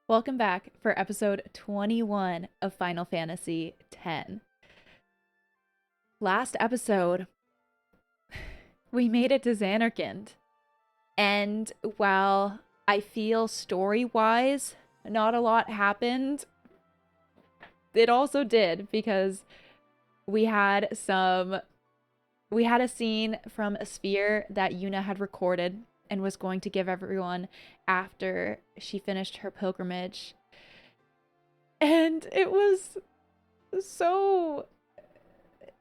Welcome back for episode 21 of Final Fantasy X. Last episode, we made it to Xanarkand. And while I feel story-wise, not a lot happened, it also did because we had a scene from a sphere that Yuna had recorded and was going to give everyone after she finished her pilgrimage. And it was so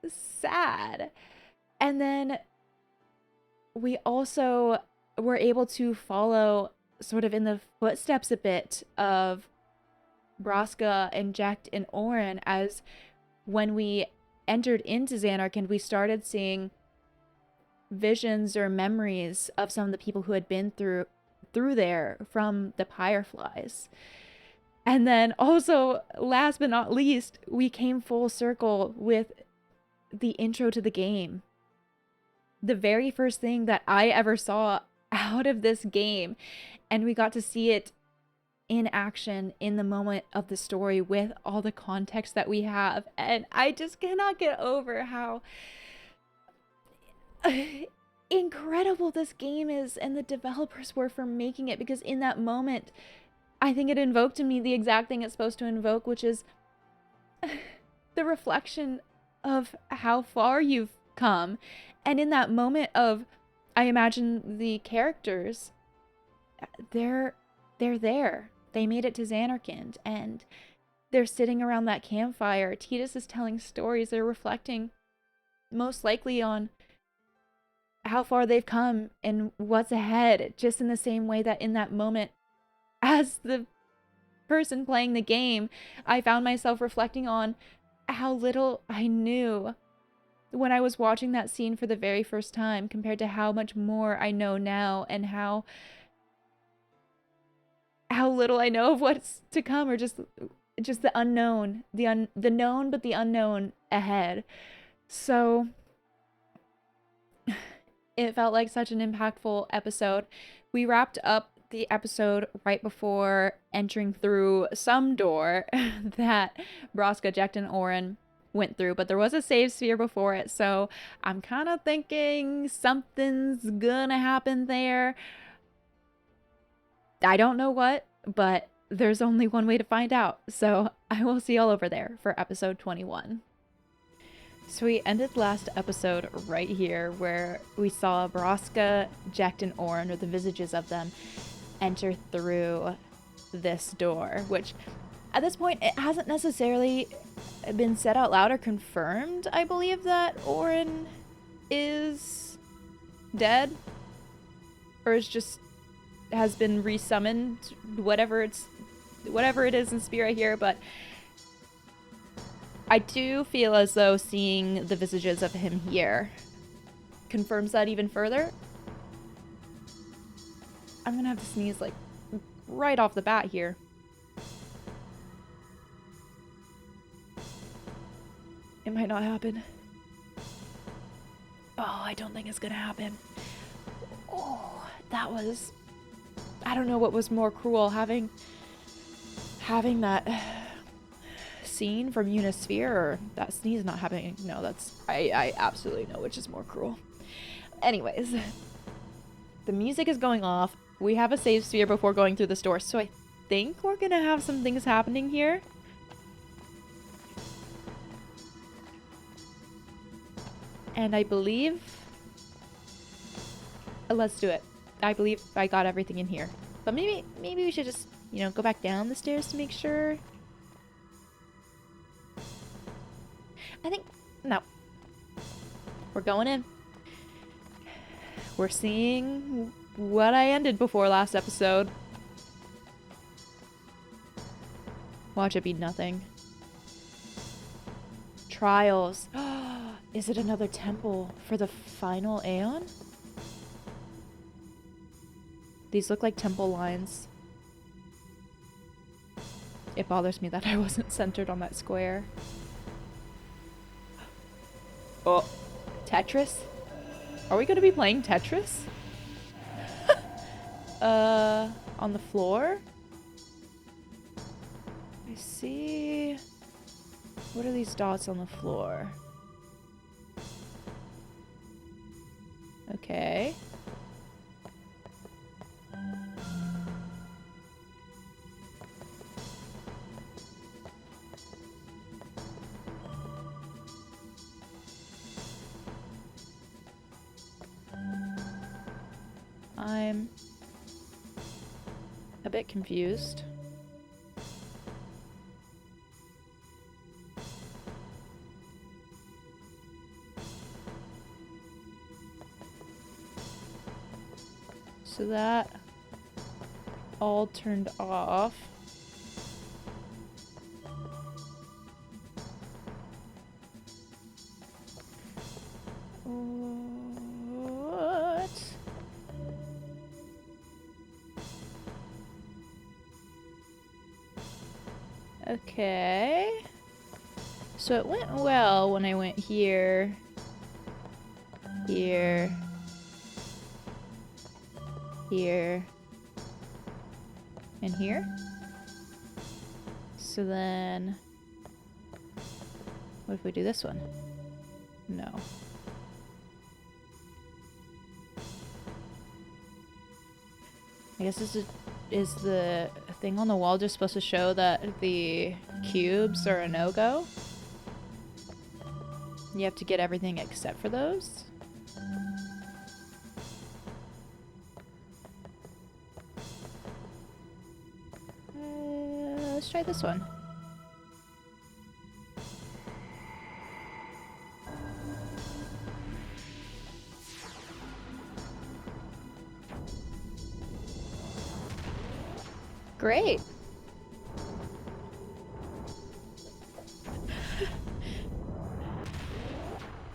sad. And then we also were able to follow sort of in the footsteps a bit of Braska and Jecht and Orin, as when we entered into Xanarkand, we started seeing visions or memories of some of the people who had been through there from the Fireflies. And then also, last but not least, we came full circle with the intro to the game. The very first thing that I ever saw out of this game, and we got to see it in action in the moment of the story with all the context that we have. And I just cannot get over how incredible this game is and the developers were for making it, because in that moment I think it invoked in me the exact thing it's supposed to invoke, which is the reflection of how far you've come. And in that moment of, I imagine the characters, they're there. They made it to Xanarkand and they're sitting around that campfire. Tidus is telling stories. They're reflecting most likely on how far they've come and what's ahead, just in the same way that in that moment, as the person playing the game, I found myself reflecting on how little I knew when I was watching that scene for the very first time compared to how much more I know now, and how little I know of what's to come, or just the unknown, the known but the unknown ahead. So it felt like such an impactful episode. We wrapped up the episode right before entering through some door that Braska, Jecht, and Orin went through, but there was a save sphere before it, so I'm kind of thinking something's gonna happen there. I don't know what, but there's only one way to find out, so I will see y'all over there for episode 21. So we ended last episode right here where we saw Braska, Jecht, and Orin, or the visages of them, enter through this door, which at this point it hasn't necessarily been said out loud or confirmed. I believe that Orin is dead, or is just has been resummoned, whatever it is in spirit here, but I do feel as though seeing the visages of him here confirms that even further. I'm gonna have to sneeze like right off the bat here. It might not happen. Oh, I don't think it's gonna happen. Oh, that was... I don't know what was more cruel, having that scene from Yuna's sphere, or that sneeze not happening. No, that's... I absolutely know which is more cruel. Anyways, the music is going off. We have a save sphere before going through this door, so I think we're gonna have some things happening here. And I believe... let's do it. I believe I got everything in here. But maybe we should just, go back down the stairs to make sure. I think... no. We're going in. We're seeing what I ended before last episode. Watch it be nothing. Trials. Is it another temple for the final Aeon? These look like temple lines. It bothers me that I wasn't centered on that square. Oh, Tetris? Are we going to be playing Tetris? On the floor? see. What are these dots on the floor? Okay. I'm a bit confused. So that all turned off. What? Okay. So it went well when I went here, here, here, and here. So then, what if we do this one? No. I guess this is the thing on the wall just supposed to show that the cubes are a no-go? You have to get everything except for those? Let's try this one. Great.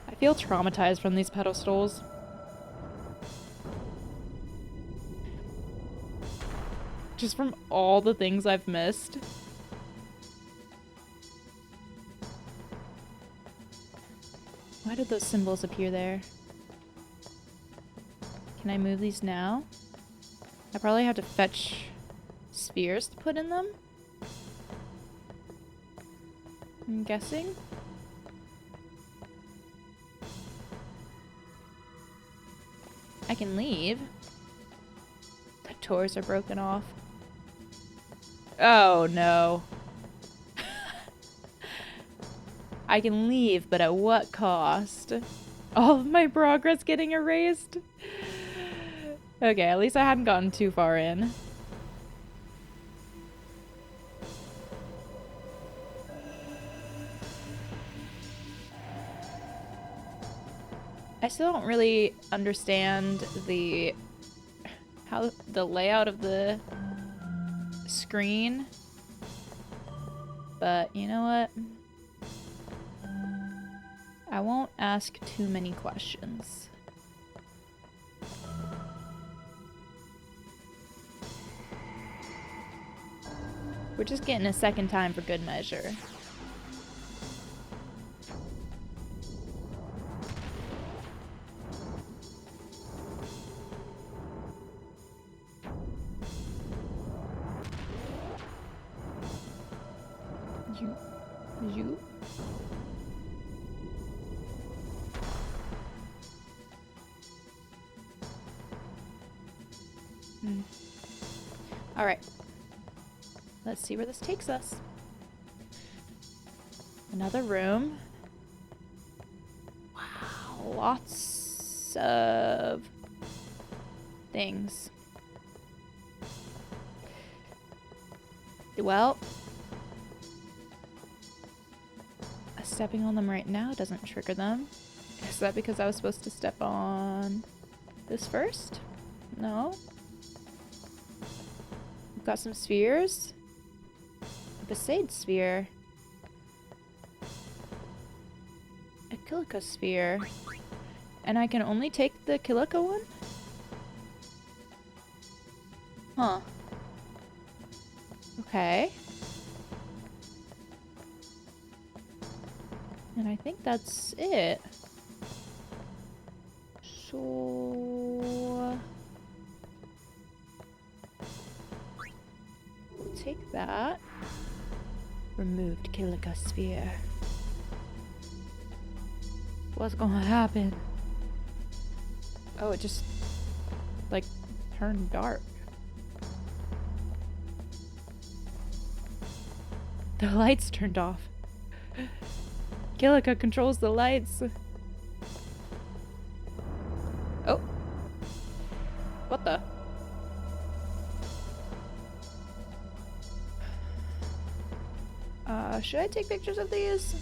I feel traumatized from these pedestals. Just from all the things I've missed. Why did those symbols appear there? Can I move these now? I probably have to fetch spheres to put in them? I'm guessing. I can leave. The doors are broken off. Oh no. I can leave, but at what cost? All of my progress getting erased? Okay, at least I hadn't gotten too far in. I still don't really understand how the layout of the screen, but you know what? I won't ask too many questions. We're just getting a second time for good measure. You. All right. Let's see where this takes us. Another room. Wow, lots of things. Well, stepping on them right now doesn't trigger them. Is that because I was supposed to step on this first? No. We've got some spheres. A Besaid sphere. A Kilika sphere. And I can only take the Kilika one? Huh. Okay. And I think that's it. So... we'll take that. Removed Kilika sphere. What's gonna happen? Oh, it just, like, turned dark. The lights turned off. Kilika controls the lights. Oh. What the? Should I take pictures of these?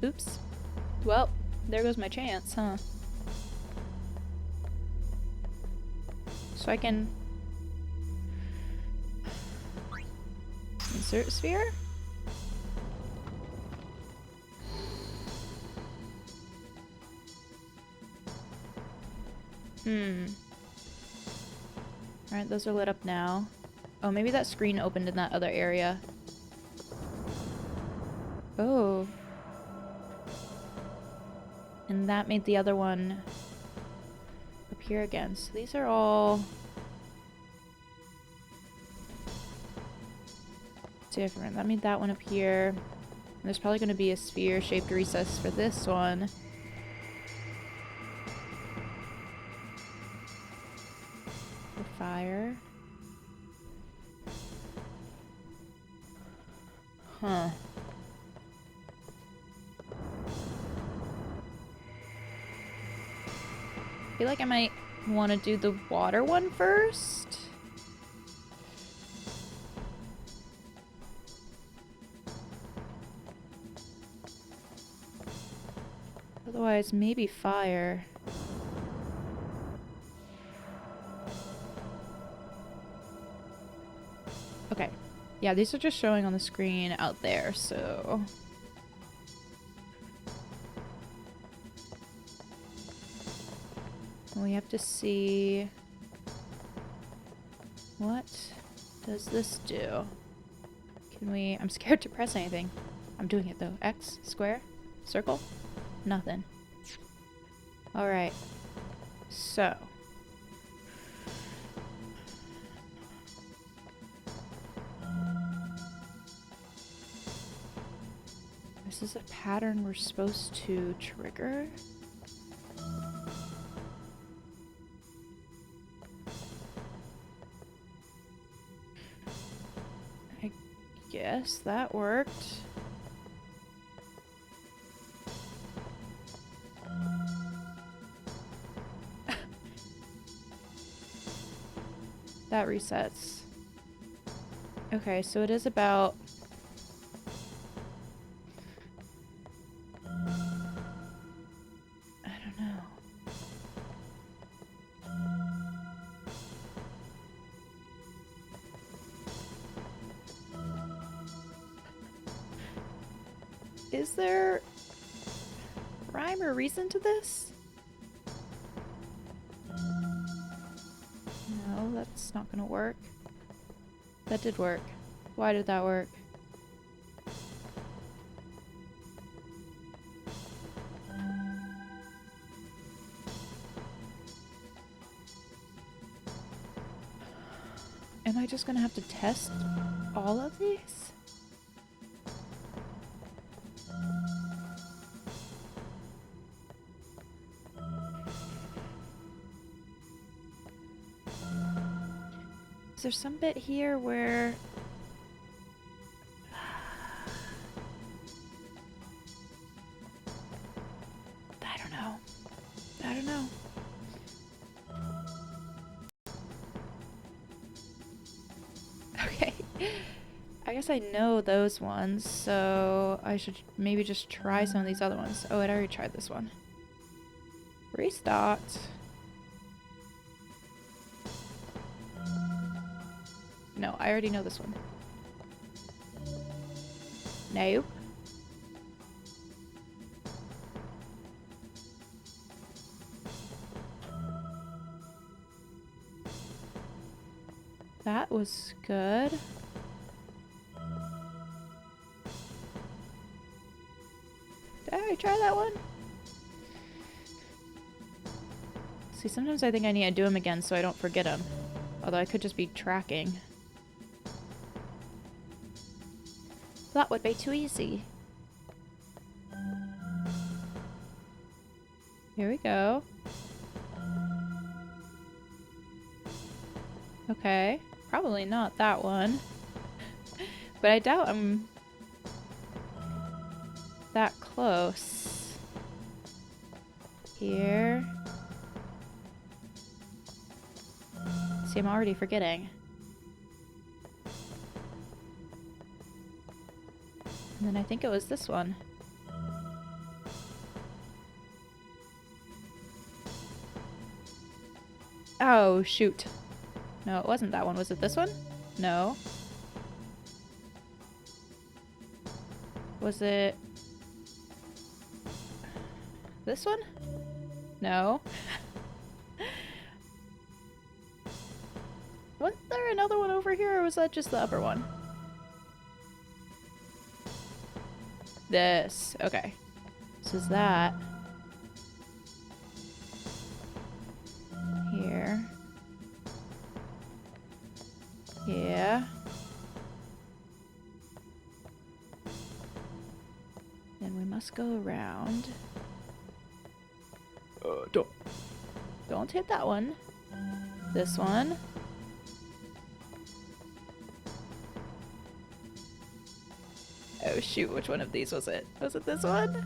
Oops. Well, there goes my chance, huh? So I can insert sphere? Alright, those are lit up now. Oh, maybe that screen opened in that other area. Oh. And that made the other one appear again. So these are all different. That made that one appear. And there's probably going to be a sphere-shaped recess for this one. For fire. Huh. I feel like I might want to do the water one first. Otherwise, maybe fire. Okay. Yeah, these are just showing on the screen out there, so... we have to see... what does this do? Can we... I'm scared to press anything. I'm doing it though. X? Square? Circle? Nothing. Alright. So... this is a pattern we're supposed to trigger? I guess that worked. That resets. Okay, so it is about... is there rhyme or reason to this? No, that's not gonna work. That did work. Why did that work? Am I just gonna have to test all of these? Is there some bit here where... I don't know. I don't know. Okay. I guess I know those ones, so I should maybe just try some of these other ones. Oh, I'd already tried this one. Restart. No, I already know this one. No. That was good. Did I already try that one? See, sometimes I think I need to do them again so I don't forget them. Although I could just be tracking. That would be too easy. Here we go. Okay. Probably not that one. But I doubt I'm that close. Here. See, I'm already forgetting. And then I think it was this one. Oh, shoot. No, it wasn't that one. Was it this one? No. Was it this one? No. Wasn't there another one over here, or was that just the upper one? This. Okay. This is that. Here. Yeah. Then we must go around. Don't hit that one. This one. Oh shoot, which one of these was it? Was it this one?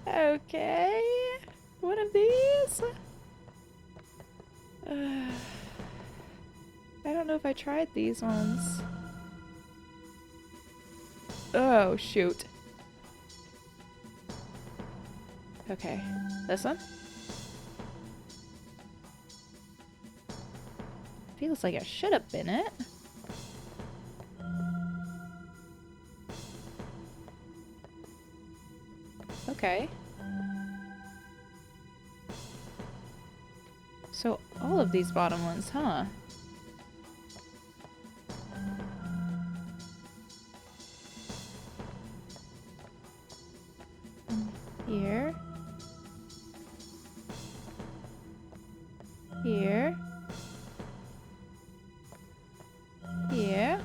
Okay. One of these? I don't know if I tried these ones. Oh shoot. Okay. This one? Feels like it should have been it. Okay. So, all of these bottom ones, huh? Here. Here. Here.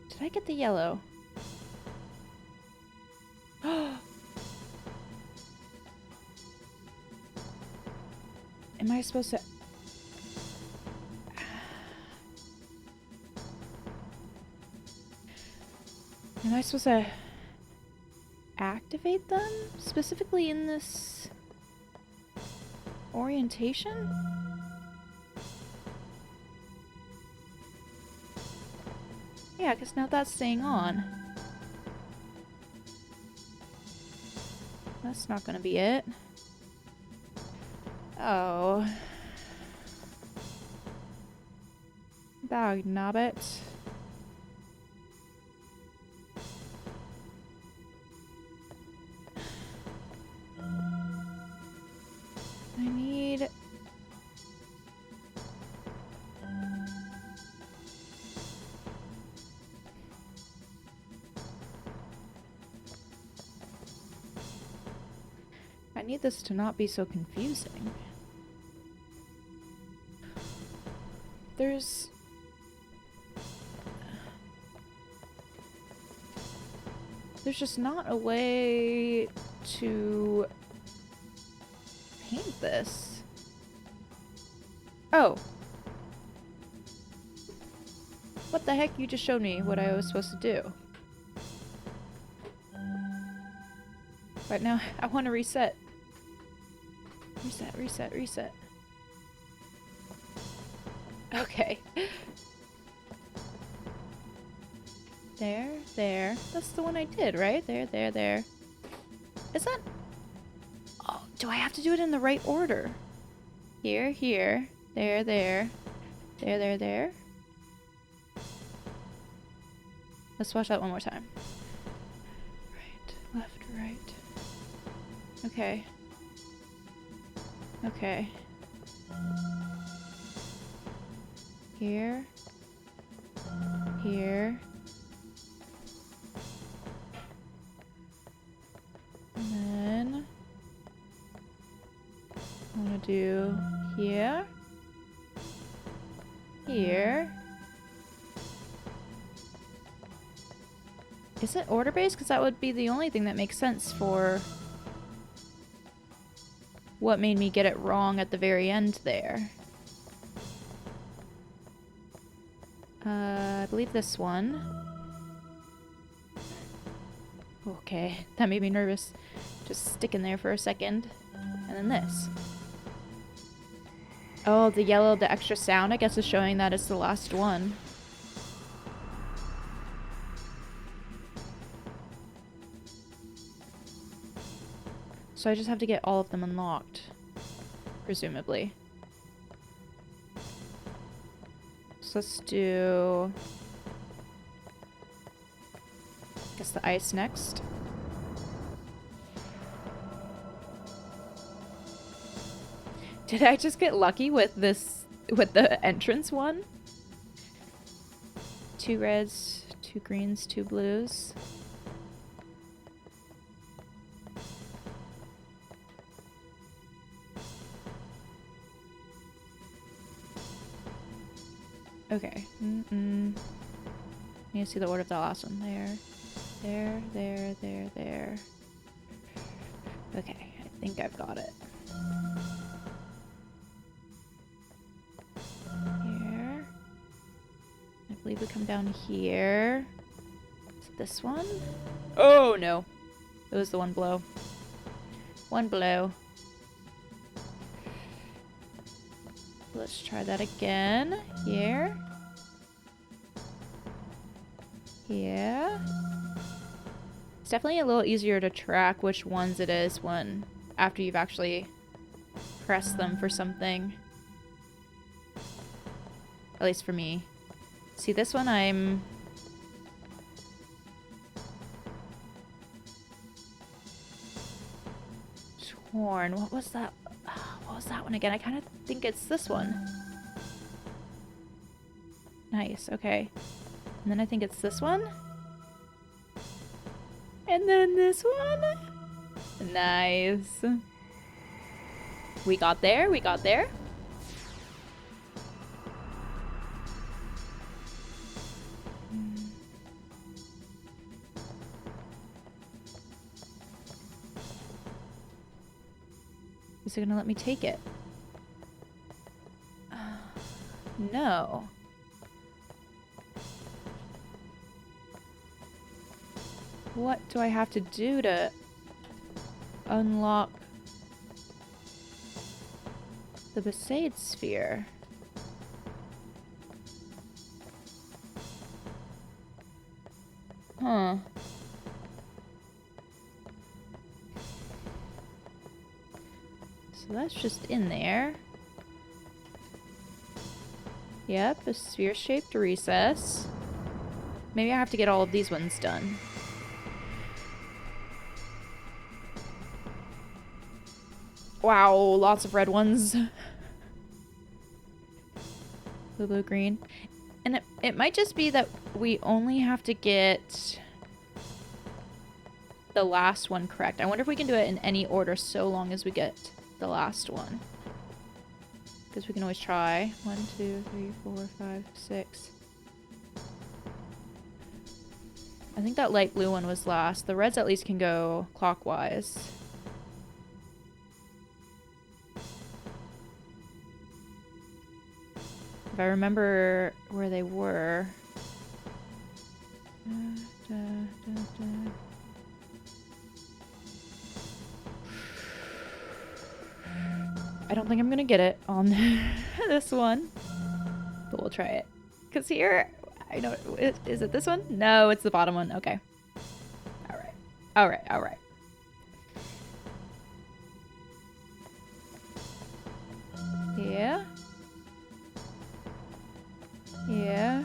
Did I get the yellow? Am I supposed to... Am I supposed to activate them? Specifically in this orientation? Yeah, because now that's staying on. That's not gonna be it. Oh. Dog knobbit. I need... I need this to not be so confusing. There's just not a way to paint this. Oh. What the heck? You just showed me what I was supposed to do. Right now, I want to reset. Reset, reset, reset. Okay. There, there. That's the one I did, right? There, there, there. Is that... Oh, do I have to do it in the right order? Here, here. There, there. There, there, there. Let's watch that one more time. Right, left, right. Okay. Okay. Here. Here. And then I'm gonna do here. Here. Is it order-based? Because that would be the only thing that makes sense for what made me get it wrong at the very end there. I believe this one. Okay, that made me nervous. Just stick in there for a second. And then this. Oh, the yellow, the extra sound, I guess, is showing that it's the last one. So I just have to get all of them unlocked. Presumably. So let's do... I guess the ice next. Did I just get lucky with this, with the entrance one? 2 reds, 2 greens, 2 blues. Okay. Need to see the order of that last one. There. Okay, I think I've got it. Here. I believe we come down here. Is it this one? Oh, no. It was the one below. One below. Let's try that again. Here. Yeah. It's definitely a little easier to track which ones it is when after you've actually pressed them for something. At least for me. See, this one I'm... torn. What was that? What was that one again? I kind of think it's this one. Nice, okay. And then I think it's this one. And then this one. Nice. We got there, we got there. Is it gonna let me take it? No. What do I have to do to unlock the Besaid sphere? Huh. So that's just in there. Yep, a sphere-shaped recess. Maybe I have to get all of these ones done. Wow, lots of red ones. Blue, green. And it might just be that we only have to get the last one correct. I wonder if we can do it in any order so long as we get the last one. Because we can always try. 1, 2, 3, 4, 5, 6. I think that light blue one was last. The reds at least can go clockwise. If I remember where they were. I don't think I'm gonna get it on this one, but we'll try it. Cause here, I know, is it this one? No, it's the bottom one. Okay. All right. All right. All right. Yeah. Yeah.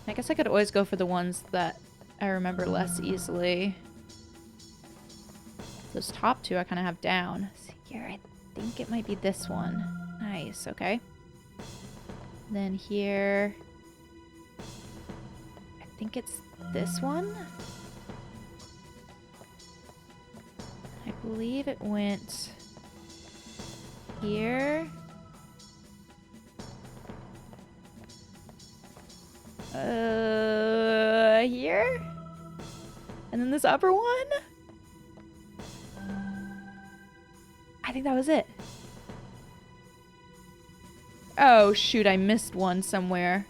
I guess I could always go for the ones that I remember less easily. Those top two I kind of have down. See here, I think it might be this one. Nice, okay. Then here, I think it's this one. I believe it went here. Here? this upper one? I think that was it. Oh, shoot, I missed one somewhere.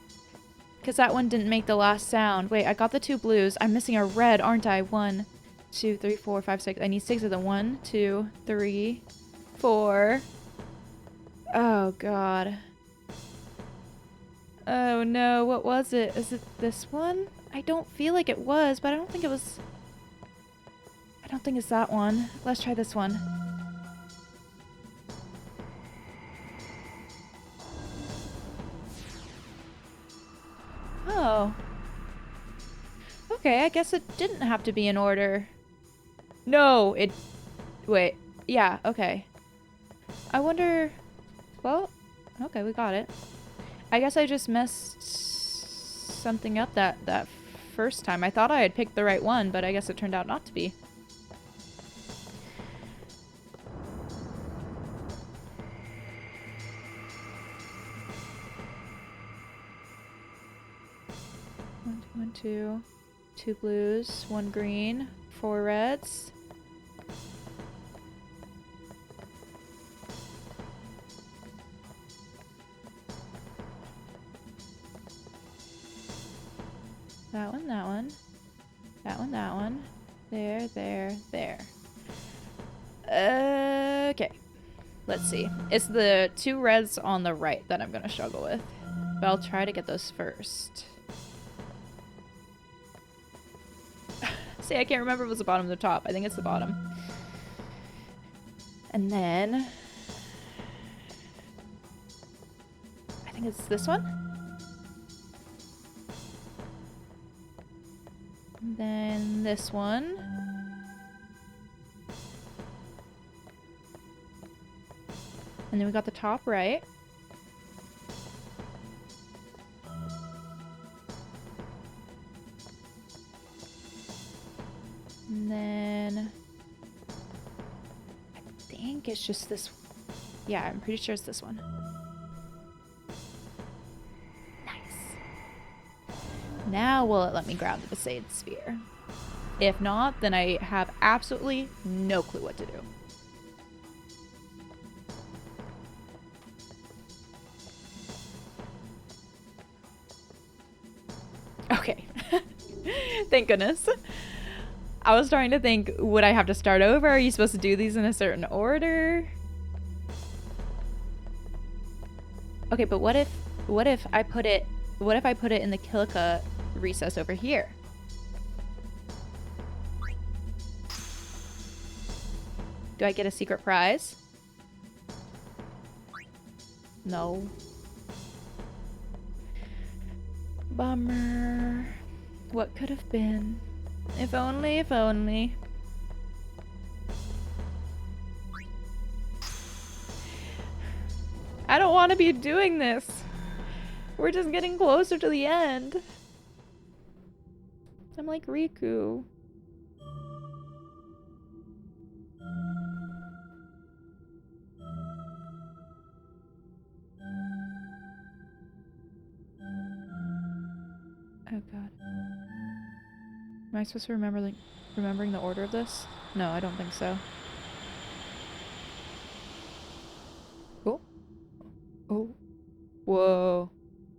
Because that one didn't make the last sound. Wait, I got the 2 blues. I'm missing a red, aren't I? 1, 2, 3, 4, 5, 6. I need 6 of them. 1, 2, 3, 4. Oh, God. Oh, no. What was it? Is it this one? I don't feel like it was, but I don't think it was... I don't think it's that one. Let's try this one. Oh. Okay, I guess it didn't have to be in order. No, it... Wait. Yeah, okay. I wonder... Well, okay, we got it. I guess I just messed something up that first time. I thought I had picked the right one, but I guess it turned out not to be. One, two. 2 blues, 1 green, 4 reds. That one, that one. That one, that one. There, there, there. Okay. Let's see. It's the 2 reds on the right that I'm gonna struggle with. But I'll try to get those first. See, I can't remember if it was the bottom or the top. I think it's the bottom. And then... I think it's this one? And then this one. And then we got the top right. And then I think it's just this. Yeah, I'm pretty sure it's this one. Nice. Now will it let me grab the Fayth sphere? If not, then I have absolutely no clue what to do. Okay. Thank goodness. I was trying to think, would I have to start over? Are you supposed to do these in a certain order? Okay, but what if I put it in the Kilika recess over here? Do I get a secret prize? No. Bummer. What could have been? If only, if only. I don't want to be doing this. We're just getting closer to the end. I'm like Riku. Oh god. Am I supposed to remembering the order of this? No, I don't think so. Oh. Oh. Whoa.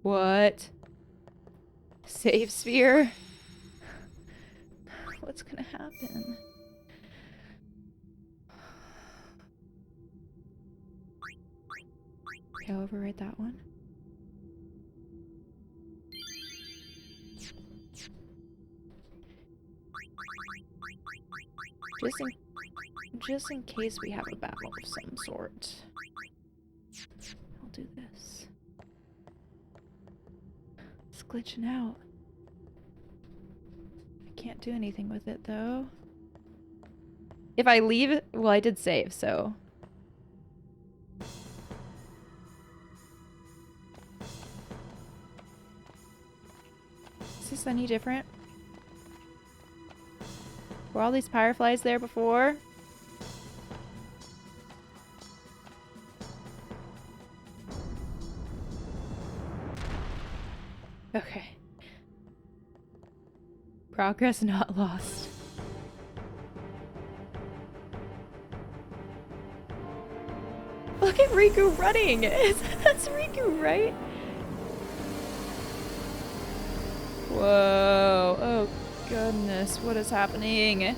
What? Save sphere? What's gonna happen? Okay, I'll overwrite that one. Just in case we have a battle of some sort. I'll do this. It's glitching out. I can't do anything with it though. If I leave it, well, I did save, so. Is this any different? Were all these fireflies there before? Okay. Progress not lost. Riku running? That's Riku, right? Whoa. Oh, goodness. What is happening?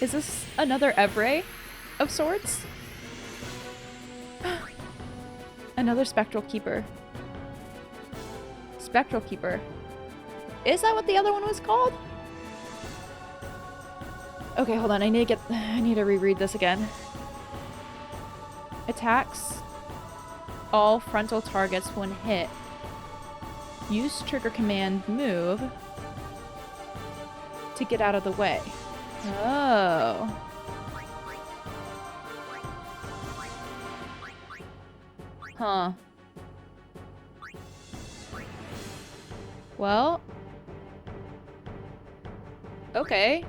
Is this another Evray of sorts? Another Spectral Keeper. Spectral Keeper. Is that what the other one was called? Okay, hold on. I need to reread this again. Attacks all frontal targets when hit. Use trigger command move to get out of the way. Oh. Huh. Well. Okay.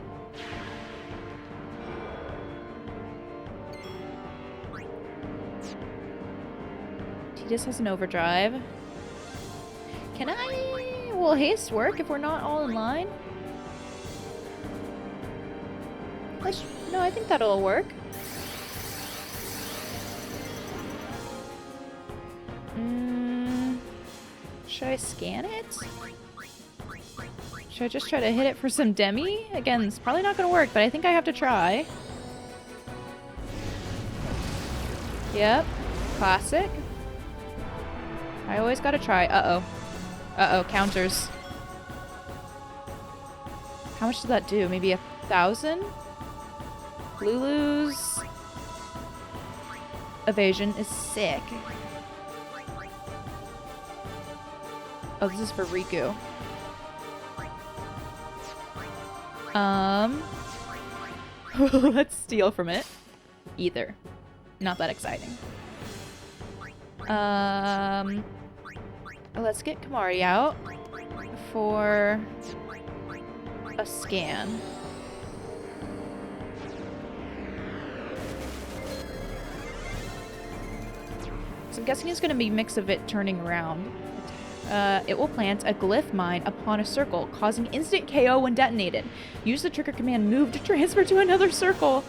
Tidus has an overdrive. Can I... Will haste work if we're not all in line? No, I think that'll work. Should I scan it? Should I just try to hit it for some demi? Again, it's probably not gonna work, but I think I have to try. Yep. Classic. I always gotta try. Uh-oh. Uh-oh, counters. How much does that do? Maybe 1,000? Lulu's evasion is sick. Oh, this is for Riku. Let's steal from it. Either. Not that exciting. Let's get Kamari out for a scan. So I'm guessing it's going to be a mix of it turning around. It will plant a glyph mine upon a circle, causing instant KO when detonated. Use the trigger command move to transfer to another circle.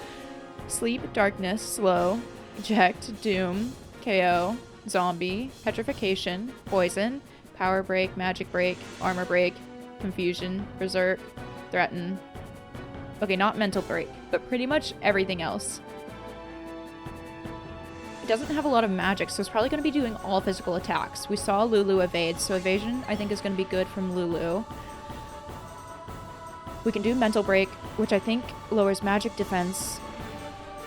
Sleep, darkness, slow, eject, doom, KO, zombie, petrification, poison, power break, magic break, armor break, confusion, berserk, threaten. Okay, not mental break, but pretty much everything else. Doesn't have a lot of magic, so it's probably going to be doing all physical attacks. We saw Lulu evade, so evasion I think is going to be good from Lulu. We can do mental break, which I think lowers magic defense.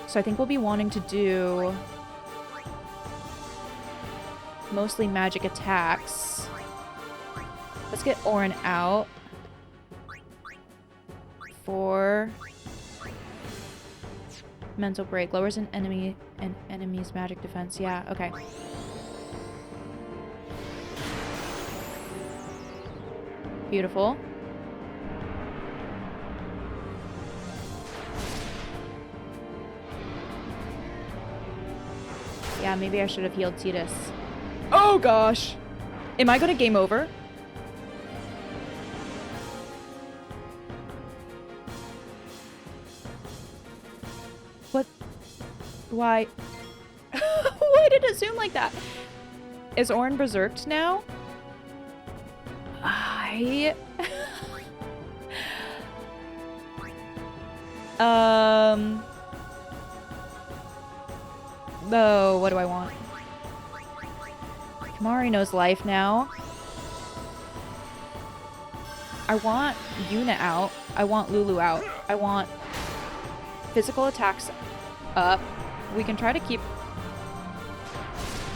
So I think we'll be wanting to do mostly magic attacks. Let's get Orin out for mental break. Lowers an enemy's magic defense. Yeah, okay. Beautiful. Yeah, maybe I should have healed Tidus. Oh gosh! Am I gonna game over? What? Why? Why did it zoom like that? Is Orin berserked now? Oh, what do I want? Kamari knows life now. I want Yuna out. I want Lulu out. I want physical attacks up. We can try to keep...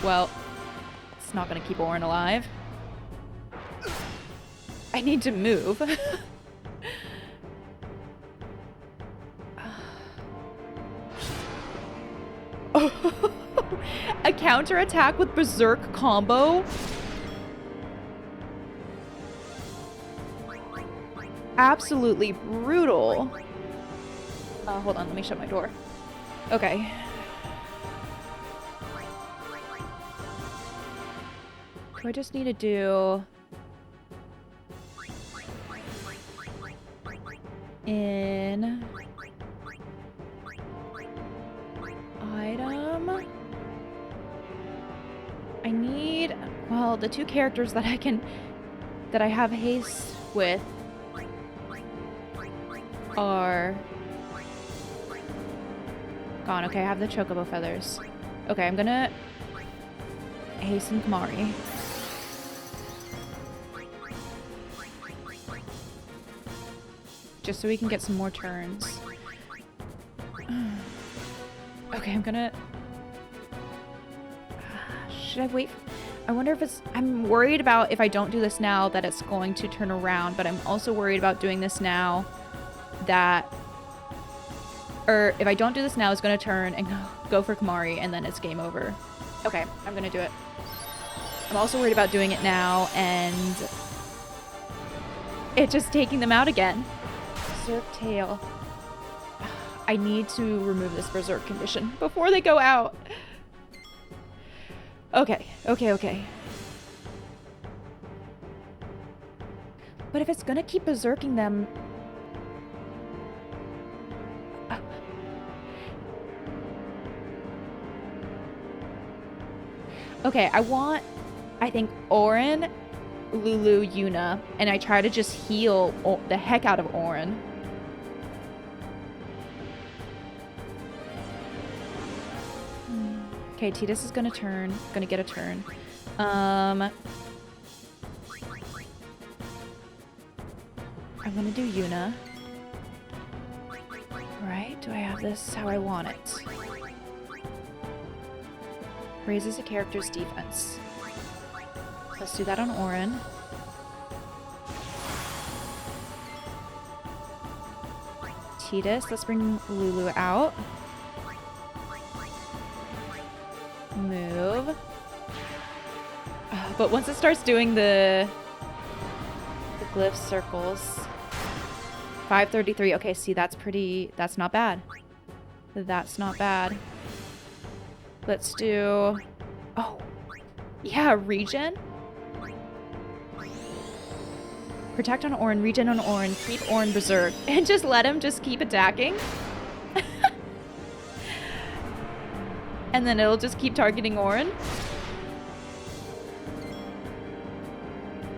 Well, it's not going to keep Orin alive. I need to move. A counterattack with Berserk combo? Absolutely brutal. Hold on, let me shut my door. Okay. I just need to do... in... item... I need... well, the two characters that I can... that I have haste with are... gone. Okay, I have the chocobo feathers. Okay, I'm gonna hasten Kamari. Just so we can get some more turns. Okay, I'm gonna... should I wait? I wonder if it's... I'm worried about if I don't do this now that it's going to turn around, but I'm also worried about doing this now that... or if I don't do this now, it's going to turn and go for Kamari, and then it's game over. Okay, I'm going to do it. I'm also worried about doing it now and it just taking them out again. Berserk tail. I need to remove this berserk condition before they go out. Okay, okay. But if it's gonna keep berserking them... okay, I think Auron, Lulu, Yuna, and I try to just heal the heck out of Auron. Okay, Tidus is gonna get a turn. I'm gonna do Yuna. Right, do I have this how I want it? Raises a character's defense. Let's do that on Auron. Tidus, let's bring Lulu out. Move. But once it starts doing the glyph circles. 533. Okay, see, that's not bad. That's not bad. Let's do... oh. Yeah, regen. Protect on Auron, regen on Auron, keep Auron berserk. And just let him just keep attacking. And then it'll just keep targeting Auron.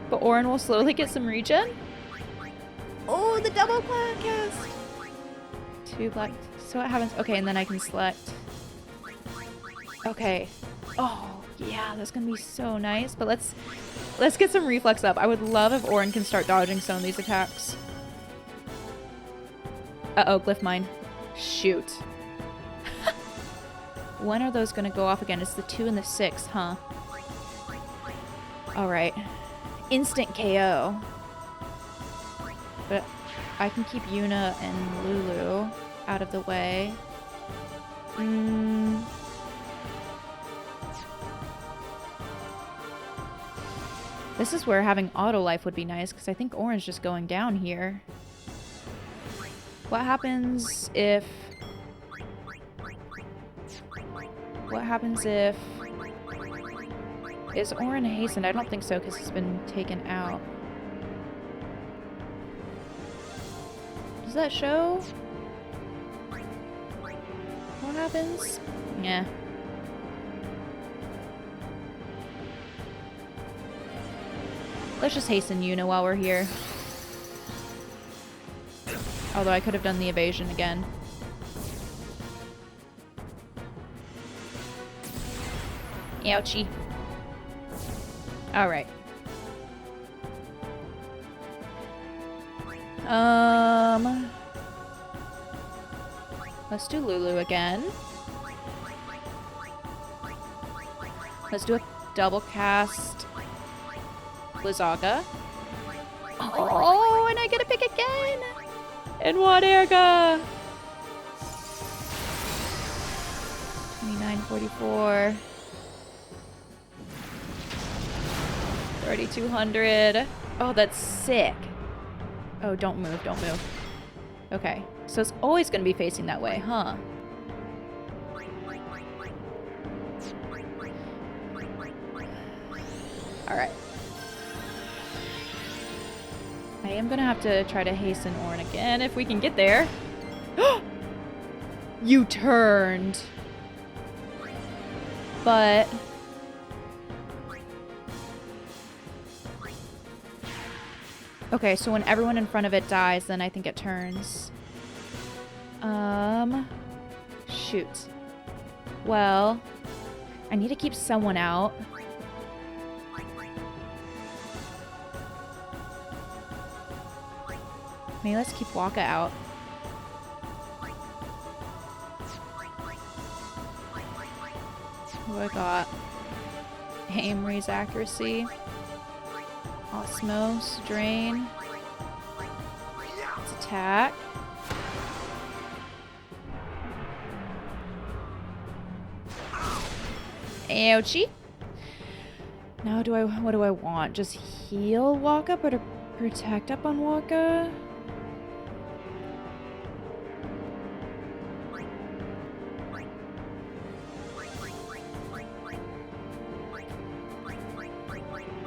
But Auron will slowly get some regen. Oh, the double cast! 2 black. So what happens? Okay, and then I can select. Okay. Oh, yeah, that's gonna be so nice. But let's get some reflex up. I would love if Auron can start dodging some of these attacks. Uh-oh, glyph mine. Shoot. When are those gonna go off again? It's the 2 and the 6, huh? Alright. Instant KO. But I can keep Yuna and Lulu out of the way. This is where having auto life would be nice, because I think Auron's just going down here. What happens if... what happens if... is Auron hastened? I don't think so, because he's been taken out. Does that show? What happens? Yeah. Let's just hasten Yuna while we're here. Although I could have done the evasion again. Ouchie. Alright. Let's do Lulu again. Let's do a double cast Blizzaga. Oh, and I get to pick again! And what Erga? 2944. 3200. Oh, that's sick. Oh, don't move, don't move. Okay, so it's always going to be facing that way, huh? Alright. I am gonna have to try to hasten Orin again if we can get there. You turned. But... okay, so when everyone in front of it dies, then I think it turns. Shoot. Well, I need to keep someone out. Maybe let's keep Waka out. What do I got? Aim, raise accuracy. Osmos, drain. Let's attack. Ouchie. Now what do I want? Just heal Waka or to protect up on Waka?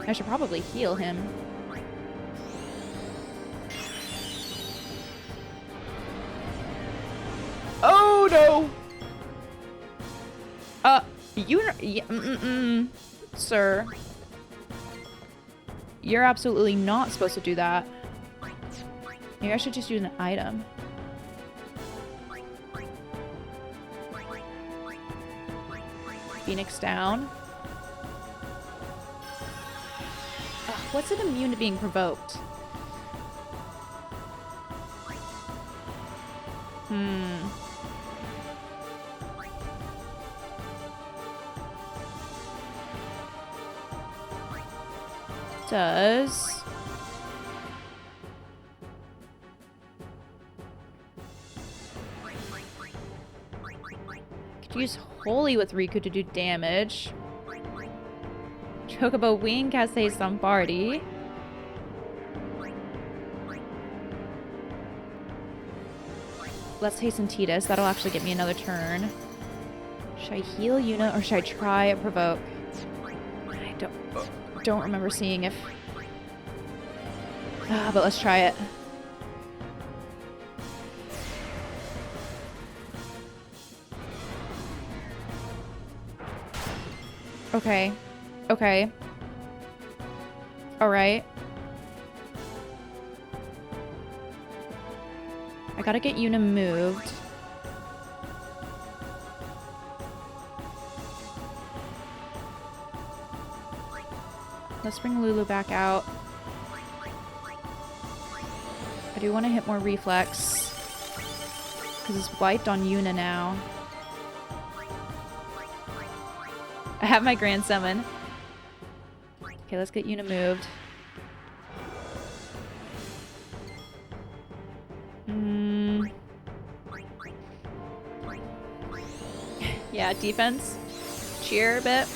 I should probably heal him. Oh no! Sir. You're absolutely not supposed to do that. Maybe I should just use an item. Phoenix down. What's it immune to being provoked? Does... could use Holy with Riku to do damage. Chocobo Wing casts haste on party. Let's hasten Tidus. That'll actually get me another turn. Should I heal Yuna or should I try provoke? I don't remember seeing if... but let's try it. Okay. Okay. Alright. I gotta get Yuna moved. Let's bring Lulu back out. I do want to hit more reflex. Because it's wiped on Yuna now. I have my Grand Summon. Okay, let's get Yuna moved. Yeah, defense. Cheer a bit.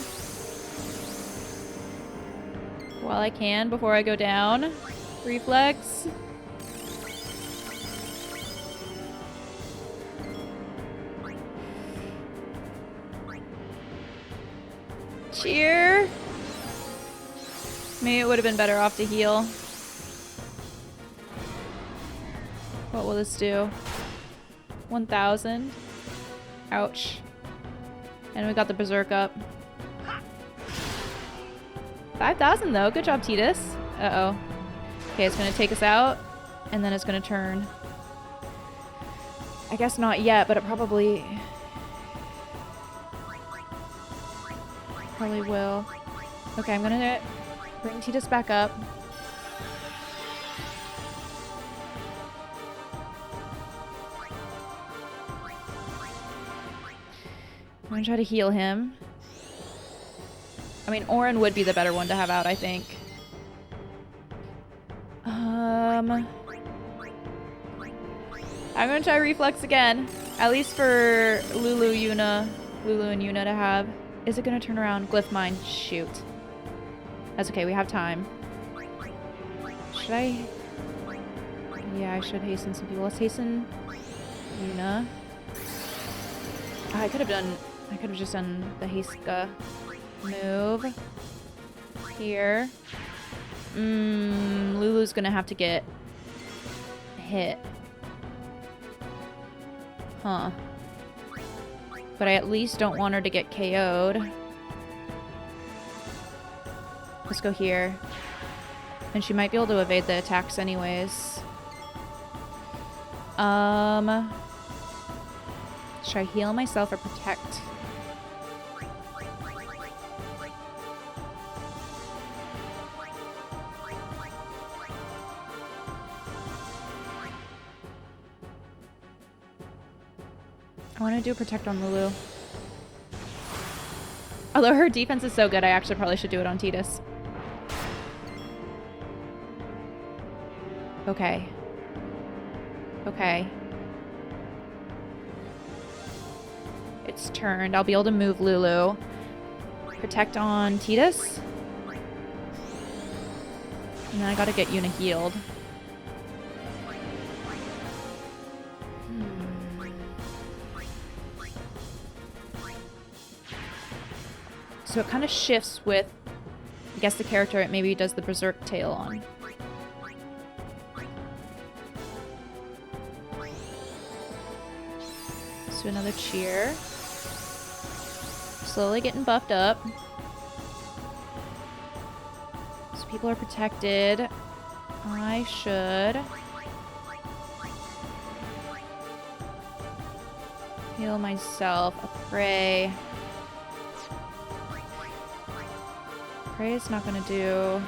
While I can before I go down. Reflex. Cheer. Maybe it would have been better off to heal. What will this do? 1,000. Ouch. And we got the Berserk up. 5,000 though. Good job, Tidus. Uh-oh. Okay, it's going to take us out. And then it's going to turn. I guess not yet, but it probably will. Okay, I'm going to bring Tidus back up. I'm going to try to heal him. I mean, Orin would be the better one to have out, I think. I'm going to try Reflex again. At least for Lulu and Yuna to have. Is it going to turn around? Glyph Mine. Shoot. That's okay, we have time. Should I? Yeah, I should hasten some people. Let's hasten Yuna. I could have just done the haste move. here. Lulu's gonna have to get hit. Huh. But I at least don't want her to get KO'd. Let's go here. And she might be able to evade the attacks anyways. Should I heal myself or protect? I want to do protect on Lulu. Although her defense is so good, I actually probably should do it on Tidus. Okay. Okay. It's turned. I'll be able to move Lulu. Protect on Tidus. And then I gotta get Yuna healed. So it kind of shifts with, I guess, the character it maybe does the Berserk tail on. Let's do another cheer. Slowly getting buffed up. So people are protected. I should heal myself. A prey. Prey is not going to do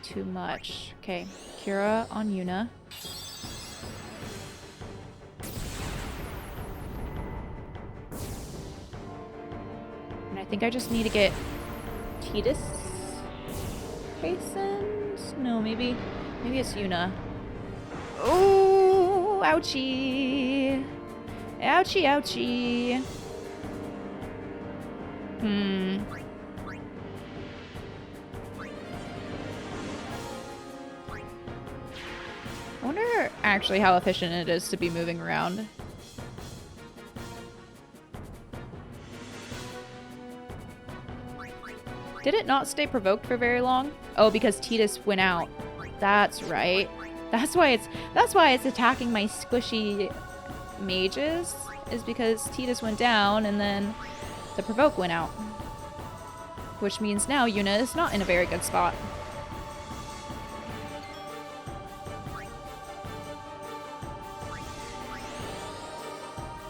too much. Okay, Kira on Yuna. And I think I just need to get Tidus hastened? No, maybe it's Yuna. Oh, ouchie. Ouchie, ouchie. I wonder actually how efficient it is to be moving around. Did it not stay provoked for very long? Oh, because Tidus went out. That's right. That's why it's attacking my squishy mages, is because Tidus went down and then the provoke went out. Which means now Yuna is not in a very good spot.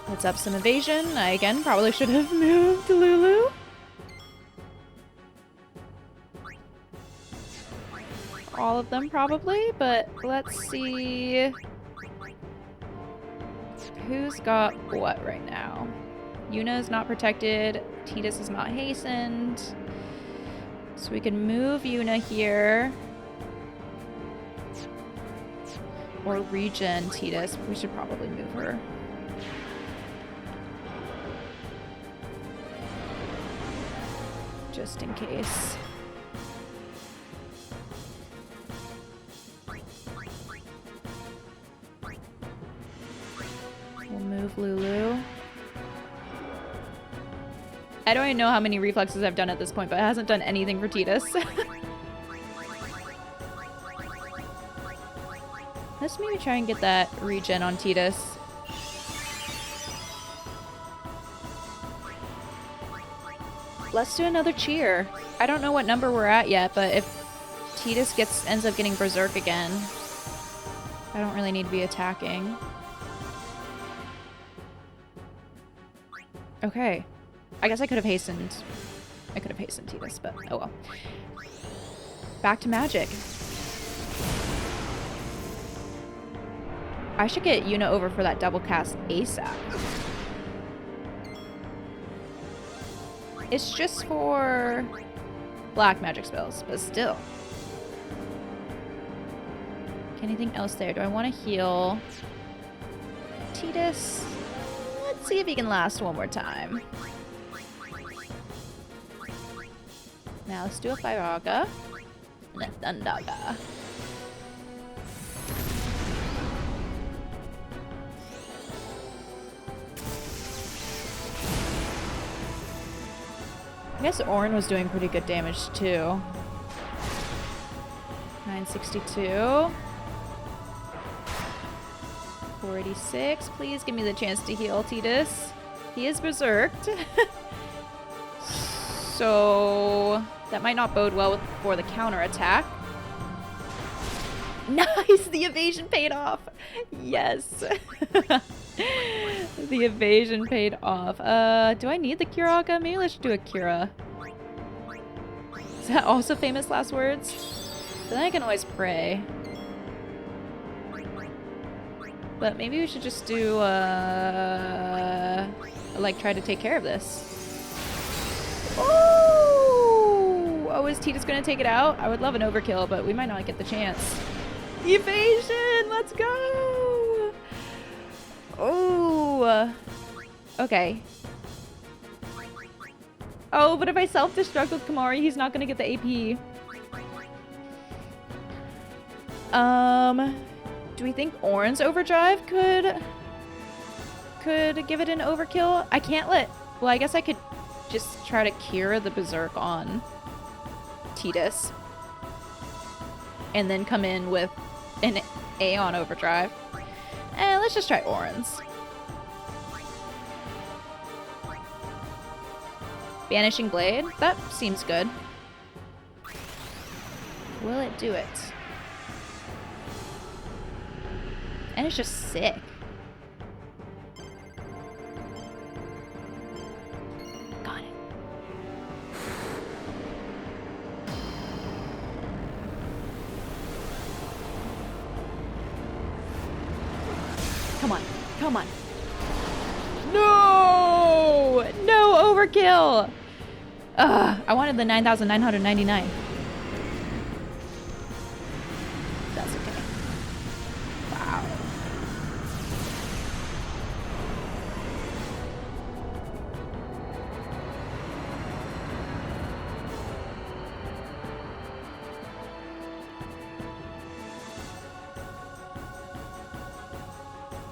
Let's up some evasion. I, again, probably should have moved Lulu. All of them, probably, but let's see who's got what right now. Yuna is not protected. Tidus is not hastened. So we can move Yuna here. Or regen Tidus. We should probably move her. Just in case. We'll move Lulu. I don't even know how many reflexes I've done at this point, but it hasn't done anything for Tidus. Let's maybe try and get that regen on Tidus. Let's do another cheer. I don't know what number we're at yet, but if Tidus ends up getting Berserk again, I don't really need to be attacking. Okay. I guess I could have hastened. I could have hastened Tidus, but oh well. Back to magic. I should get Yuna over for that double cast ASAP. It's just for black magic spells, but still. Anything else there? Do I want to heal Tidus? Let's see if he can last one more time. Now let's do a Firaga and a Thundaga. I guess Ornn was doing pretty good damage too. 962. 486. Please give me the chance to heal Titus. He is berserked. So that might not bode well for the counterattack. Nice! The evasion paid off! Yes! The evasion paid off. Do I need the Curaga? Maybe let's do a Cura. Is that also famous last words? But then I can always pray. But maybe we should just do, like, try to take care of this. Oh! Oh, is Titus gonna take it out? I would love an overkill, but we might not get the chance. Evasion! Let's go! Oh! Okay. Oh, but if I self-destruct with Kamari, he's not gonna get the AP. Do we think Orin's Overdrive could give it an overkill? I can't let... Well, I guess I could just try to cure the Berserk on Titus. And then come in with an Aeon Overdrive. Let's just try Orin's. Banishing Blade? That seems good. Will it do it? And it's just sick. Got it. Come on. Come on. No! No overkill! I wanted the 9,999. That's okay. Wow.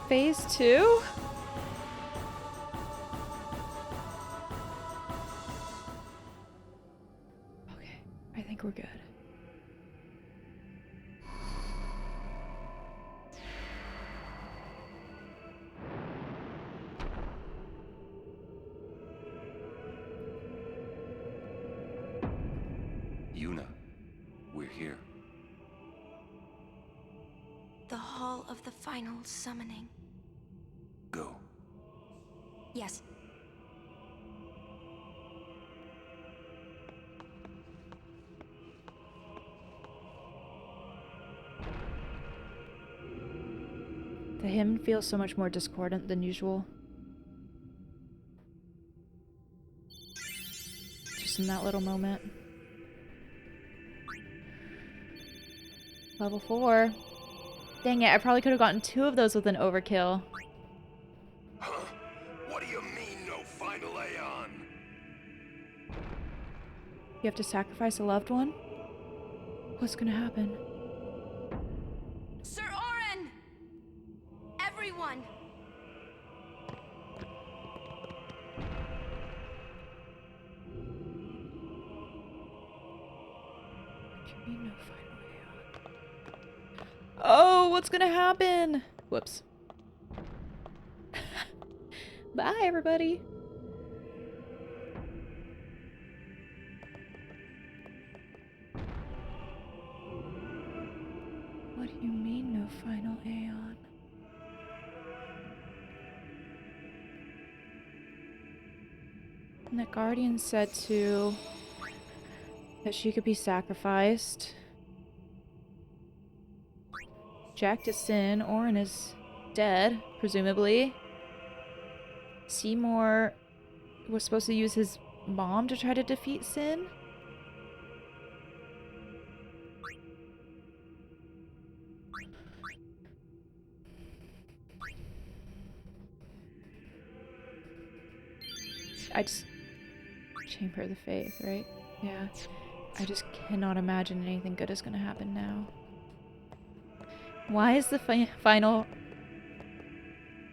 Phase 2? Okay, I think we're good. Yuna, we're here. The Hall of the Final Summoning. Go. Yes. The hymn feels so much more discordant than usual. Just in that little moment. Level 4. Dang it, I probably could have gotten 2 of those with an overkill. Huh? What do you mean, no final Aeon? You have to sacrifice a loved one? What's gonna happen? Sir Orin! Everyone! What do you mean no final Aeon? Oh, what's gonna happen? Whoops. Bye, everybody. What do you mean, no final Aeon? And the Guardian said too that she could be sacrificed. Jack to Sin. Orin is dead, presumably. Seymour was supposed to use his mom to try to defeat Sin. I just... Chamber of the Fayth, right? Yeah. I just cannot imagine anything good is gonna happen now. Why is the final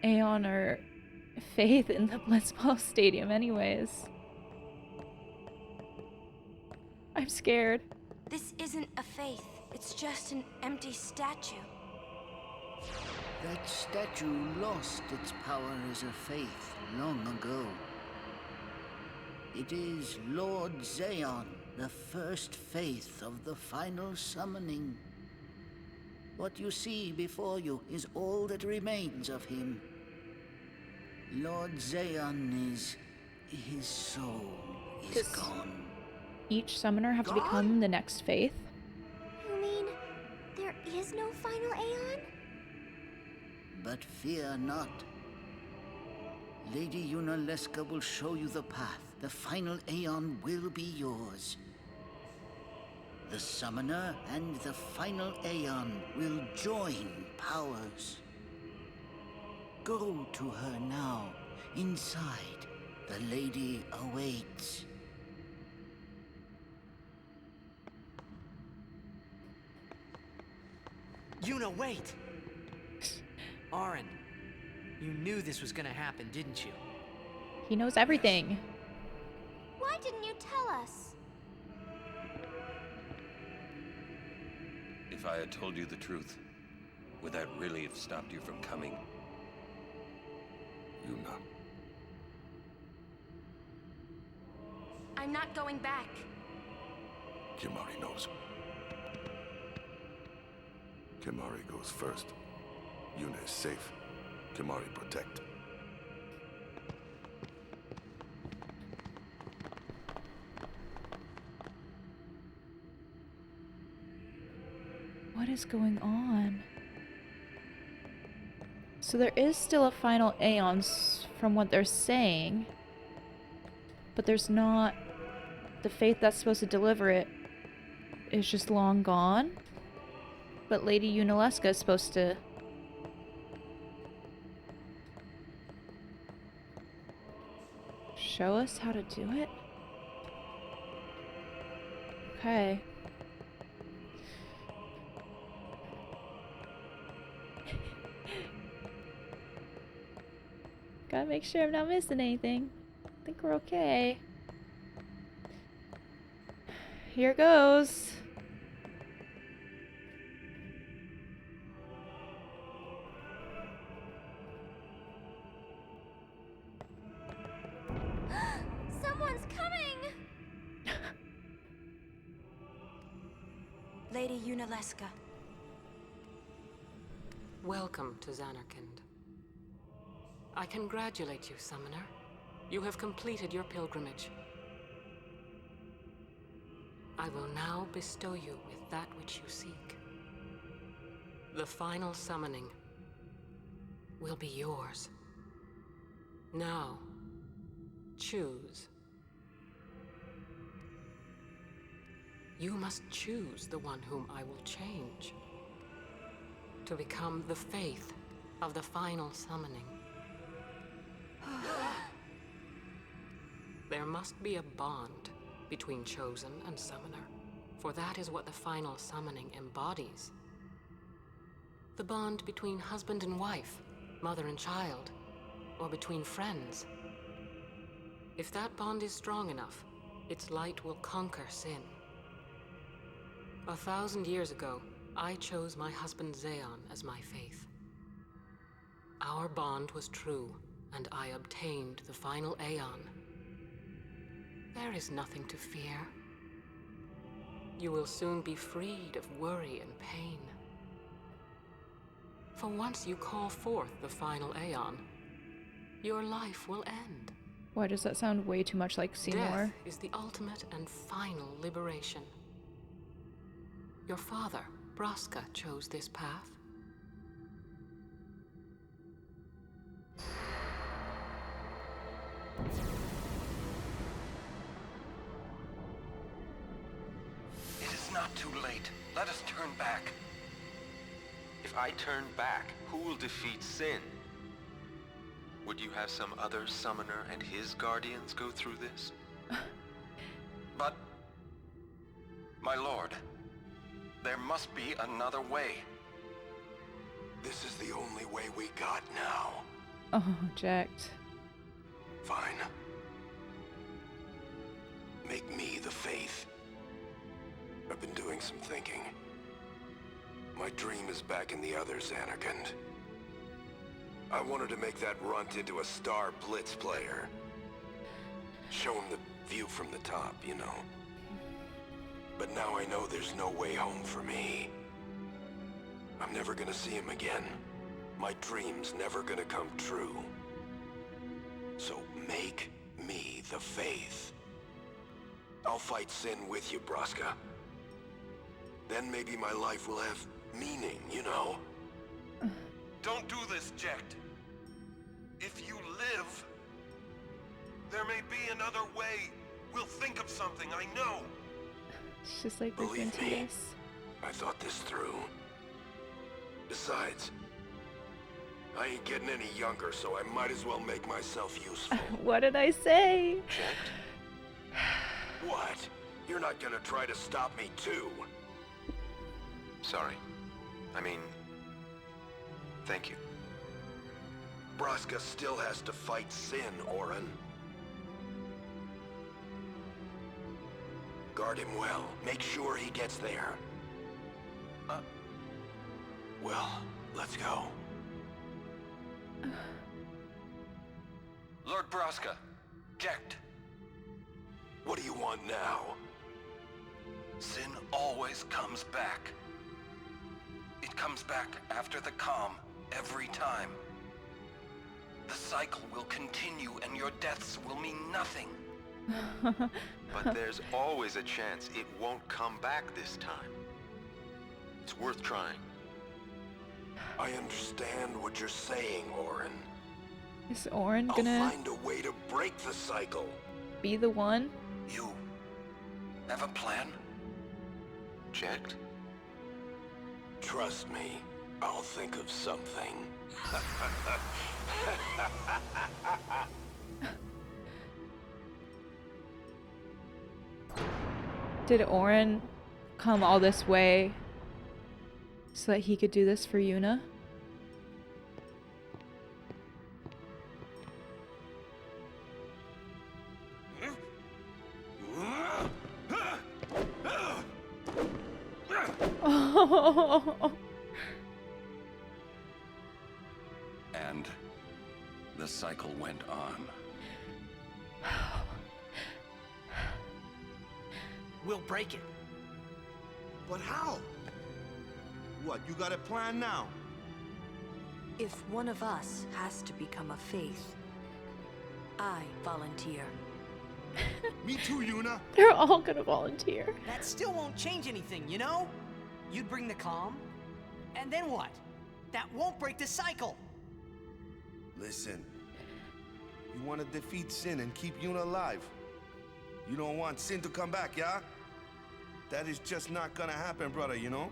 Aeon or Fayth in the Blitzball Stadium anyways? I'm scared. This isn't a faith. It's just an empty statue. That statue lost its power as a faith long ago. It is Lord Zeon, the first faith of the final summoning. What you see before you is all that remains of him. Lord Zeon is... his soul is 'Cause gone. each summoner have to Gone? become the next Fayth? You mean there is no final Aeon? But fear not. Lady Yunalesca will show you the path. The final Aeon will be yours. The Summoner and the final Aeon will join powers. Go to her now. Inside, the lady awaits. Yuna, wait! Aaron, you knew this was gonna happen, didn't you? He knows everything. Why didn't you tell us? If I had told you the truth, would that really have stopped you from coming? Yuna. I'm not going back. Kimahri knows. Kimahri goes first. Yuna is safe. Kimahri protect. What is going on? So there is still a final Aeon from what they're saying. But there's not... The Fayth that's supposed to deliver it is just long gone. But Lady Yunalesca is supposed to... show us how to do it? Okay. Gotta make sure I'm not missing anything. I think we're okay. Here goes. Someone's coming! Lady Yunalesca. Welcome to Zanarkand. I congratulate you, Summoner. You have completed your pilgrimage. I will now bestow you with that which you seek. The final summoning will be yours. Now, choose. You must choose the one whom I will change to become the Fayth of the final summoning. There must be a bond between Chosen and Summoner, for that is what the final summoning embodies. The bond between husband and wife, mother and child, or between friends. If that bond is strong enough, its light will conquer sin. 1,000 years ago, I chose my husband Zeon as my Fayth. Our bond was true, and I obtained the final Aeon. There is nothing to fear. You will soon be freed of worry and pain. For once you call forth the final Aeon, your life will end. Why does that sound way too much like Seymour? Death is the ultimate and final liberation. Your father, Braska, chose this path. It is not too late. Let us turn back. If I turn back, who will defeat sin? Would you have some other summoner and his guardians go through this? But... my lord, there must be another way. This is the only way we got now. Oh, jacked. Fine. Make me the Fayth. I've been doing some thinking. My dream is back in the others, Anakin. I wanted to make that runt into a star blitz player. Show him the view from the top, you know. But now I know there's no way home for me. I'm never gonna see him again. My dream's never gonna come true. So make me the Fayth. I'll fight sin with you, Braska. Then maybe my life will have meaning, you know? Don't do this, Jecht. If you live, there may be another way. We'll think of something, I know. It's just like we're Believe into me, this. I thought this through. Besides, I ain't getting any younger, so I might as well make myself useful. What did I say? Jecht? What? You're not gonna try to stop me too? Sorry. I mean, thank you. Braska still has to fight sin, Orin. Guard him well. Make sure he gets there. Well, let's go. Lord Braska, Jecht. What do you want now? Sin always comes back. It comes back after the calm, every time. The cycle will continue and your deaths will mean nothing. But there's always a chance it won't come back this time. It's worth trying. I understand what you're saying, Orin. Is Orin I'll gonna find a way to break the cycle. be the one? You have a plan? Checked? Trust me, I'll think of something. Did Orin come all this way so that he could do this for Yuna? Oh. And the cycle went on. We'll break it. But how? What, you got a plan now? If one of us has to become a Fayth, I volunteer. Me too, Yuna. They're all gonna volunteer. That still won't change anything, you know? You'd bring the calm, and then what? That won't break the cycle. Listen, you want to defeat Sin and keep Yuna alive. You don't want Sin to come back, yeah? That is just not gonna happen, brother, you know?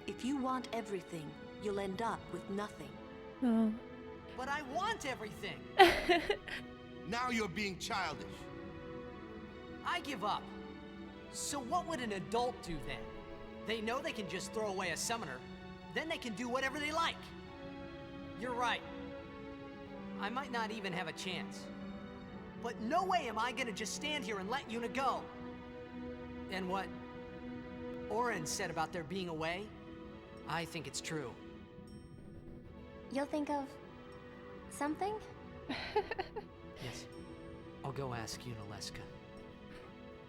If you want everything, you'll end up with nothing. Oh. But I want everything. Now you're being childish. I give up. So what would an adult do then? They know they can just throw away a summoner, then they can do whatever they like. You're right. I might not even have a chance. But no way am I gonna just stand here and let Yuna go. And what Orin said about there being a way, I think it's true. You'll think of something? Yes. I'll go ask Yuna.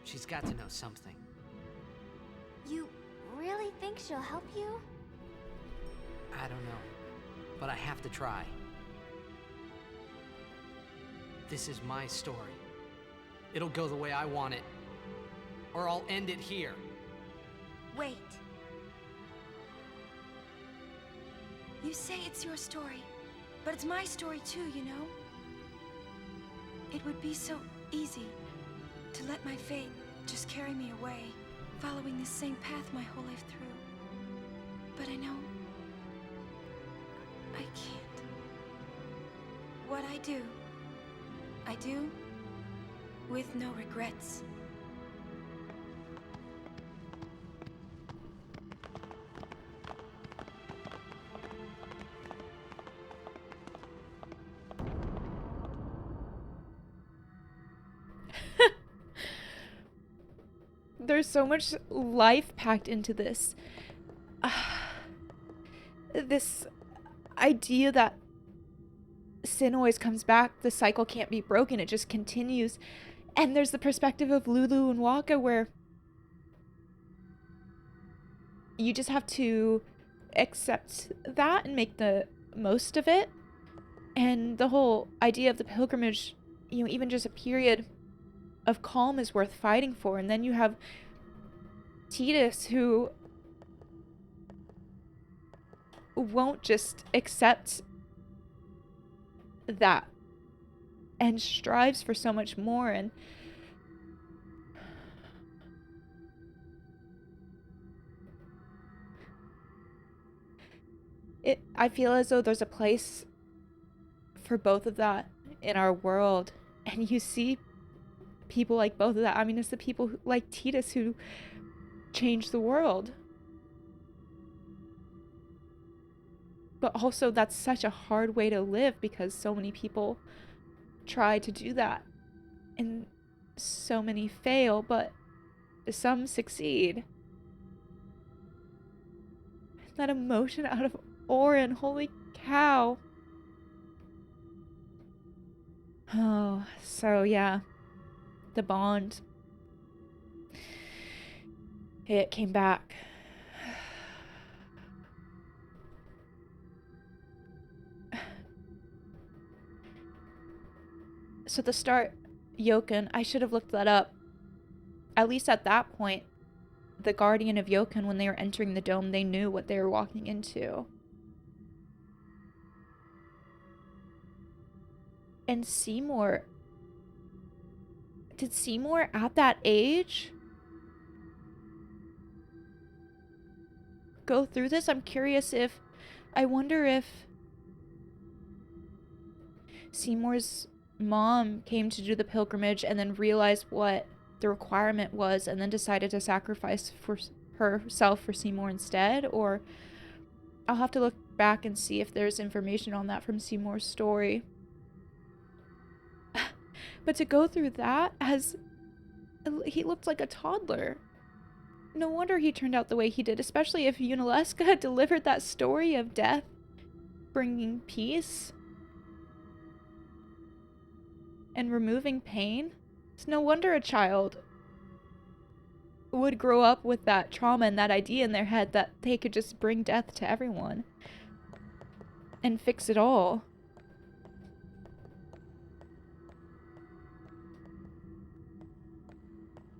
She's got to know something. You really think she'll help you? I don't know. But I have to try. This is my story. It'll go the way I want it. Or I'll end it here. Wait. You say it's your story, but it's my story too, you know? It would be so easy to let my fate just carry me away, following the same path my whole life through. But I know I can't. What I do with no regrets. There's so much life packed into this. this idea that sin always comes back, the cycle can't be broken, it just continues. And there's the perspective of Lulu and Waka where you just have to accept that and make the most of it. And the whole idea of the pilgrimage, you know, even just a period of calm is worth fighting for. And then you have Titus, who won't just accept that and strives for so much more. And I feel as though there's a place for both of that in our world, and you see people like both of that. I mean, it's the people like Titus who change the world, but also that's such a hard way to live because so many people try to do that and so many fail, but some succeed. That emotion out of Orin, holy cow. Oh, so yeah, the bond, it came back. So the start, Yoken, I should have looked that up. At least at that point, the guardian of Yoken, when they were entering the dome, they knew what they were walking into. And Seymour, did Seymour at that age go through this? I'm curious I wonder if Seymour's mom came to do the pilgrimage and then realized what the requirement was and then decided to sacrifice for herself for Seymour instead, or I'll have to look back and see if there's information on that from Seymour's story. But to go through that as he looked like a toddler. No wonder he turned out the way he did, especially if Unalesca had delivered that story of death bringing peace and removing pain. It's no wonder a child would grow up with that trauma and that idea in their head that they could just bring death to everyone and fix it all.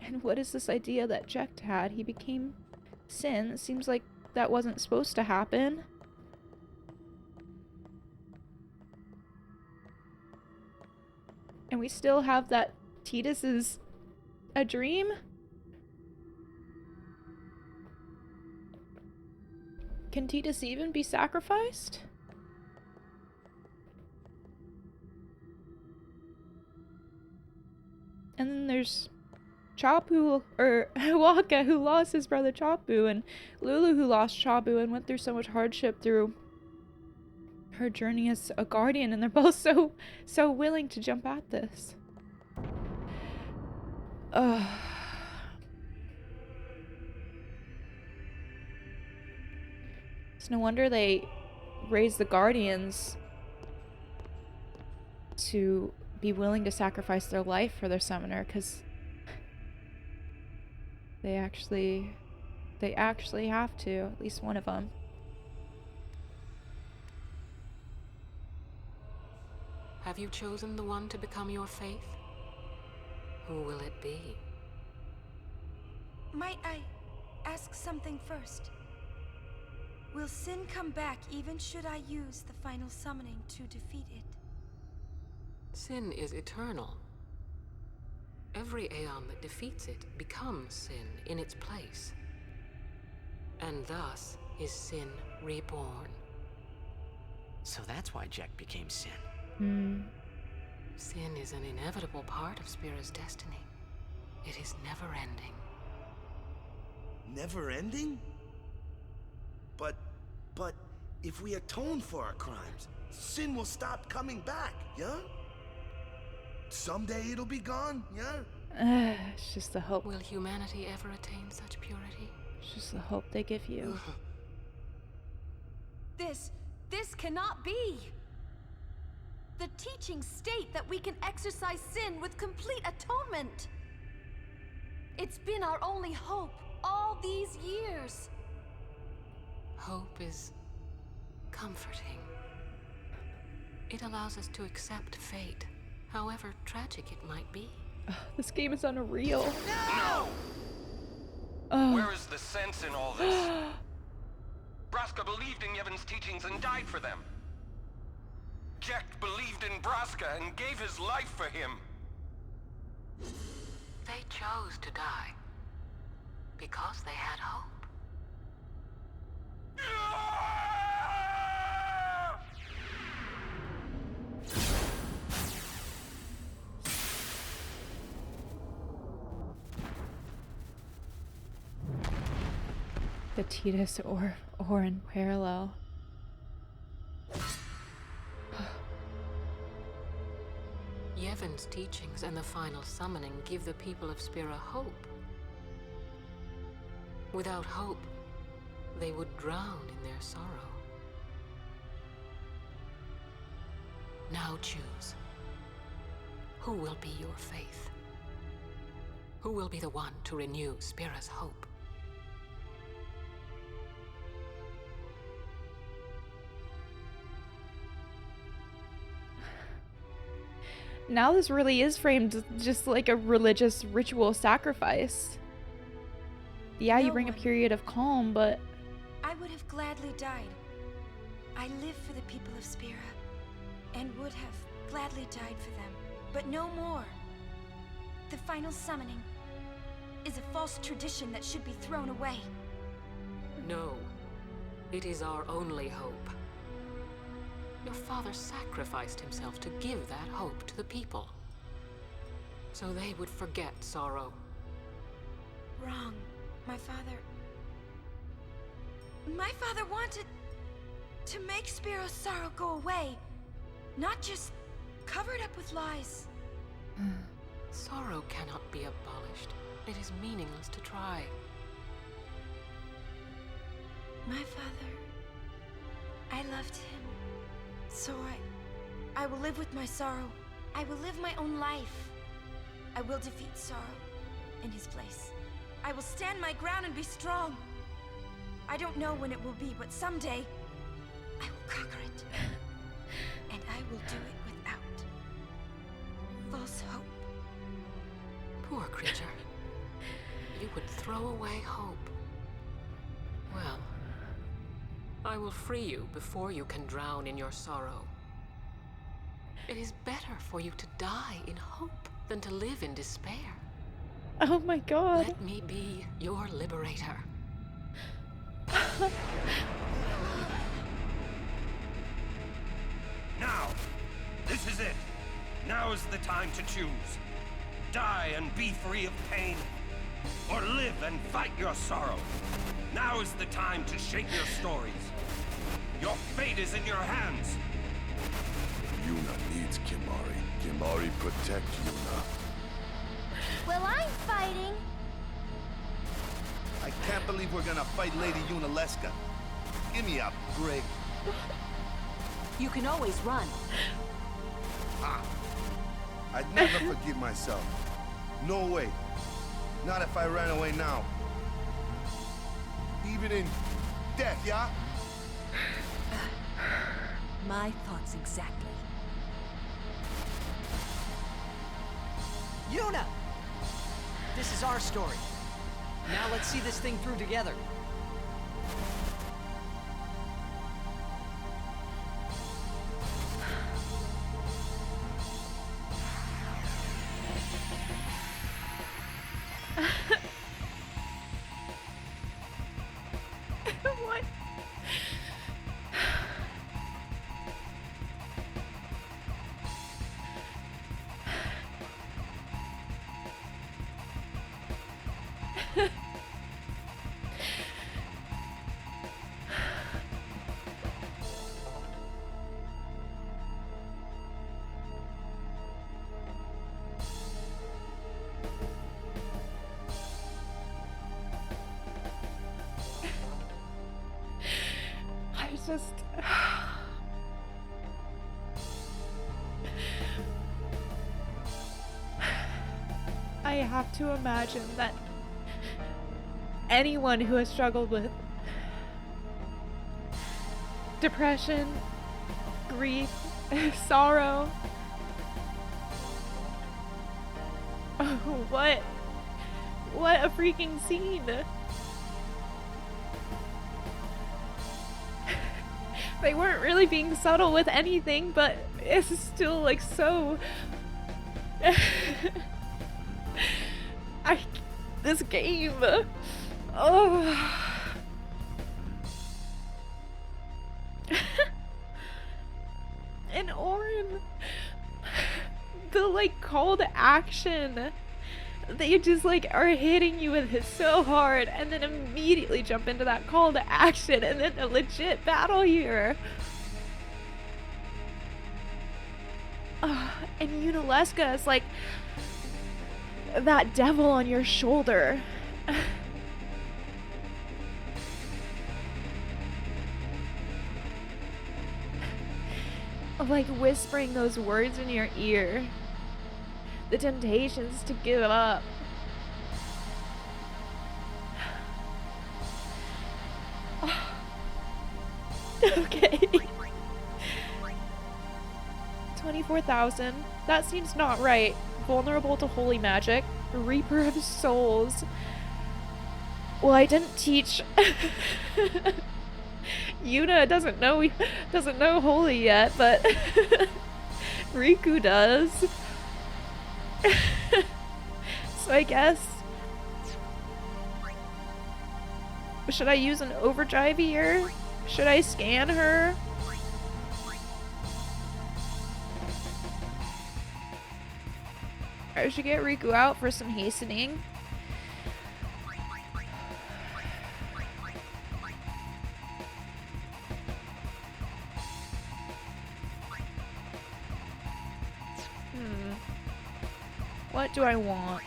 And what is this idea that Jecht had? He became sin. It seems like that wasn't supposed to happen. And we still have that Titus is a dream? Can Titus even be sacrificed? And then there's Chapu, or Waka, who lost his brother Chapu, and Lulu, who lost Chapu and went through so much hardship through her journey as a guardian, and they're both so willing to jump at this. Ugh. It's no wonder they raised the guardians to be willing to sacrifice their life for their summoner, because they actually have to, at least one of them. Have you chosen the one to become your Fayth? Who will it be? Might I ask something first? Will sin come back even should I use the final summoning to defeat it? Sin is eternal. Every aeon that defeats it becomes sin in its place. And thus is sin reborn. So that's why Jecht became sin. Sin is an inevitable part of Spira's destiny. It is never-ending. Never-ending? But if we atone for our crimes, sin will stop coming back, yeah? Someday it'll be gone, yeah? It's just the hope. Will humanity ever attain such purity? It's just the hope they give you. This cannot be! The teachings state that we can exercise sin with complete atonement! It's been our only hope all these years! Hope is comforting. It allows us to accept fate, however tragic it might be. This game is unreal. No! Oh. Where is the sense in all this? Braska believed in Yevon's teachings and died for them. Jecht believed in Braska and gave his life for him. They chose to die because they had hope. The Titus or in parallel. Yevon's teachings and the final summoning give the people of Spira hope. Without hope, they would drown in their sorrow. Now choose. Who will be your faith? Who will be the one to renew Spira's hope? Now this really is framed just like a religious ritual sacrifice. Yeah, you bring a period of calm, but... I would have gladly died. I live for the people of Spira, and would have gladly died for them, but no more. The final summoning is a false tradition that should be thrown away. No, it is our only hope. Your father sacrificed himself to give that hope to the people, so they would forget sorrow. Wrong. My father wanted to make Spiro's sorrow go away, not just cover it up with lies. Sorrow cannot be abolished. It is meaningless to try. My father, I loved him. So I will live with my sorrow. I will live my own life. I will defeat sorrow in his place. I will stand my ground and be strong. I don't know when it will be, but someday I will conquer it. And I will do it without false hope. Poor creature. You would throw away hope. Well, I will free you before you can drown in your sorrow. It is better for you to die in hope than to live in despair. Oh my god. Let me be your liberator. Now! This is it! Now is the time to choose. Die and be free of pain, or live and fight your sorrow. Now is the time to shape your stories. Your fate is in your hands. Yuna needs Kimahri. Kimahri protect Yuna. Well, I'm fighting. I can't believe we're gonna fight Lady Yunalesca. Give me a break. You can always run. Ah. I'd never forgive myself. No way. Not if I ran away now. Even in death, yeah? My thoughts exactly. Yuna! This is our story. Now let's see this thing through together. What? It's just... I have to imagine that anyone who has struggled with depression, grief, sorrow... Oh, what a freaking scene! They weren't really being subtle with anything, but it's still like so... This game... Oh... And Orin... The like call to action, they just like are hitting you with it so hard and then immediately jump into that call to action and then a legit battle here. And Unaleska is like that devil on your shoulder. Like whispering those words in your ear. The temptations to give up. Okay. 24,000. That seems not right. Vulnerable to holy magic. Reaper of souls. Well, I didn't teach. Yuna doesn't know holy yet, but Riku does. So I guess, should I use an overdrive here? Should I scan her? I should get Riku out for some hastening. What do I want?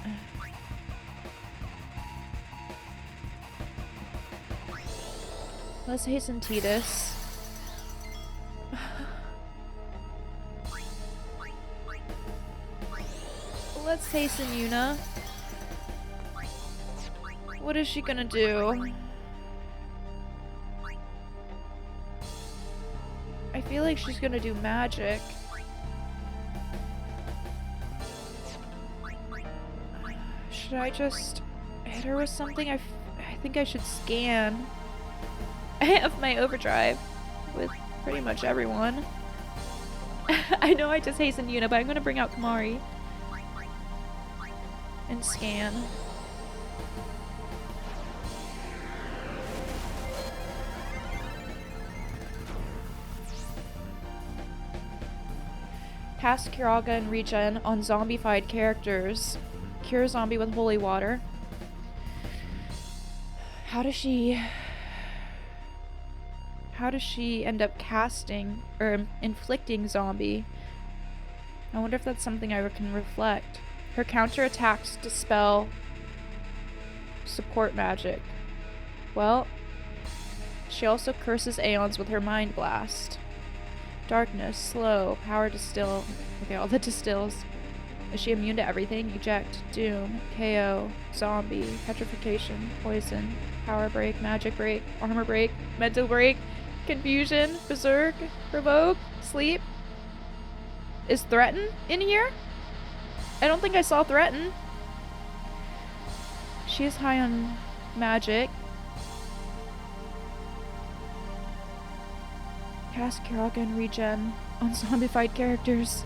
Let's hasten Tidus. Let's hasten Yuna. What is she gonna do? I feel like she's gonna do magic. Should I just hit her with something? I think I should scan. I have my overdrive with pretty much everyone. I know I just hastened Yuna, but I'm gonna bring out Kamari. And scan. Cast Kiraga and regen on zombified characters. Cure zombie with holy water. How does she end up casting or inflicting zombie? I wonder if that's something I can reflect. Her counterattacks dispel support magic. Well, she also curses Aeons with her mind blast. Darkness, slow, power distill. Okay, all the distills. Is she immune to everything? Eject, doom, KO, zombie, petrification, poison, power break, magic break, armor break, mental break, confusion, berserk, provoke, sleep. Is threaten in here? I don't think I saw threaten. She is high on magic. Cast Kiraga and regen on zombified characters.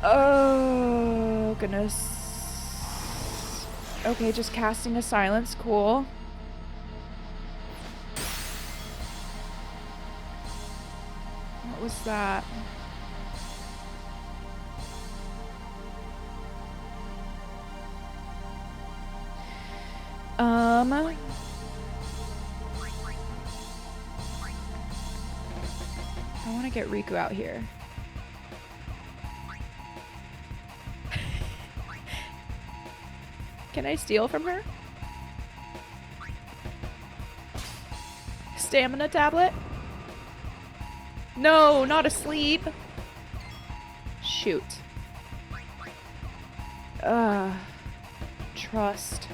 Oh, goodness. Okay, just casting a silence. Cool. What was that? I want to get Riku out here. Can I steal from her? Stamina tablet? No, not asleep. Shoot. Trust.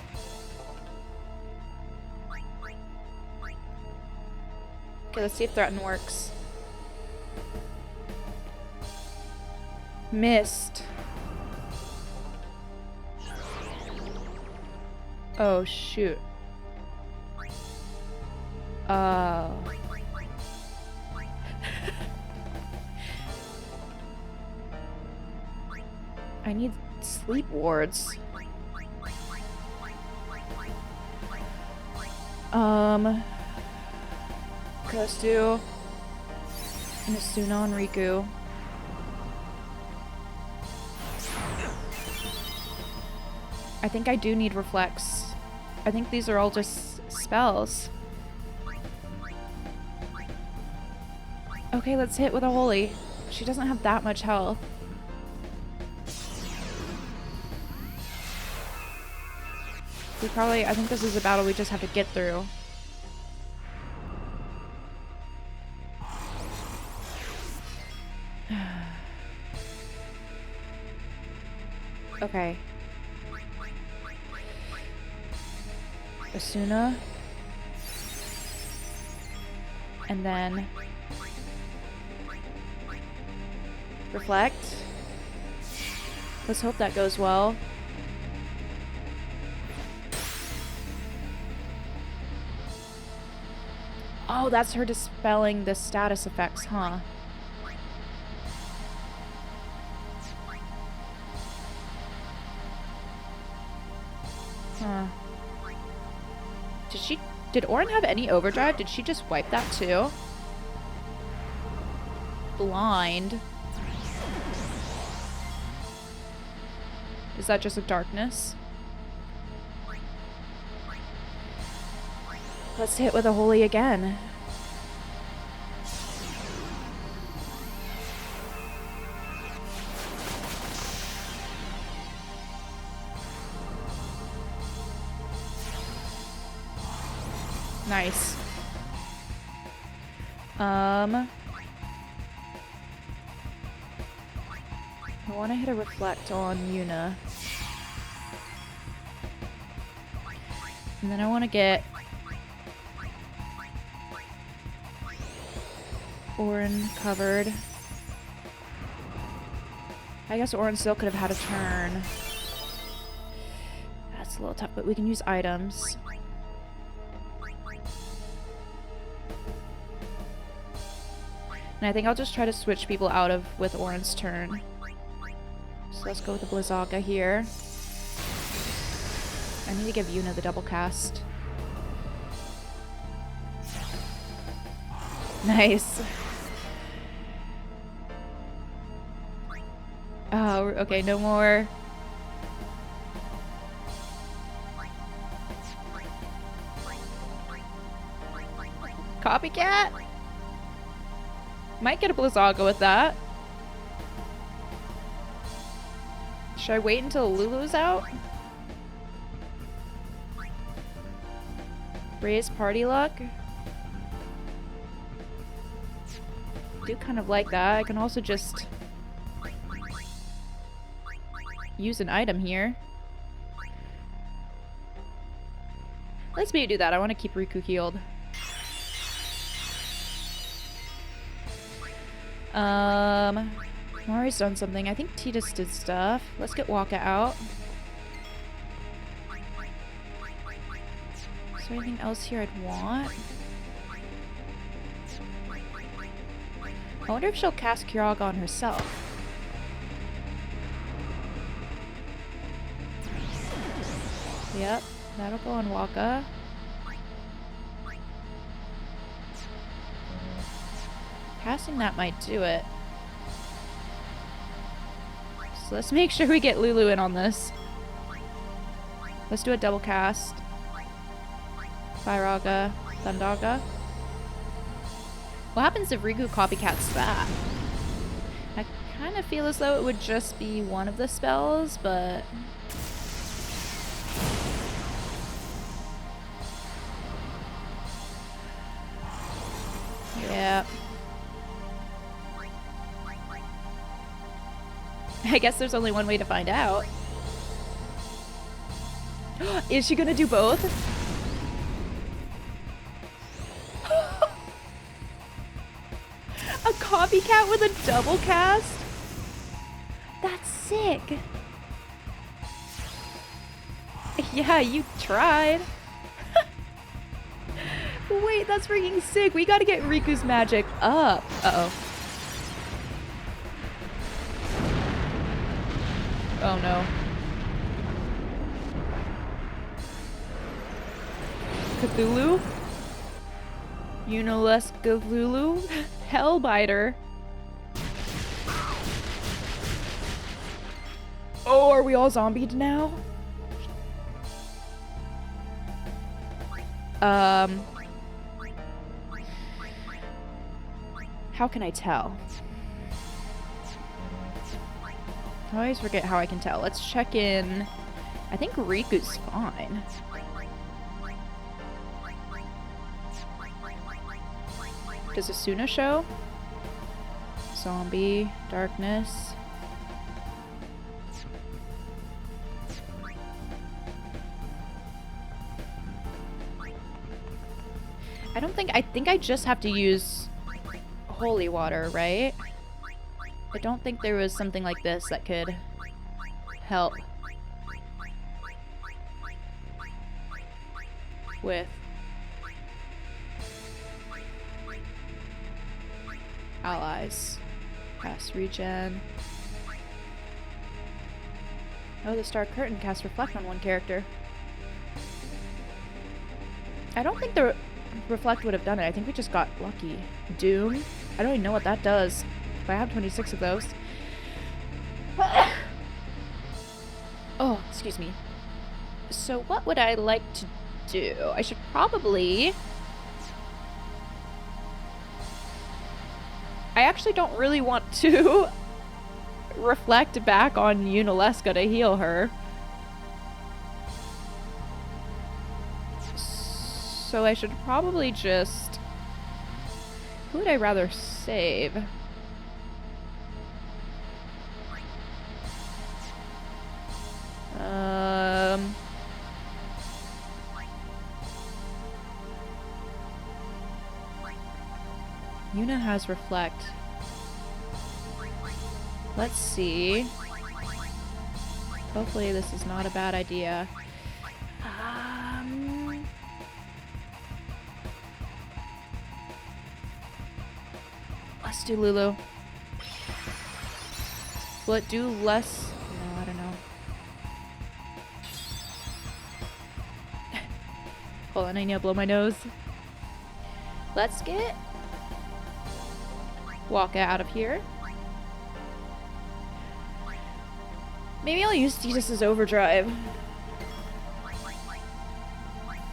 Okay, let's see if Threaten works. Missed. Oh, shoot. Oh. I need sleep wards. Let's do an Asuna on Riku. I think I do need Reflex. I think these are all just spells. Okay, let's hit with a Holy. She doesn't have that much health. I think this is a battle we just have to get through. Okay. Asuna. And then Reflect. Let's hope that goes well. Oh, that's her dispelling the status effects, huh? Huh. Did Auron have any overdrive? Did she just wipe that too? Blind. Is that just a darkness? Let's hit with a Holy again. Nice. I want to hit a Reflect on Yuna. And then I want to get Auron covered. I guess Auron still could have had a turn. That's a little tough, but we can use items. And I think I'll just try to switch people out of with Auron's turn. So let's go with the Blizzaga here. I need to give Yuna the double cast. Nice. Oh, okay, no more. Copycat? Might get a Blizzaga with that. Should I wait until Lulu's out? Raise party luck? Do kind of like that. I can also just use an item here. Let's maybe do that. I want to keep Riku healed. Mari's done something. I think Tidus did stuff. Let's get Waka out. Is there anything else here I'd want? I wonder if she'll cast Kyogre on herself. Yep, that'll go on Waka. Casting that might do it. So let's make sure we get Lulu in on this. Let's do a double cast. Firaga, Thundaga. What happens if Riku copycats that? I kind of feel as though it would just be one of the spells, but... yeah. I guess there's only one way to find out. Is she gonna do both? A copycat with a double cast? That's sick. Yeah, you tried. Wait, that's freaking sick. We gotta get Riku's magic up. Uh-oh. Oh no. Cthulhu? Unilus Cthulhu? Hellbiter. Oh, are we all zombied now? How can I tell? I always forget how I can tell. Let's check in. I think Riku's fine. Does Asuna show? Zombie, darkness. I think I just have to use holy water, right? I don't think there was something like this that could help with allies. Cast regen. Oh, the Star Curtain casts Reflect on one character. I don't think the Reflect would have done it. I think we just got lucky. Doom? I don't even know what that does. If I have 26 of those. Oh, excuse me. So what would I like to do? I should probably... I actually don't really want to reflect back on Unileska to heal her. So I should probably just... Who would I rather save? Yuna has Reflect. Let's see. Hopefully this is not a bad idea. Let's do Lulu. Will it do less? No, I don't know. Hold on, I need to blow my nose. Let's get Walk out of here. Maybe I'll use Jesus' Overdrive.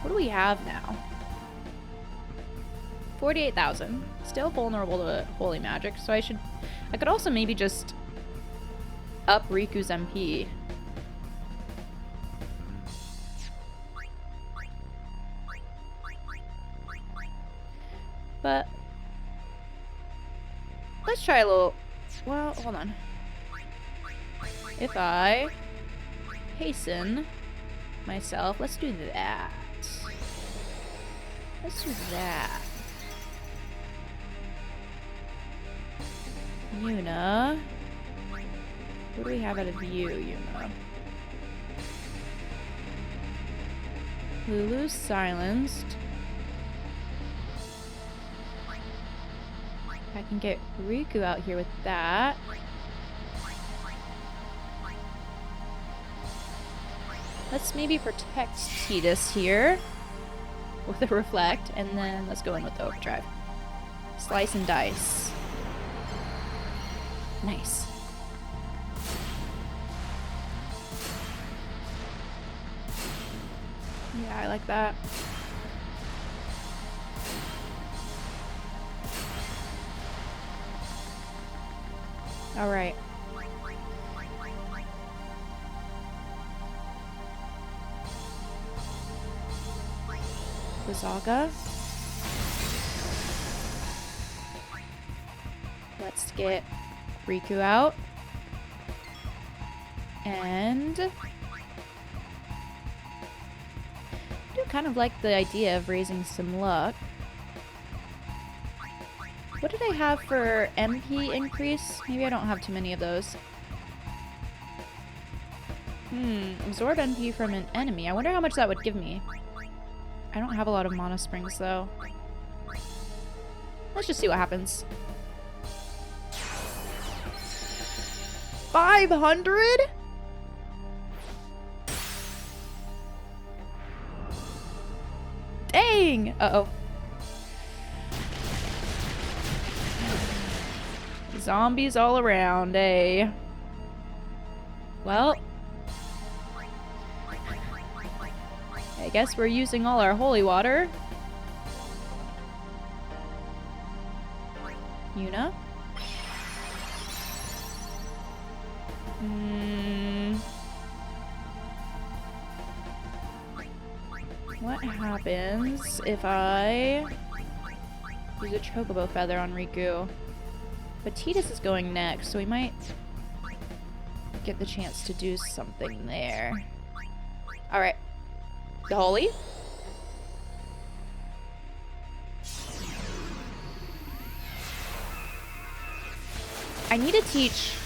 What do we have now? 48,000. Still vulnerable to holy magic, so I could also maybe just up Riku's MP. But let's try a little... Well, hold on. If I hasten myself, let's do that. Let's do that. Yuna. What do we have out of you, Yuna? Lulu's silenced. I can get Riku out here with that. Let's maybe protect Tidus here with a Reflect, and then let's go in with the Overdrive. Slice and dice. Nice. Yeah, I like that. All right. Zaga. Let's get Riku out. And I do kind of like the idea of raising some luck. What did I have for MP increase? Maybe I don't have too many of those. Absorb MP from an enemy. I wonder how much that would give me. I don't have a lot of mana springs though. Let's just see what happens. 500? Dang! Uh-oh. Zombies all around, eh? Well, I guess we're using all our holy water. Yuna? What happens if I use a chocobo feather on Riku? But Tidus is going next, so we might get the chance to do something there. Alright. The holy? I need to teach...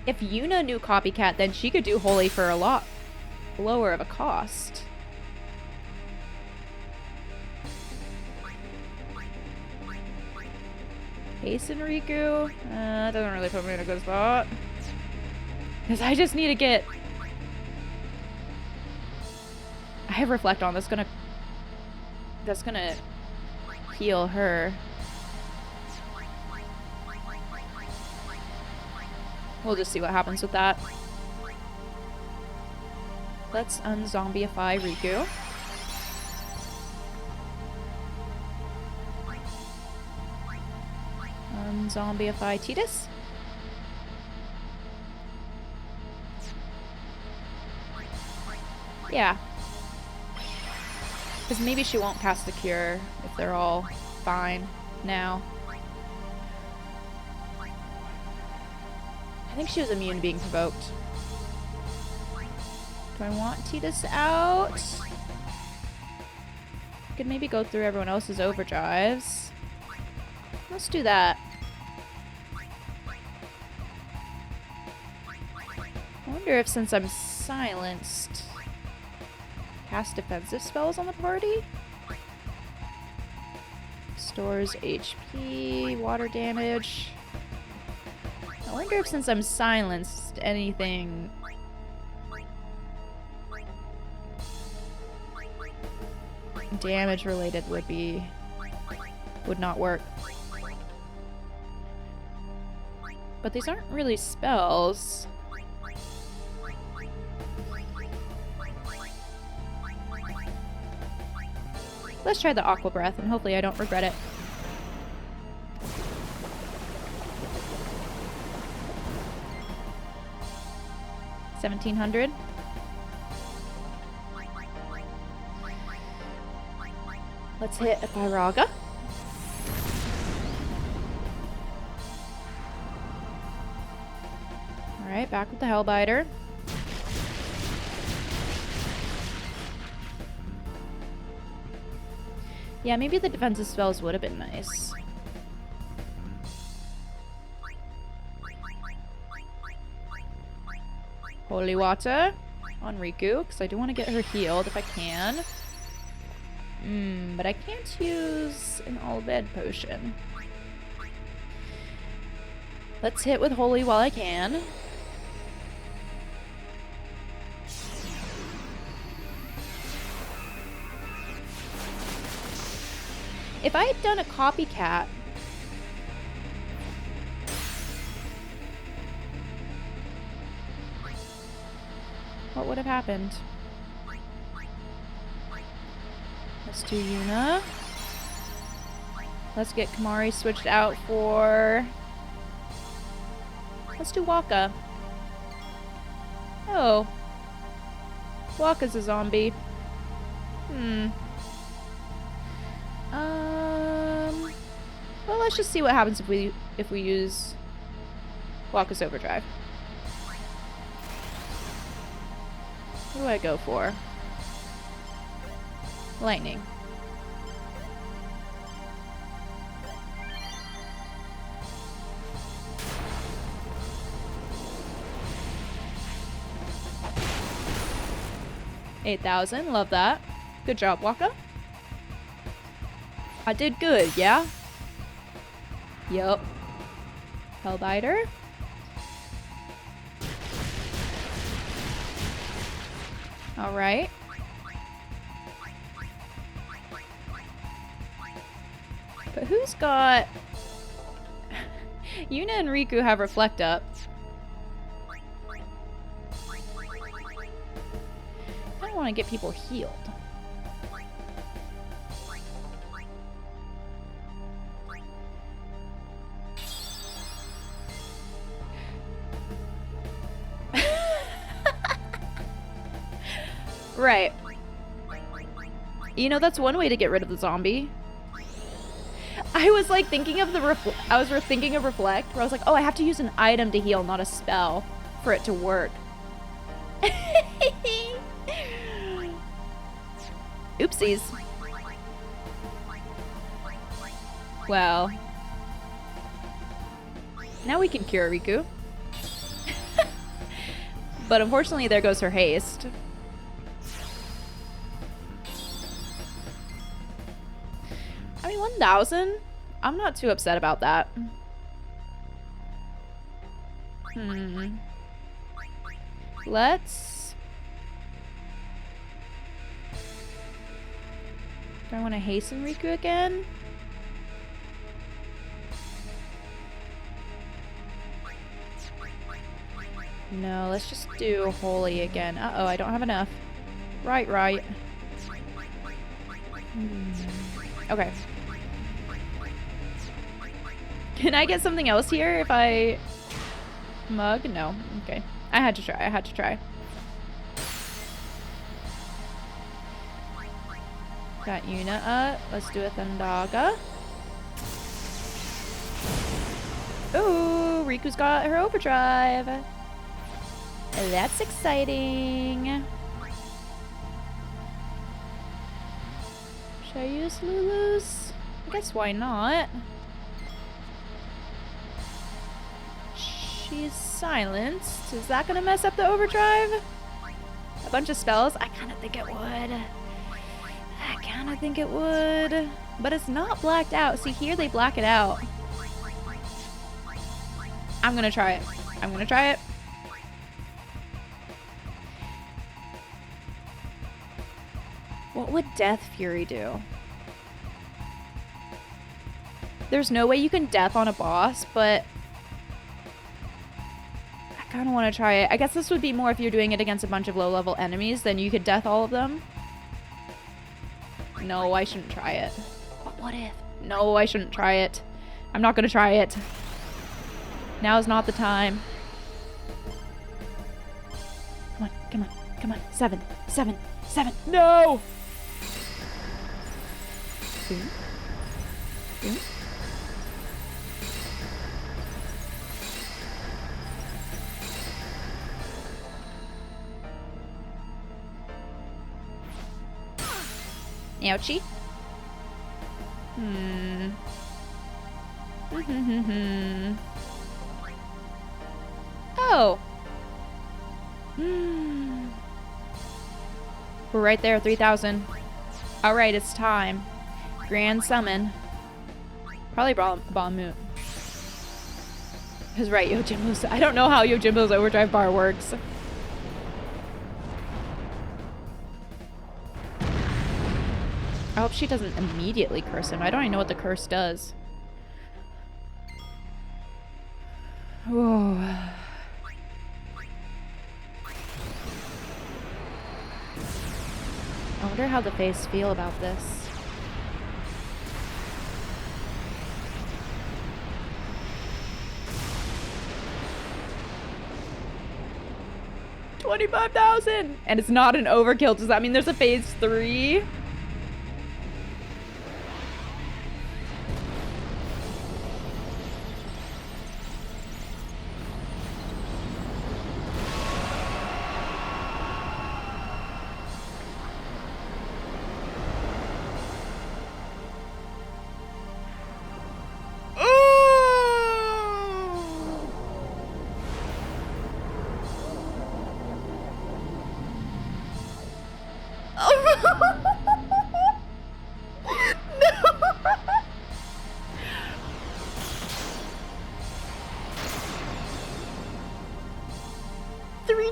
If Yuna knew Copycat, then she could do holy for a lot lower of a cost. Hasten Riku? That doesn't really put me in a good spot. Because I just need to get... I have Reflect on. That's gonna heal her. We'll just see what happens with that. Let's unzombify Riku. Unzombify Tidus. Yeah. Because maybe she won't cast the cure if they're all fine now. I think she was immune to being provoked. Do I want Tidus out? Could maybe go through everyone else's overdrives. Let's do that. I wonder if since I'm silenced, cast defensive spells on the party? Stores HP, water damage. I wonder if since I'm silenced, anything... damage related would not work. But these aren't really spells. Let's try the Aqua Breath and hopefully I don't regret it. $1,700. Let's hit a Pyraga. Alright, back with the Hellbiter. Yeah, maybe the defensive spells would have been nice. Holy Water on Riku, because I do want to get her healed if I can. But I can't use an all-bed potion. Let's hit with Holy while I can. If I had done a Copycat... what would have happened? Let's do Yuna. Let's get Kamari switched out for... let's do Waka. Oh. Waka's a zombie. Well, let's just see what happens if we use Waka's Overdrive. What do I go for? Lightning. $8,000. Love that. Good job, Waka. I did good, yeah? Yup. Hellbiter. Alright. But who's got... Yuna and Riku have Reflect up. I don't want to get people healed. Right. You know, that's one way to get rid of the zombie. I was like thinking of thinking of Reflect, where I was like, oh, I have to use an item to heal, not a spell, for it to work. Oopsies. Well. Now we can cure Riku. But unfortunately, there goes her haste. I mean, 1,000? I'm not too upset about that. Let's... Do I want to hasten Riku again? No, let's just do Holy again. Uh-oh, I don't have enough. Right. Okay. Can I get something else here if I... Mug? No. Okay. I had to try. Got Yuna up. Let's do a Thundaga. Ooh, Riku's got her overdrive. That's exciting. Should I use Lulu's? I guess why not? She's silenced. Is that gonna mess up the overdrive? A bunch of spells? I kinda think it would. But it's not blacked out. See, here they black it out. I'm gonna try it. What would Death Fury do? There's no way you can death on a boss, but I kind of want to try it. I guess this would be more if you're doing it against a bunch of low-level enemies, then you could death all of them. No, I shouldn't try it. But what if? No, I shouldn't try it. I'm not going to try it. Now is not the time. Come on. 7. No! Ooh. Ouchie. Oh. We're right there, 3,000. Alright, it's time. Grand Summon. Probably Bahamut. That's right, Yojimbo's. I don't know how Yojimbo's overdrive bar works. I hope she doesn't immediately curse him. I don't even know what the curse does. Whoa. I wonder how the Fayth feel about this. $25,000! And it's not an overkill. Does that mean there's a phase 3?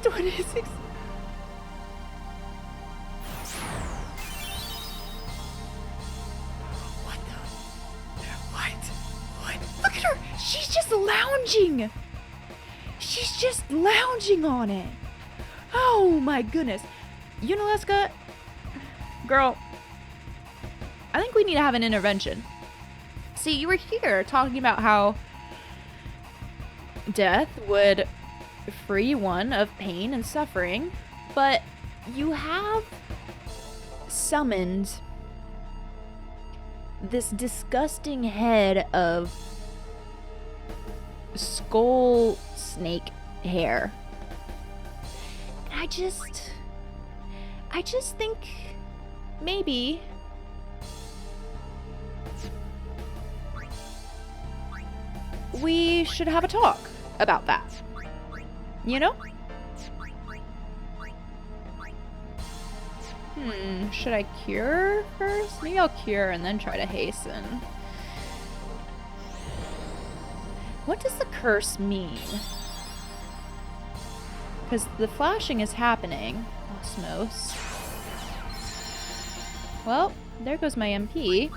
2026. What? Look at her! She's just lounging! She's just lounging on it! Oh my goodness. Unalaska, girl, I think we need to have an intervention. See, you were here talking about how death would free one of pain and suffering, but you have summoned this disgusting head of skull snake hair. And I just think maybe we should have a talk about that. You know? Should I cure first? Maybe I'll cure and then try to hasten. What does the curse mean? Because the flashing is happening. Osmos. Well, there goes my MP.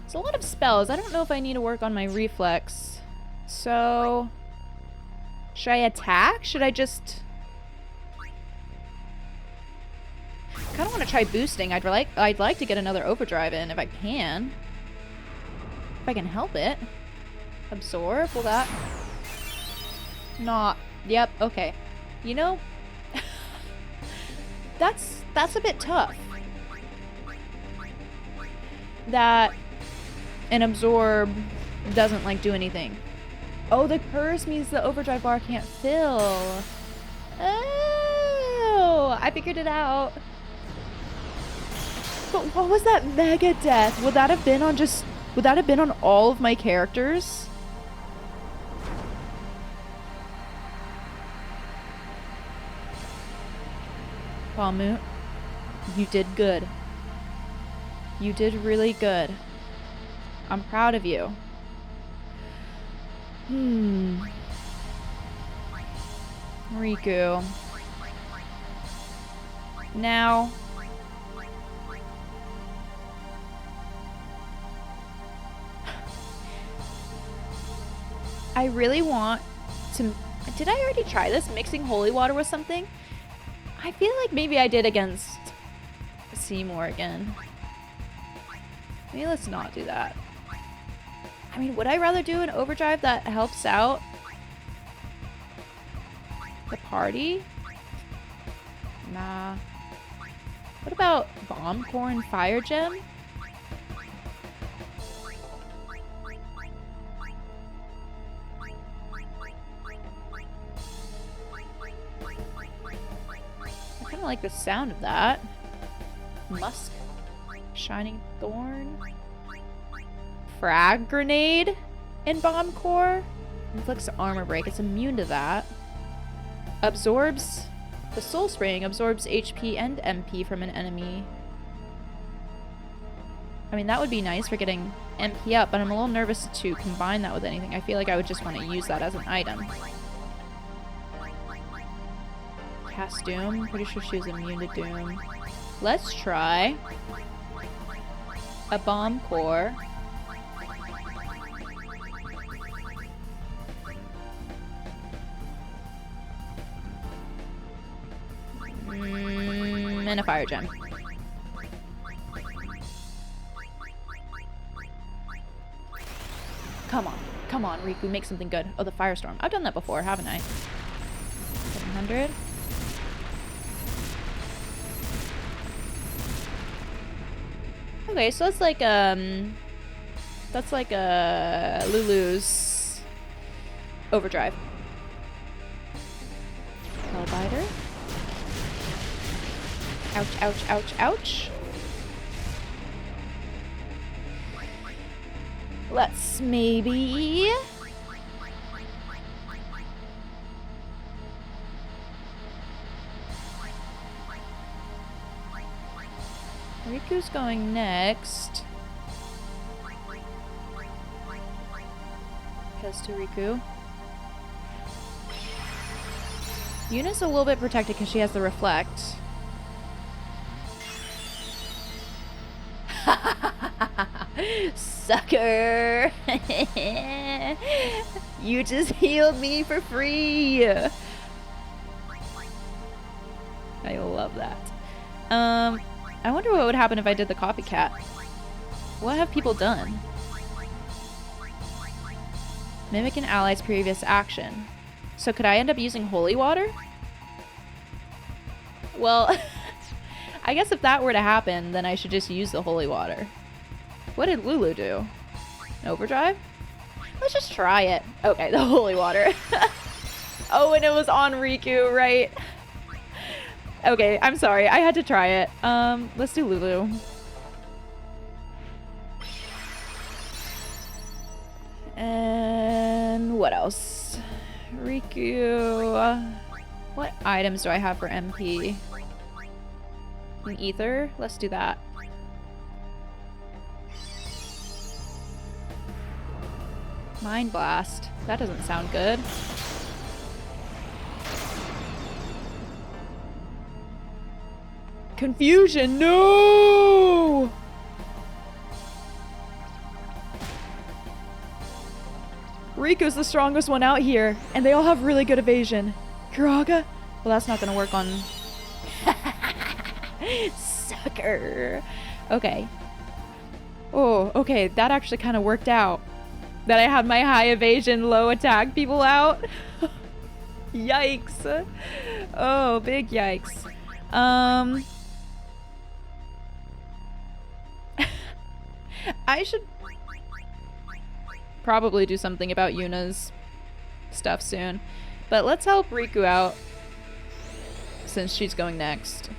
It's a lot of spells. I don't know if I need to work on my reflex. So, should I attack? Should I just... kind of want to try boosting. I'd like to get another overdrive in if I can. If I can help it. Absorb, will that... not... Yep, okay. You know... That's a bit tough. That an absorb doesn't like do anything. Oh, the curse means the overdrive bar can't fill. Oh, I figured it out. But what was that mega death? Would that have been on all of my characters? Palmoot, you did good. You did really good. I'm proud of you. Riku. Now... I really want to... Did I already try this? Mixing holy water with something? I feel like maybe I did against Seymour again. Maybe let's not do that. I mean, would I rather do an overdrive that helps out the party? Nah. What about Bomb Core and Fire Gem? I kind of like the sound of that. Musk. Shining Thorn. Frag Grenade in Bomb Core. Inflicts armor break. It's immune to that. Absorbs... The Soul Spring absorbs HP and MP from an enemy. I mean, that would be nice for getting MP up, but I'm a little nervous to combine that with anything. I feel like I would just want to use that as an item. Cast Doom. Pretty sure she was immune to Doom. Let's try a Bomb Core. And a Fire Gem. Come on. Come on, Riku. Make something good. Oh, the Firestorm. I've done that before, haven't I? 700. Okay, so that's like Lulu's overdrive. Hellbiter. Ouch, ouch, ouch, ouch. Let's maybe... Riku's going next. Goes to Riku. Yuna's a little bit protected because she has the reflect. Sucker! You just healed me for free! I love that. I wonder what would happen if I did the copycat. What have people done? Mimic an ally's previous action. So could I end up using holy water? Well, I guess if that were to happen, then I should just use the holy water. What did Lulu do? Overdrive? Let's just try it. Okay, the holy water. Oh, and it was on Riku, right? Okay, I'm sorry. I had to try it. Let's do Lulu. And what else? Riku. What items do I have for MP? An ether? Let's do that. Mind Blast. That doesn't sound good. Confusion, no! Riku's the strongest one out here, and they all have really good evasion. Kiraga? Well, that's not gonna work on... Sucker! Okay. Oh, okay, that actually kind of worked out. That I had my high evasion, low attack people out. Yikes. Oh, big yikes. I should probably do something about Yuna's stuff soon. But let's help Riku out since she's going next.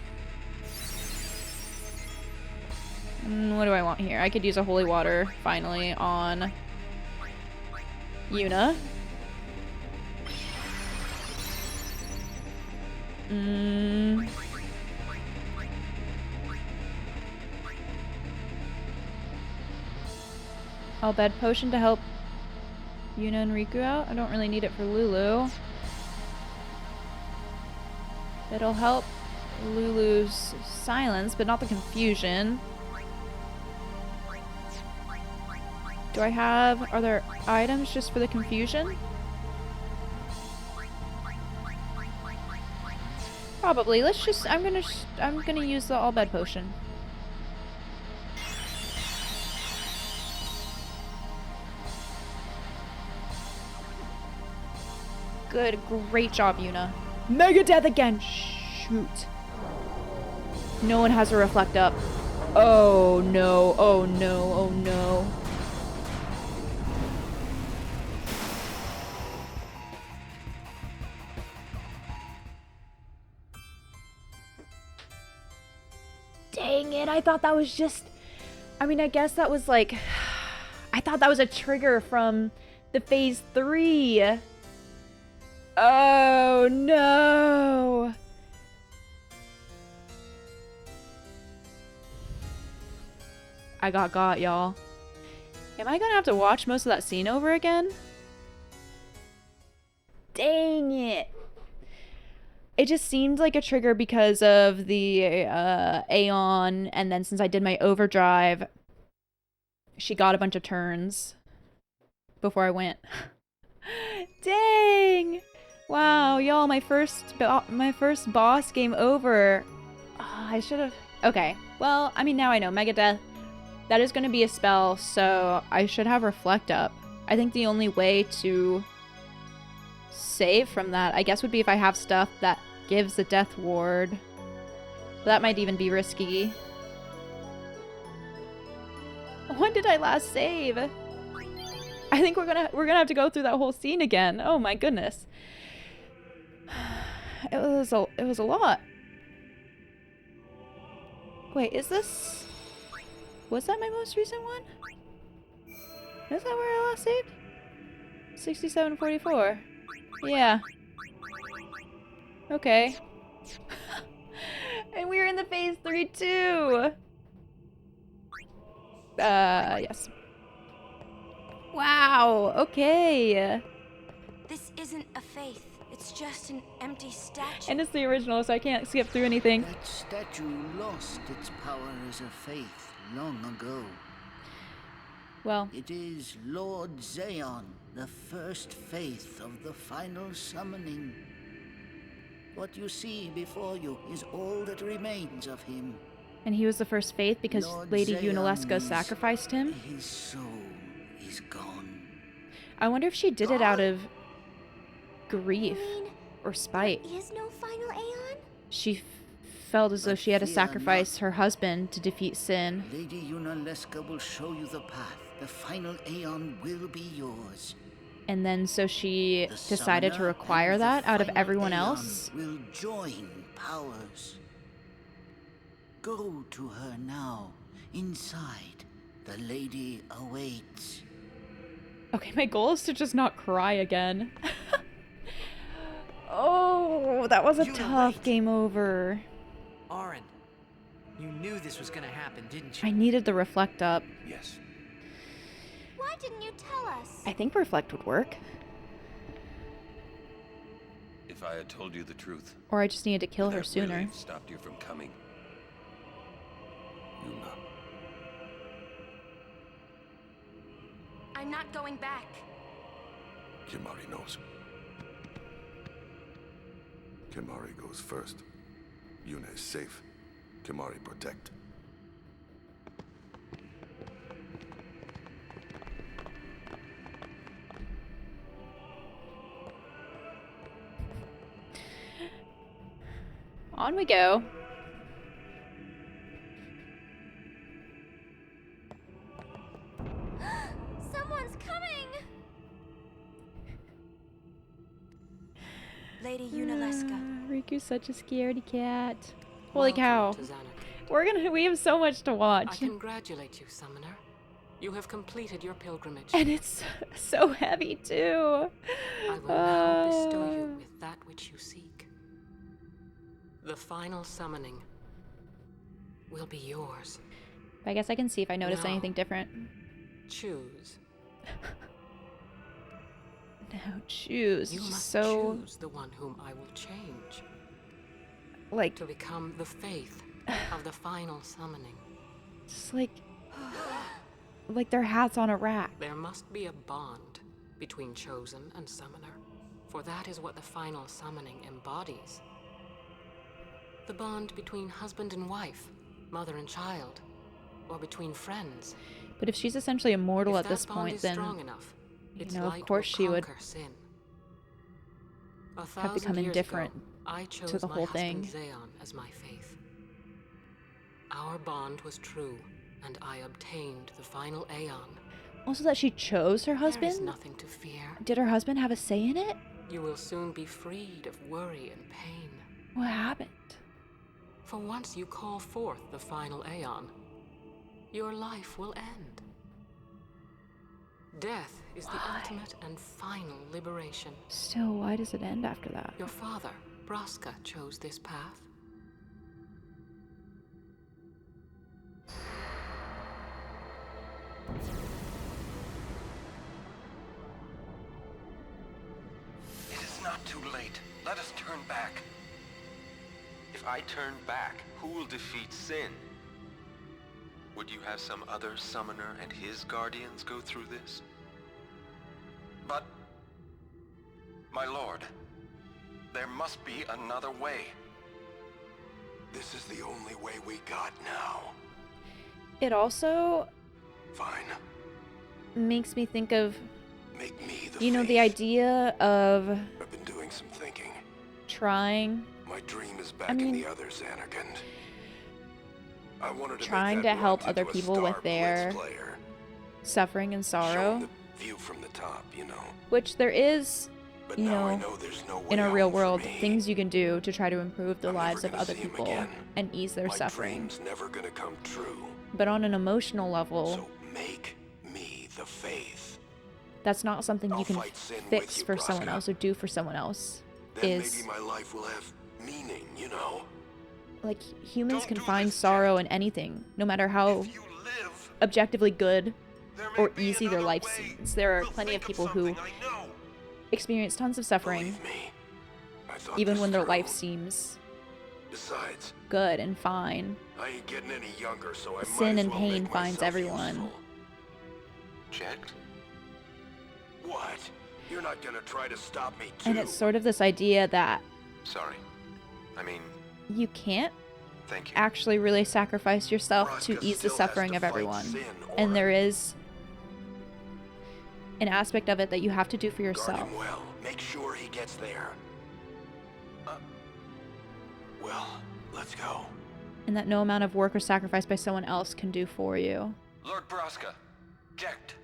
What do I want here? I could use a holy water finally on Yuna. I'll bed potion to help Yuna and Riku out. I don't really need it for Lulu. It'll help Lulu's silence, but not the confusion. Do I have... Are there items just for the confusion? Probably. Let's just... I'm gonna use the all bed potion. Good. Great job, Yuna. Mega death again! Shoot. No one has a reflect up. Oh no. Oh no. Oh no. Dang it, I thought that was just... I mean, I guess that was like... I thought that was a trigger from the Phase 3. Oh, no. I got, y'all. Am I gonna have to watch most of that scene over again? Dang it. It just seemed like a trigger because of the Aeon, and then since I did my overdrive, she got a bunch of turns before I went. Dang! Wow, y'all, my first boss game over. Oh, I should have... Okay, well, I mean, now I know. Mega Death. That is going to be a spell, so I should have Reflect up. I think the only way to save from that, I guess, would be if I have stuff that gives a death ward. But that might even be risky. When did I last save? I think we're gonna have to go through that whole scene again. Oh my goodness. It was a lot. Wait, is this... Was that my most recent one? Is that where I last saved? 6744. Yeah. Okay. And we were in the Phase 3 too! Yes. Wow, okay. This isn't a faith. It's just an empty statue. And it's the original, so I can't skip through anything. That statue lost its power as a faith long ago. Well, It is Lord Zeon, the first faith of the final summoning. What you see before you is all that remains of him. and he was the first Fayth because Lord Lady Zeon Unalesca is- sacrificed him. His soul is gone. I wonder if she did it out of grief You mean or spite. there is no final Aeon? She felt as though But she had to fear sacrifice not. her husband to defeat sin. Lady Unalesca will show you the path. The final Aeon will be yours. And then so she The decided to summoner require and the that out of final everyone Aeon else. Will join powers. Go to her now. Inside, the lady awaits. Okay, my goal is to just not cry again. Oh, that was a You tough wait. game over. Aaron, you knew this was gonna happen, didn't you? I needed the reflect up. Yes. Why didn't you tell us? I think reflect would work. If I had told you the truth, Or I just needed to kill would her that really sooner. have stopped you from coming? Yuna. I'm not going back. Kimari knows. Kimari goes first. Yuna is safe. Kimari protect. On we go. Someone's coming! Lady Unalesca. Riku's such a scaredy cat. Holy cow. Welcome to Xanarkand. We have so much to I watch. congratulate you, Summoner. You have completed your pilgrimage. And it's so heavy too. I will now bestow you with that which you seek. The final summoning will be yours. I guess I can see if I notice Now. anything different. Choose. Now choose. You She's must so choose the one whom I will change like to become the faith of the final summoning. just like their hats on a rack. There must be a bond between chosen and summoner, for that is what the final summoning embodies. The bond between husband and wife, mother and child, or between friends. But if she's essentially immortal If at this that bond point, is then strong enough, its know, of light course will she would conquer sin. A have thousand become years indifferent ago, I chose the my whole husband thing. Zeon as my faith. Our bond was true, and I obtained the final Aeon. Also that she chose her There is husband? nothing to fear. Did her husband have a say in it? You will soon be freed of worry and pain. What happened? For once you call forth the final Aeon, your life will end. Death is the ultimate and final liberation. Still, why does it end after that? Your father, Braska, chose this path. It is not too late. Let us turn back. If I turn back, who will defeat sin? Would you have some other summoner and his guardians go through this? But, my lord, there must be another way. This is the only way we got now. It also Fine. makes me think of, Make me the you know, the Fayth. idea of I've been doing some thinking. trying My dream is back mean, in the other Xanarkand. I wanted to trying make to that help run other into a people star with their blitz player. suffering and Show 'em sorrow, the view from the top, you know. which there is, But you now I know, know there's no way in a home real for world, me. things you can do to try to improve the I'm never lives of gonna other see 'em people again. and ease their My suffering. dream's never gonna come true. But on an emotional level, So make me the Fayth. that's not something I'll you can fight sin with fix you, for someone Braska. else or do for someone else. Then Is maybe my life will have meaning, you know. like humans Don't can do find this, sorrow Jack. in anything, no matter how If you live, objectively good or easy their life seems. There are plenty of people who experience tons of suffering, Believe me, I thought even this when their through. life seems Besides, good and fine. I ain't getting any younger, so I Sin might as and well pain make finds myself everyone. useful. Checked? What? You're not gonna try to stop me too? And it's sort of this idea that Sorry. I mean, you can't thank you. actually really sacrifice yourself to Vraska ease the still has suffering to of fight everyone. sin, And there Orin. is an aspect of it that you have to do for Guard yourself. him well. Make sure he gets there. Well, let's go. And that no amount of work or sacrifice by someone else can do for you. Lord Vraska, checked.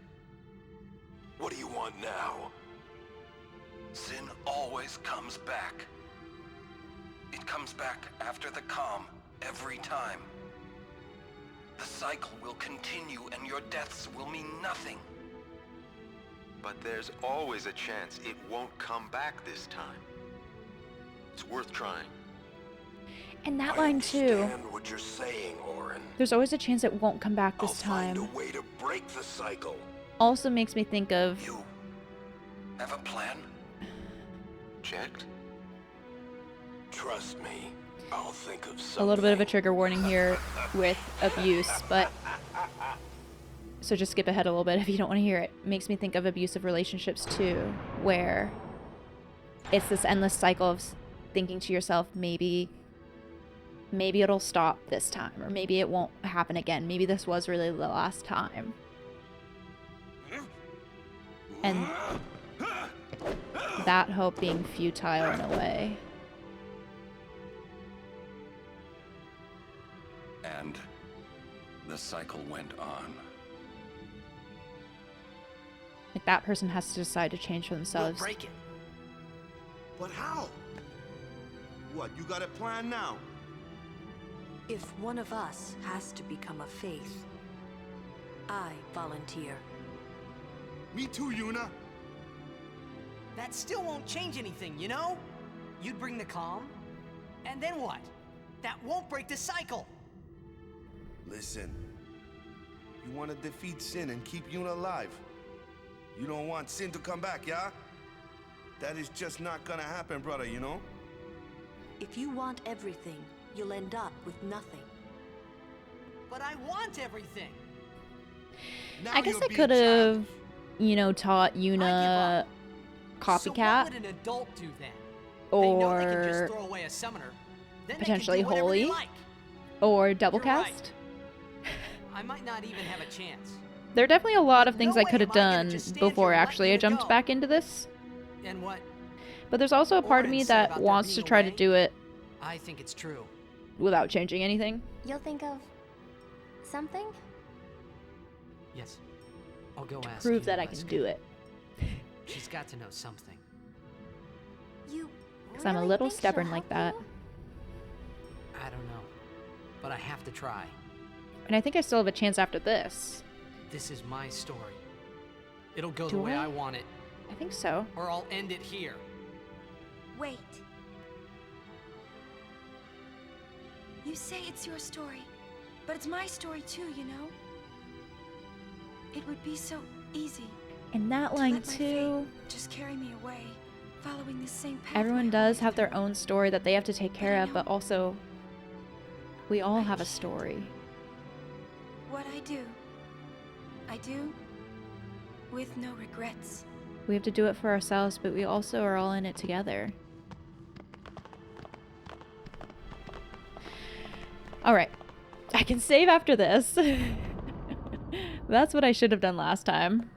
What do you want now? Sin always comes back. It comes back after the calm, every time. The cycle will continue and your deaths will mean nothing. But there's always a chance it won't come back this time. It's worth trying. And that I line too, understand what you're saying, Orin. there's always a chance it won't come back I'll this find time. a way to break the cycle. Also makes me think of You have a plan? Checked? Trust me, I'll think of something. a little bit of a trigger warning here with abuse, but so just skip ahead a little bit if you don't want to hear it. Makes me think of abusive relationships too, where it's this endless cycle of thinking to yourself, maybe it'll stop this time, or maybe it won't happen again. Maybe this was really the last time. And that hope being futile in a way. And the cycle went on. Like that person has to decide to change for We'll themselves. break it. But how? What, you got a plan now? If one of us has to become a Fayth, I volunteer. Me too, Yuna. That still won't change anything, you know? You'd bring the calm, and then what? That won't break the cycle. Listen, you want to defeat Sin and keep Yuna alive. You don't want Sin to come back, yeah? That is just not gonna happen, brother, you know? If you want everything, you'll end up with nothing. But I want everything. Now I guess you're I being could have, childish. taught I Yuna give So what copycat would an adult do then? They know they can just or throw away a summoner. Then potentially they can do whatever they holy. like. or double You're right. cast. I might not even have a chance. There are definitely a lot of things No I way could have am I gonna done just stand before here and let actually I Yuna jumped go. back into this. And what But there's also a part of Orin me said that about there wants to being a try to way? do it I think it's true. without changing anything. You'll think of something? Yes. I'll go ask Prove Yuna that I can Leska. do it. She's got to know something. You 'Cause I'm a really little think she'll stubborn like that. help I don't know. But I have to try. And I think I still have a chance after this. This is my story. It'll go Do the way I? I want it, I think so. or I'll end it here. you? Wait. You say it's your story, but it's my story too, you know? It would be so easy And that to line let my too. fate just carry me away, following the same path. Everyone my does whole have life their through. own story that they have to take But care I of, but know- also we all have a story. What I do with no regrets. We have to do it for ourselves, but we also are all in it together. Alright. I can save after this. That's what I should have done last time.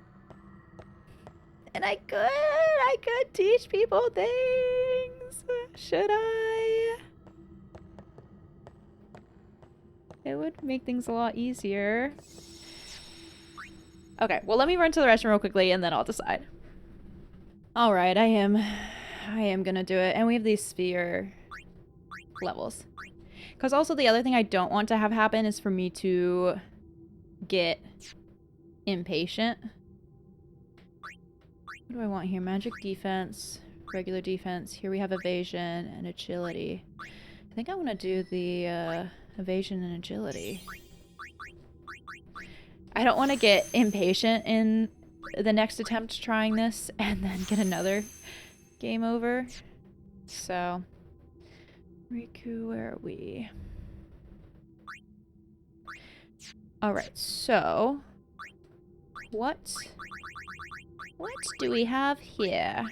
And I could teach people things. Should I? It would make things a lot easier. Okay, well let me run to the restroom real quickly and then I'll decide. Alright, I am gonna do it. And we have these sphere levels. Because also the other thing I don't want to have happen is for me to get impatient. What do I want here? Magic defense, regular defense. Here we have evasion and agility. I think I want to do the evasion and agility. I don't want to get impatient in the next attempt trying this and then get another game over. So, Riku, where are we? Alright, so what do we have here?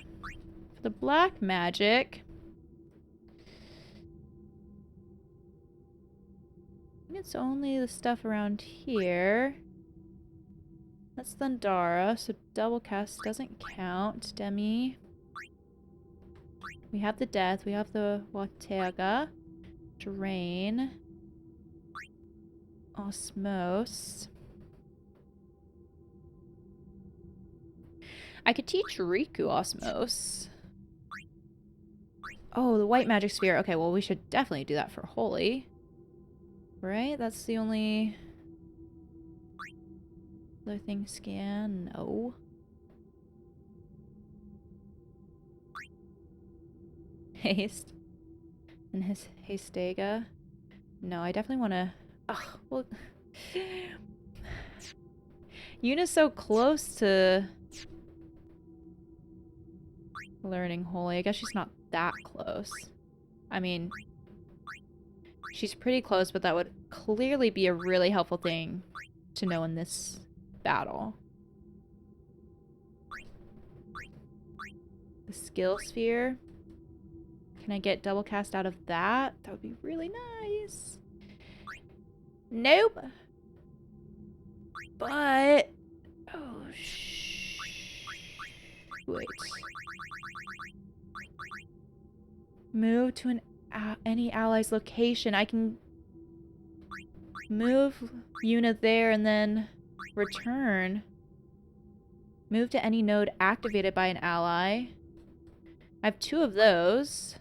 For the black magic, I think it's only the stuff around here. That's Thundara, so double cast doesn't count. Demi. We have the death, we have the Watega. Drain. Osmose. I could teach Riku Osmose. Oh, the white magic sphere. Okay, well we should definitely do that for Holy. Right? That's the only other thing. Scan. No. Haste. And his Hastega. No, I definitely want to... Oh, well... Yuna's so close to learning Holy. I guess she's not that close. I mean, she's pretty close, but that would clearly be a really helpful thing to know in this battle. The skill sphere. Can I get double cast out of that? That would be really nice. Nope. But... Oh, wait. Move to any ally's location. I can move Yuna there and then return. Move to any node activated by an ally. I have 2 of those.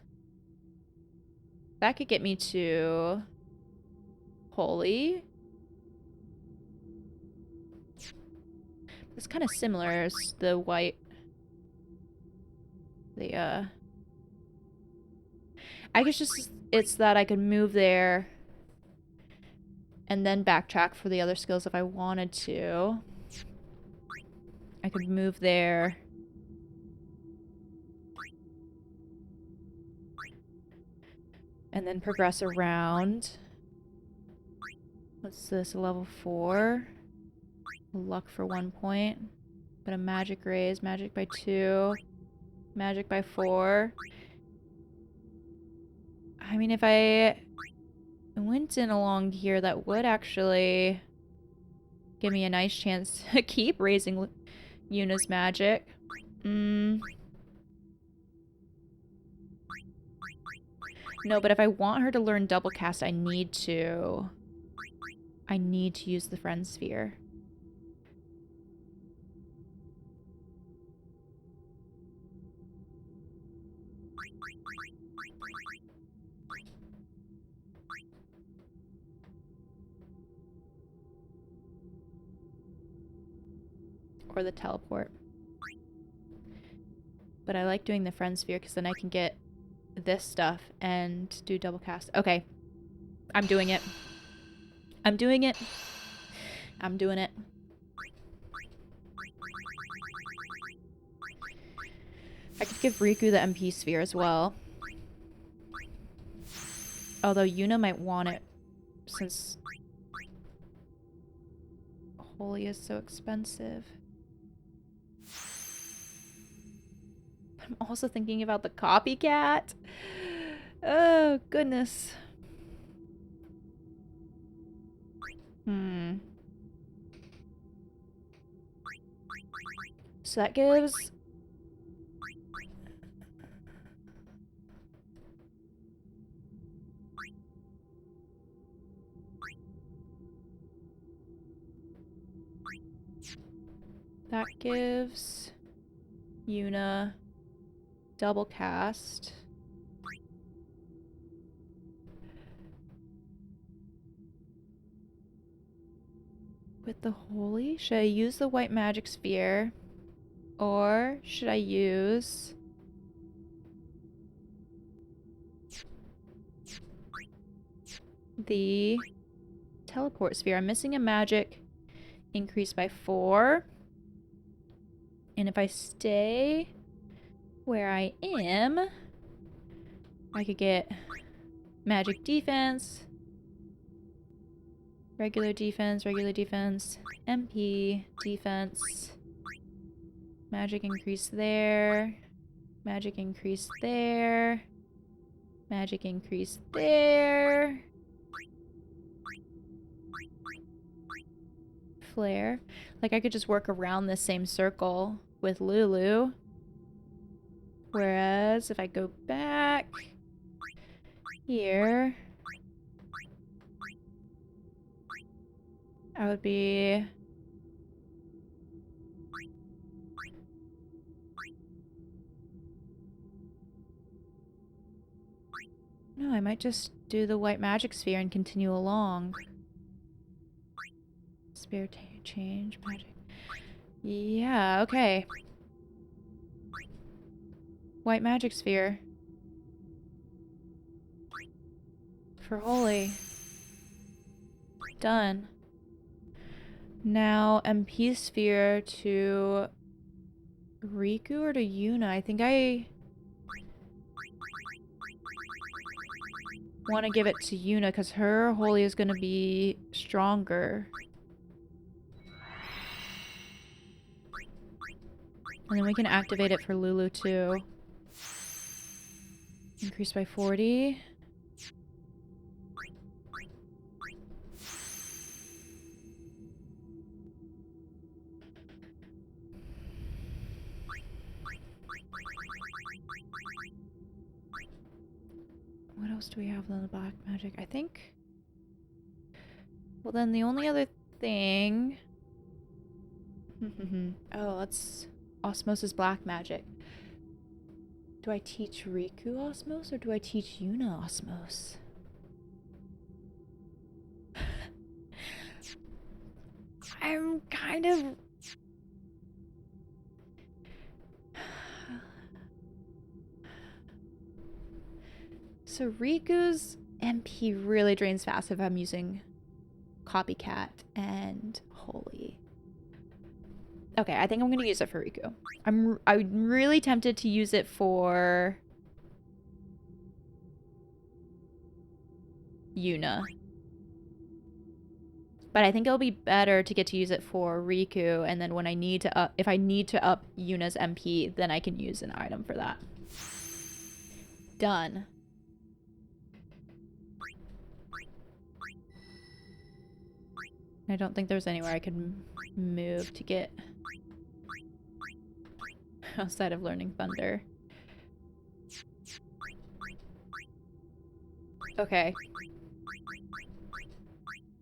That could get me to Holy. It's kind of similar as the white. I guess just it's that I could move there and then backtrack for the other skills if I wanted to. I could move there. And then progress around. What's this? A level 4. Luck for 1 point. But a magic raise. Magic by 2. Magic by 4. I mean, if I went in along here, that would actually give me a nice chance to keep raising Yuna's magic. No, but if I want her to learn double cast, I need to use the friend sphere. Or the teleport. But I like doing the friend sphere because then I can get this stuff and do double cast. Okay. I'm doing it. I'm doing it. I'm doing it. I could give Riku the MP sphere as well. Although Yuna might want it since Holy is so expensive. I'm also thinking about the copycat. Oh, goodness. So that gives... That gives Yuna double cast. With the Holy, should I use the white magic sphere? Or should I use the teleport sphere? I'm missing a magic increase by 4. And if I stay where I am, I could get magic defense, regular defense, MP, defense, magic increase there, magic increase there, magic increase there, flare. Like, I could just work around this same circle with Lulu. Whereas if I go back here, I would be... No, I might just do the white magic sphere and continue along. Sphere change, magic. Yeah, okay. White magic sphere. For holy. Done. Now MP sphere to Riku or to Yuna? I think I want to give it to Yuna because her holy is going to be stronger. And then we can activate it for Lulu too. Increase by 40. What else do we have on the black magic? I think... Well, then the only other thing... Oh, that's Osmosis black magic. Do I teach Riku Osmos or do I teach Yuna Osmos? I'm kind of... So Riku's MP really drains fast if I'm using Copycat and Holy. Okay, I think I'm gonna use it for Riku. I'm really tempted to use it for Yuna. But I think it'll be better to get to use it for Riku, and then when I need to up, if I need to up Yuna's MP, then I can use an item for that. Done. I don't think there's anywhere I could move to get outside of learning Thunder. Okay.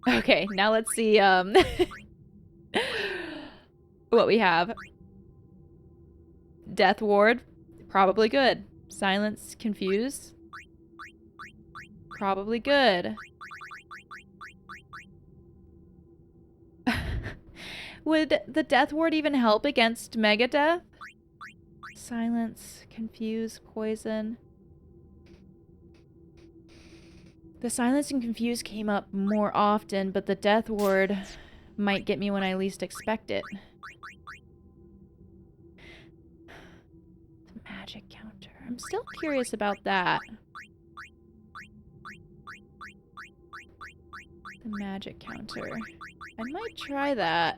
Okay, now let's see what we have. Death Ward, probably good. Silence Confuse, probably good. Would the Death Ward even help against Megadeth? Silence, Confuse, Poison. The Silence and Confuse came up more often, but the Death Ward might get me when I least expect it. The magic counter. I'm still curious about that. The magic counter. I might try that.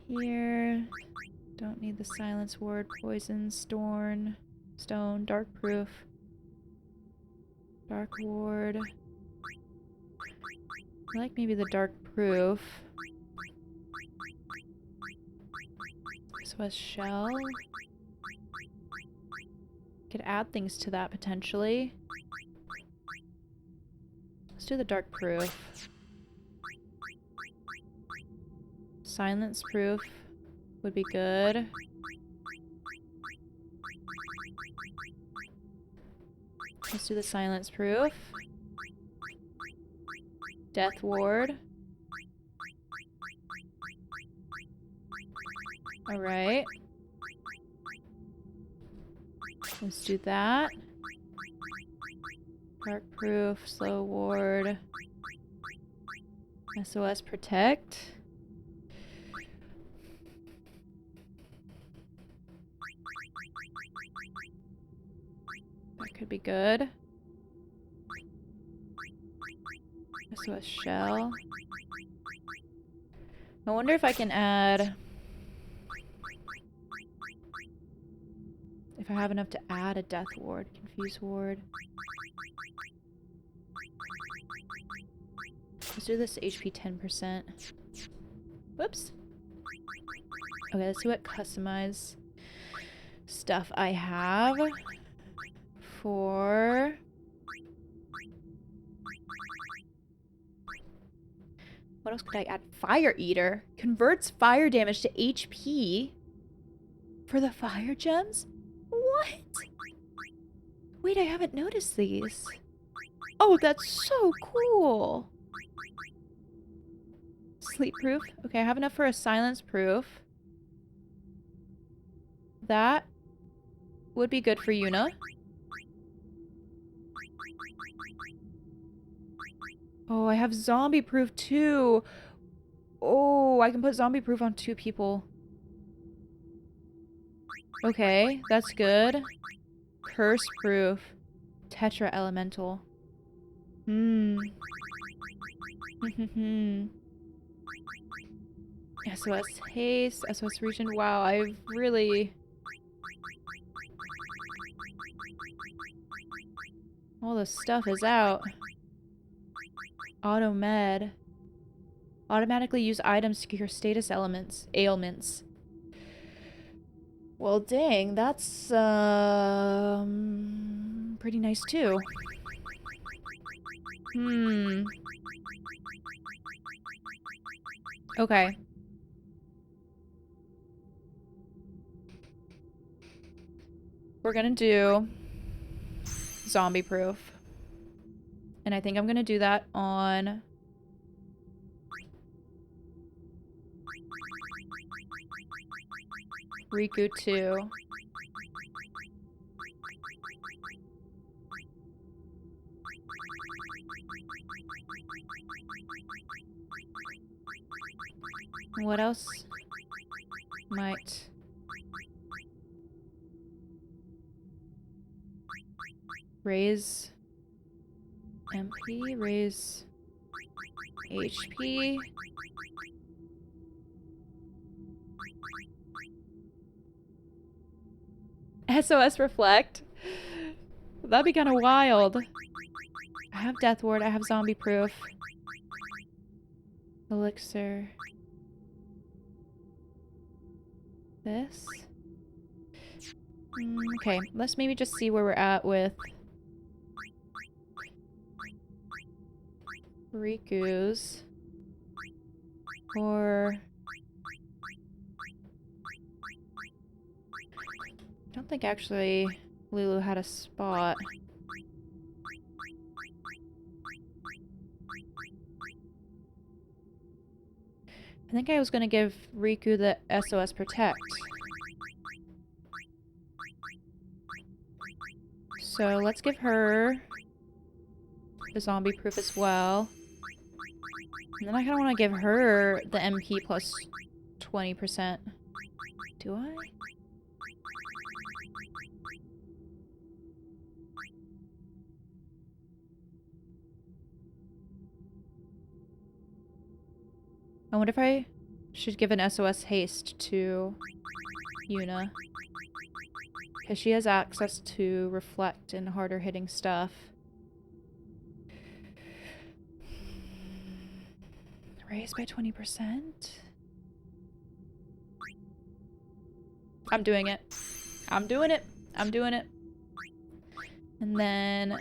Here. Don't need the silence ward. Poison, stone, dark proof. Dark ward. I like maybe the dark proof. This was shell. Could add things to that potentially. Let's do the dark proof. Silence proof would be good. Let's do the silence proof. Death ward. Alright. Let's do that. Dark proof, slow ward. SOS protect. That could be good. SOS shell. I wonder if I can add... If I have enough to add a death ward, confuse ward. Let's do this HP 10%. Whoops. Okay, let's see what customize stuff I have for... What else could I add? Fire Eater. Converts fire damage to HP for the fire gems? What? Wait, I haven't noticed these. Oh, that's so cool. Sleep proof. Okay, I have enough for a silence proof. That would be good for Yuna. Oh, I have zombie proof too. Oh, I can put zombie proof on 2 people. Okay, that's good. Curse proof. Tetra elemental. SOS haste, SOS region. Wow, I've really... All this stuff is out. Auto med. Automatically use items to cure status ailments. Well, dang, that's pretty nice too. Okay. We're gonna do zombie proof. And I think I'm gonna do that on Riku too. What else might... Raise MP, raise HP. SOS reflect. That'd be kind of wild. I have death ward, I have zombie proof. Elixir. This. Okay, let's maybe just see where we're at with Riku's. Or... I don't think actually Lulu had a spot. I think I was gonna give Riku the SOS Protect. So let's give her the zombie proof as well. And then I kinda wanna give her the MP plus 20%. Do I? I wonder if I should give an SOS haste to Yuna. Because she has access to reflect and harder hitting stuff. Raise by 20%? I'm doing it. I'm doing it. I'm doing it. And then...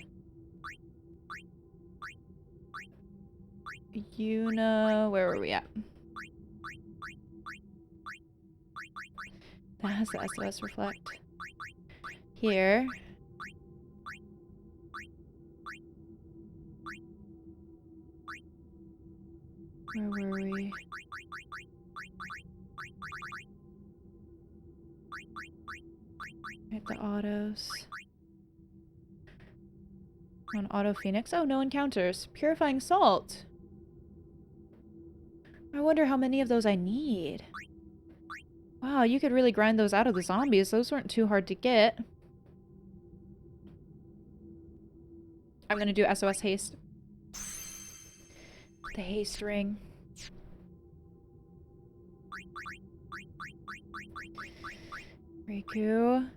Yuna... Where were we at? That has the SOS reflect. Here. Where were we? At the autos. On Auto Phoenix. Oh, no encounters. Purifying Salt. I wonder how many of those I need. Wow, you could really grind those out of the zombies. Those weren't too hard to get. I'm gonna do SOS Haste. The haste ring. Riku.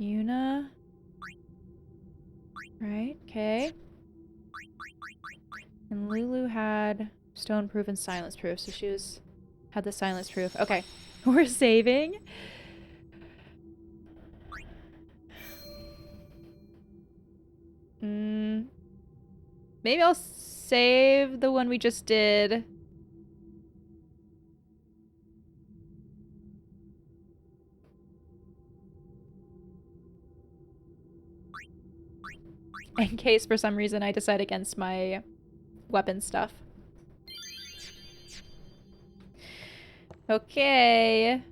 Yuna. Right, okay. And Lulu had stone proof and silence proof, so she had the silence proof. Okay, we're saving. Maybe I'll save the one we just did. In case for some reason I decide against my weapon stuff. Okay.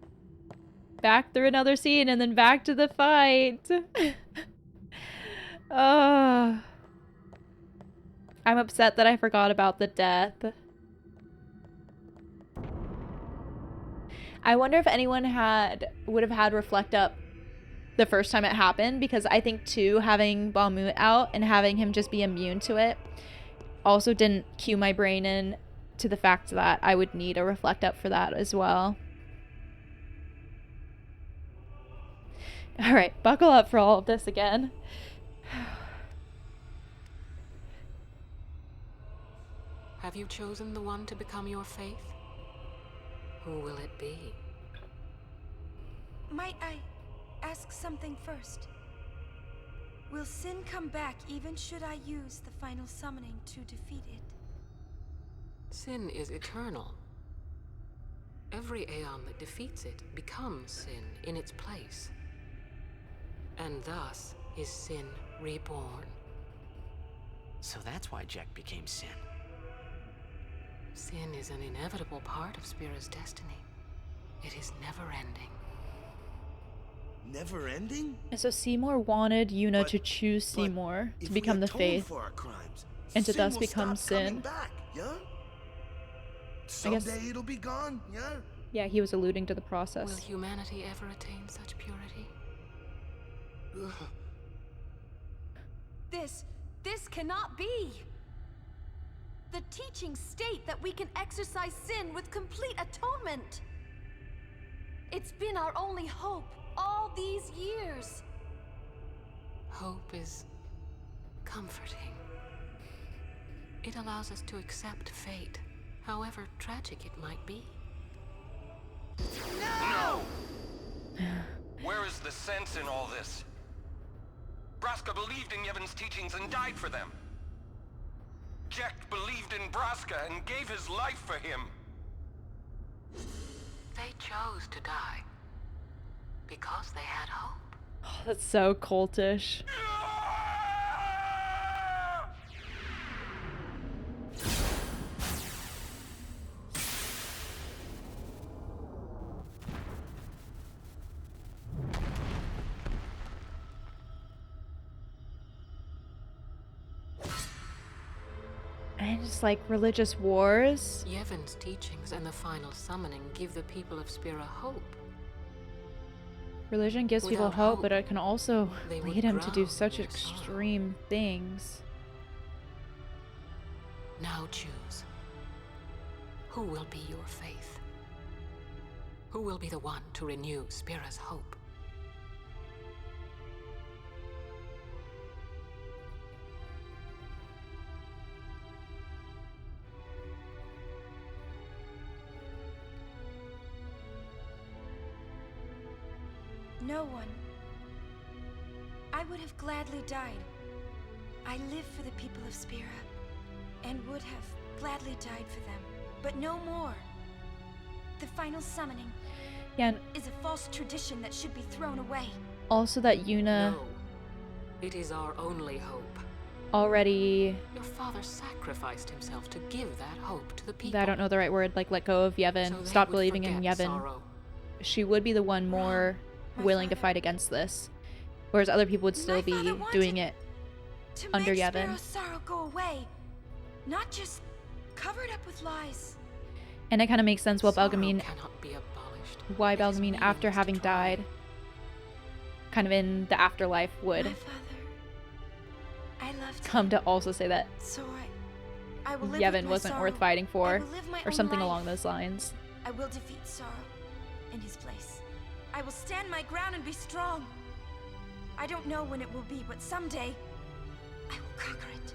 Back through another scene and then back to the fight. Oh. I'm upset that I forgot about the death. I wonder if anyone would have had Reflect Up the first time it happened, because I think too, having Balmut out and having him just be immune to it also didn't cue my brain in to the fact that I would need a Reflect Up for that as well. Alright, buckle up for all of this again. Have you chosen the one to become your Fayth? Who will it be? Might I ask something first? Will Sin come back even should I use the final summoning to defeat it? Sin is eternal. Every Aeon that defeats it becomes Sin in its place. And thus is Sin reborn. So that's why Jack became Sin. Sin is an inevitable part of Spira's destiny. It is never-ending. Never-ending? And so Seymour wanted Yuna to choose Seymour to become the Fayth, and to thus become Sin. Back, yeah? Someday it'll be gone, yeah? Yeah, he was alluding to the process. Will humanity ever attain such purity? This cannot be! The teachings state that we can exercise sin with complete atonement! It's been our only hope all these years! Hope is comforting. It allows us to accept fate, however tragic it might be. No! Where is the sense in all this? Braska believed in Yevon's teachings and died for them. Jack believed in Braska and gave his life for him. They chose to die because they had hope. Oh, that's so cultish. And just like religious wars. Yevon's teachings and the final summoning give the people of Spira hope. Religion gives people Without hope, but it can also they would lead him to do drown such in extreme things. Now choose. Who will be your Fayth? Who will be the one to renew Spira's hope? No one. I would have gladly died. I live for the people of Spira, and would have gladly died for them, but no more. The final summoning is a false tradition that should be thrown away. Also that Yuna No. It is our only hope. already... Your father sacrificed himself to give that hope to the people. I don't know the right word, like let go of Yevon, So they stop would believing in forget Yevon. sorrow. She would be the one more My willing to father. fight against this. Whereas other people would still My be father wanted doing it to under make Yevon. Sparrow's sorrow go away, not just cover it up with lies. And it kind of makes sense why Sorrow Belgemine, cannot be abolished. why It is Belgemine, after meaningless to having try. died, kind of in the afterlife, would My father, I loved come him, to also say that so I will live Yevon with my wasn't sorrow. worth fighting I for, will live my or own something life. along those lines. I will defeat sorrow in his place. I will stand my ground and be strong. I don't know when it will be, but someday I will conquer it.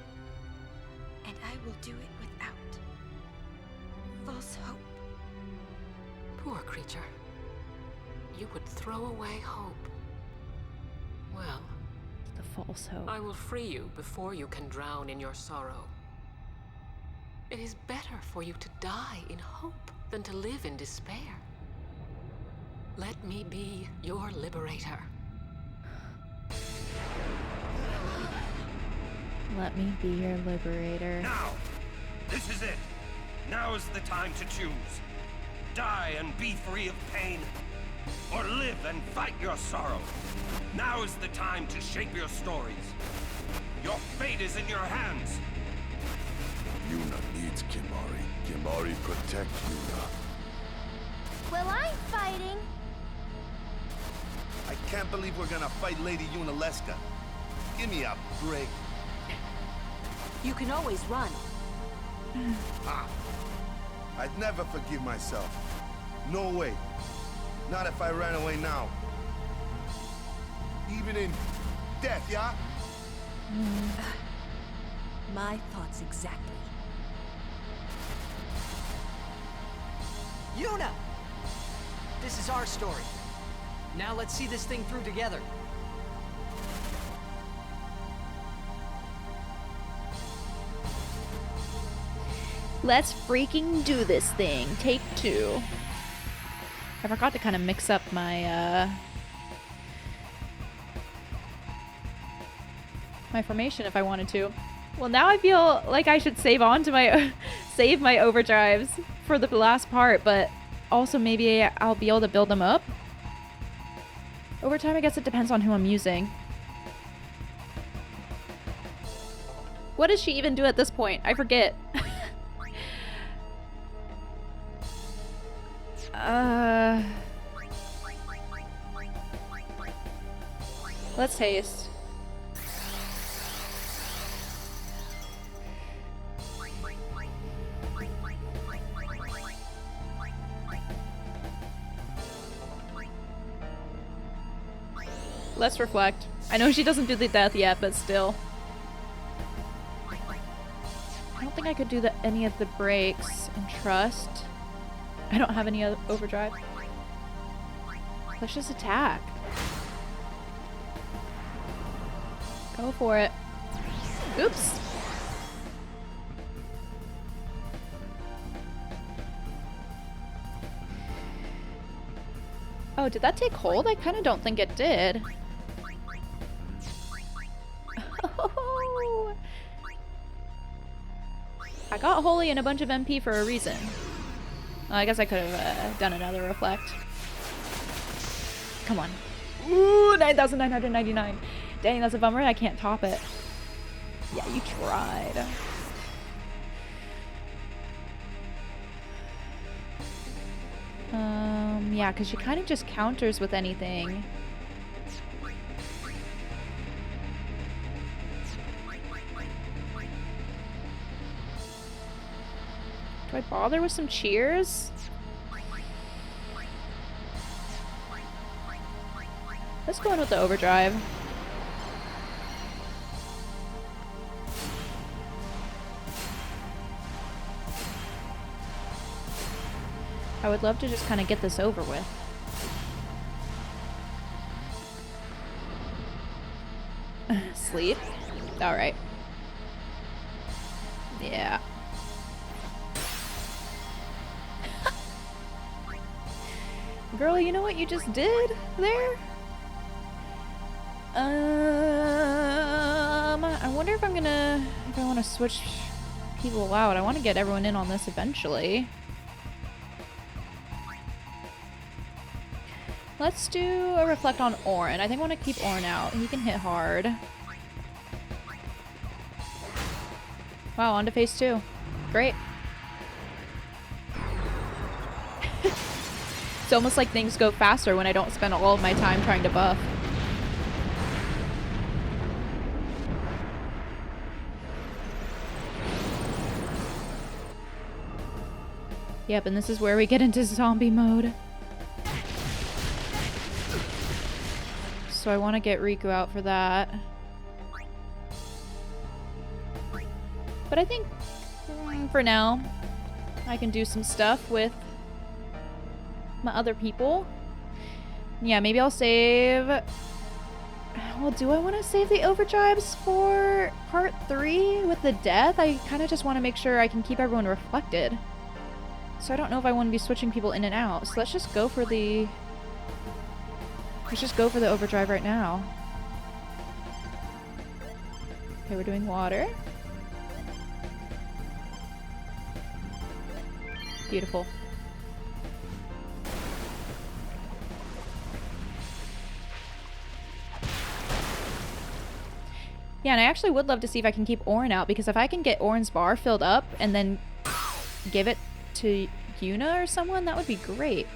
And I will do it without false hope. Poor creature. You would throw away hope. Well, The false hope. I will free you before you can drown in your sorrow. It is better for you to die in hope than to live in despair. Let me be your liberator. Let me be your liberator. Now! This is it! Now is the time to choose. Die and be free of pain, or live and fight your sorrow. Now is the time to shape your stories. Your fate is in your hands. Yuna needs Kimahri. Kimahri protect Yuna. Well, I'm fighting. I can't believe we're gonna fight Lady Yunalesca. Give me a break. You can always run. Ah. I'd never forgive myself. No way. Not if I ran away now. Even in death, yeah? My thoughts exactly. Yuna! This is our story. Now let's see this thing through together. Let's freaking do this thing. Take 2. I forgot to kind of mix up my, my formation if I wanted to. Well, now I feel like I should save on to my, save my overdrives for the last part, but also maybe I'll be able to build them up. Over time, I guess it depends on who I'm using. What does she even do at this point? I forget. Let's taste. Let's reflect. I know she doesn't do the death yet, but still. I don't think I could do any of the breaks and trust. I don't have any other overdrive. Let's just attack. Go for it. Oops. Oh, did that take hold? I kind of don't think it did. Oh. I got Holy and a bunch of MP for a reason. Well, I guess I could have done another reflect. Come on. Ooh, 9,999. Dang, that's a bummer. I can't top it. Yeah, you tried. Yeah, because she kind of just counters with anything. Do I bother with some cheers? Let's go in with the overdrive. I would love to just kind of get this over with. Sleep? Alright. Yeah. Girl, you know what you just did there? I wonder if I want to switch people out. I want to get everyone in on this eventually. Let's do a reflect on Orin. I think I want to keep Orin out. He can hit hard. Wow, on to phase 2. Great. It's almost like things go faster when I don't spend all of my time trying to buff. Yep, and this is where we get into zombie mode. So I want to get Riku out for that. But I think for now, I can do some stuff with my other people. Yeah, maybe I'll save... Well, do I want to save the overdrives for part 3 with the death? I kind of just want to make sure I can keep everyone reflected. So I don't know if I want to be switching people in and out. So let's just go for the... Let's just go for the overdrive right now. Okay, we're doing water. Beautiful. Yeah, and I actually would love to see if I can keep Orin out, because if I can get Orin's bar filled up and then give it to Yuna or someone, that would be great.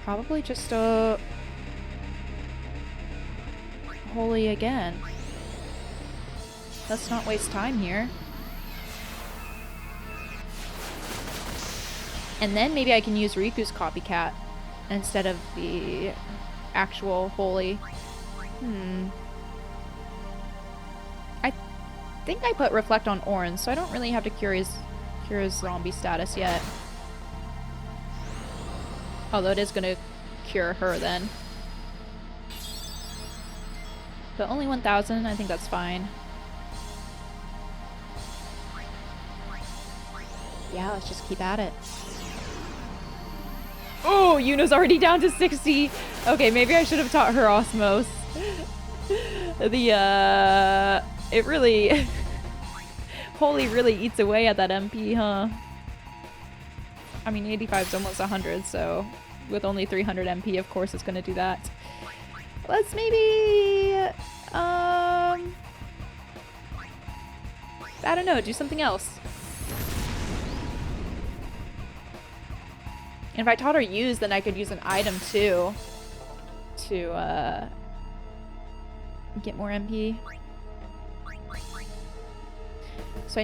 Probably just a holy again. Let's not waste time here. And then maybe I can use Riku's copycat instead of the actual holy. I think I put reflect on Orin, so I don't really have to cure his zombie status yet. Although it is gonna cure her then. But only 1,000, I think that's fine. Yeah, let's just keep at it. Oh, Yuna's already down to 60. Okay, maybe I should have taught her Osmos. It really... Holy really eats away at that MP, huh? I mean, 85 is almost 100, so with only 300 MP, of course it's gonna do that. Let's maybe... I don't know, do something else. And if I taught her use, then I could use an item too to get more MP. So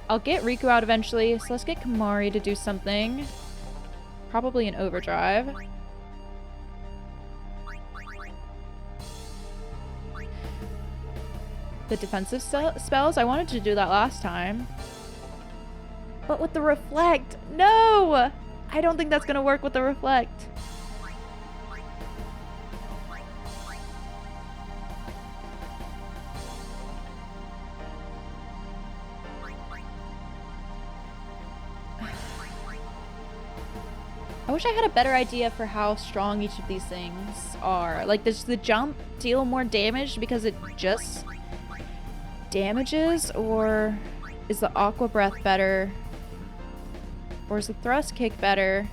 I'll get Riku out eventually, so let's get Kamari to do something. Probably an overdrive. The defensive spells, I wanted to do that last time. But with the reflect, no! I don't think that's gonna work with the reflect. I wish I had a better idea for how strong each of these things are. Like, does the jump deal more damage because it just damages, or is the aqua breath better? Or is the thrust kick better?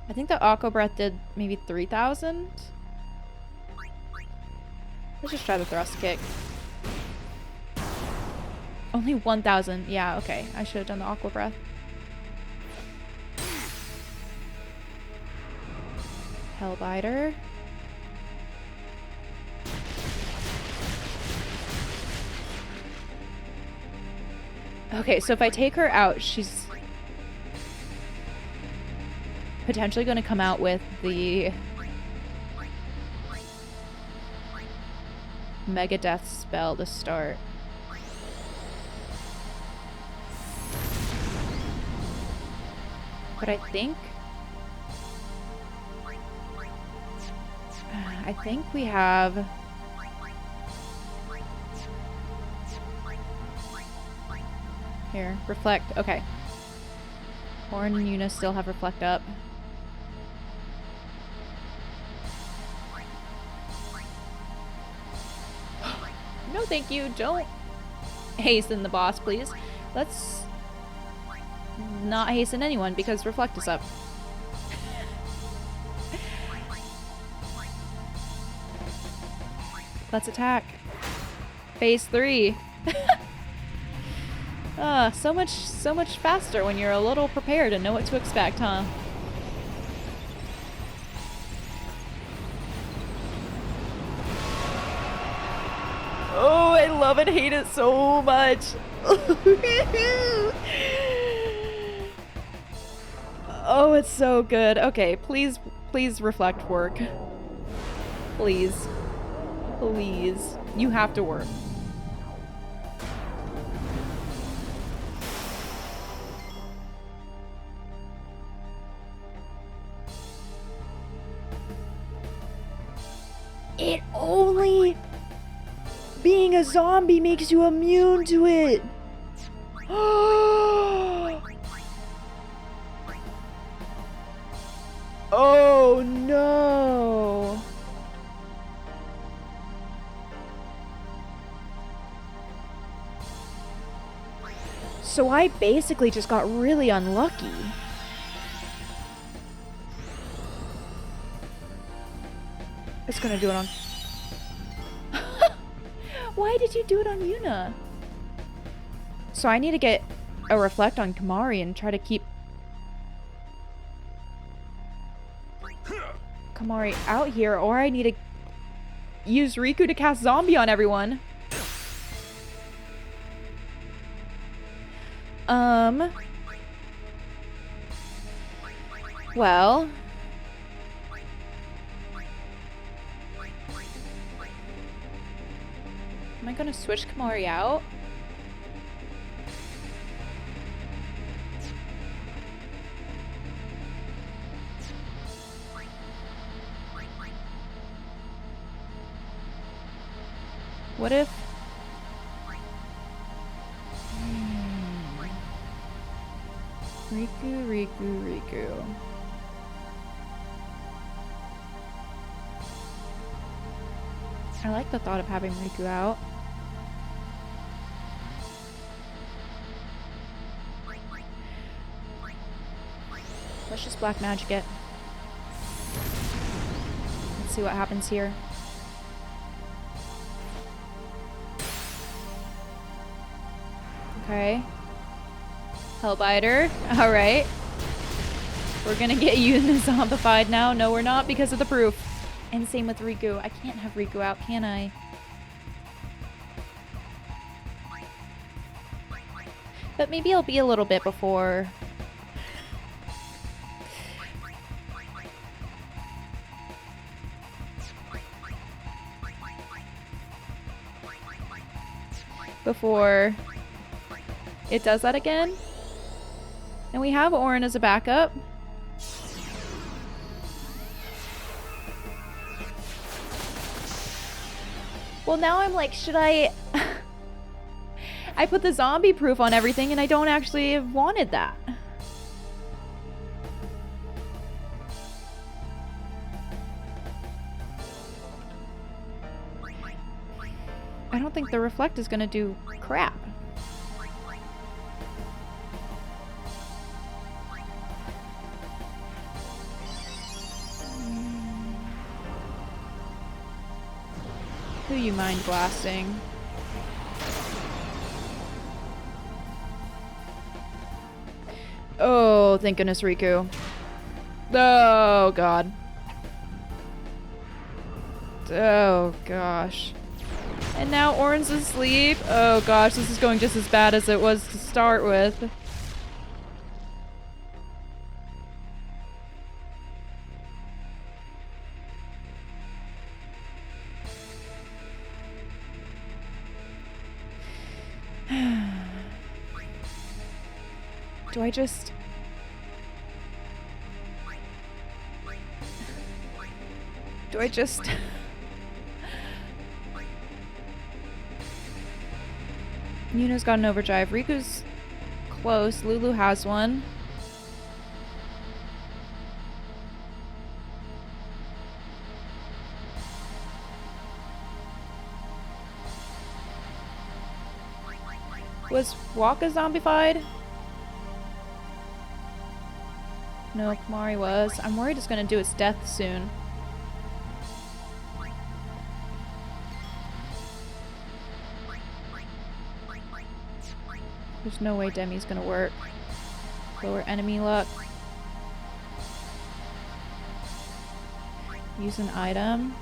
I think the aqua breath did maybe 3,000. Let's just try the thrust kick. Only 1,000. Yeah, okay. I should have done the aqua breath. Hellbiter. Okay, so if I take her out, she's potentially going to come out with the Mega Death spell to start. But I think we have... Here, reflect. Okay. Orin and Yuna still have reflect up. No, thank you. Don't hasten the boss, please. Let's not hasten anyone because Reflect is up. Let's attack. Phase 3. So much faster when you're a little prepared and know what to expect, huh? Oh, I love and hate it so much. Oh, it's so good. Okay, please Reflect work. Please. Please. You have to work. It only being a zombie makes you immune to it. Oh no. So I basically just got really unlucky. It's gonna do it on... Why did you do it on Yuna? So I need to get a Reflect on Kamari and try to keep Kamari out here, or I need to use Riku to cast Zombie on everyone. Well... Am I gonna switch Kamari out? What if... Riku. I like the thought of having Riku out. Let's just black magic it. Let's see what happens here. Okay. Hellbiter. Alright. We're gonna get you zombified now. No, we're not because of the proof. And same with Riku. I can't have Riku out, can I? But maybe I'll be a little bit before... before it does that again. And we have Auron as a backup. Well, now I'm like, should I... I put the zombie proof on everything and I don't actually have wanted that. I don't think the Reflect is gonna do crap. Who you mind blasting? Oh, thank goodness, Riku. Oh, God. Oh, gosh. And now Auron's asleep. Oh, gosh, this is going just as bad as it was to start with. Do I just... Yuna's got an overdrive. Riku's close. Lulu has one. Was Waka zombified? No, Kamari was. I'm worried it's gonna do its death soon. There's no way Demi's gonna work. Lower enemy luck. Use an item.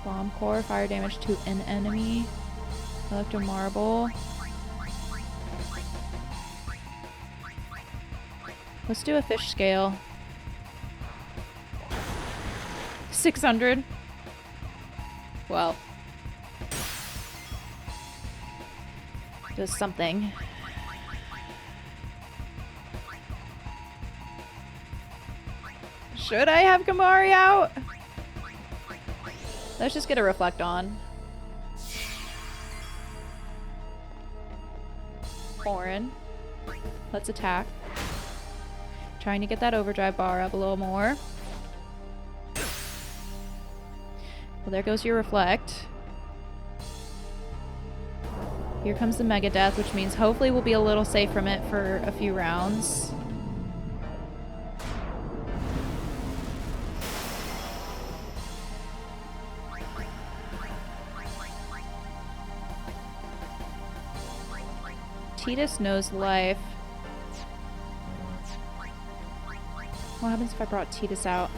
Bomb core, fire damage to an enemy. Electro marble. Let's do a fish scale. 600. Well. Does something. Should I have Kamari out? Let's just get a reflect on. Orin. Let's attack. Trying to get that overdrive bar up a little more. Well, there goes your reflect. Here comes the Mega Death, which means hopefully we'll be a little safe from it for a few rounds. Titus knows life. What happens if I brought Titus out?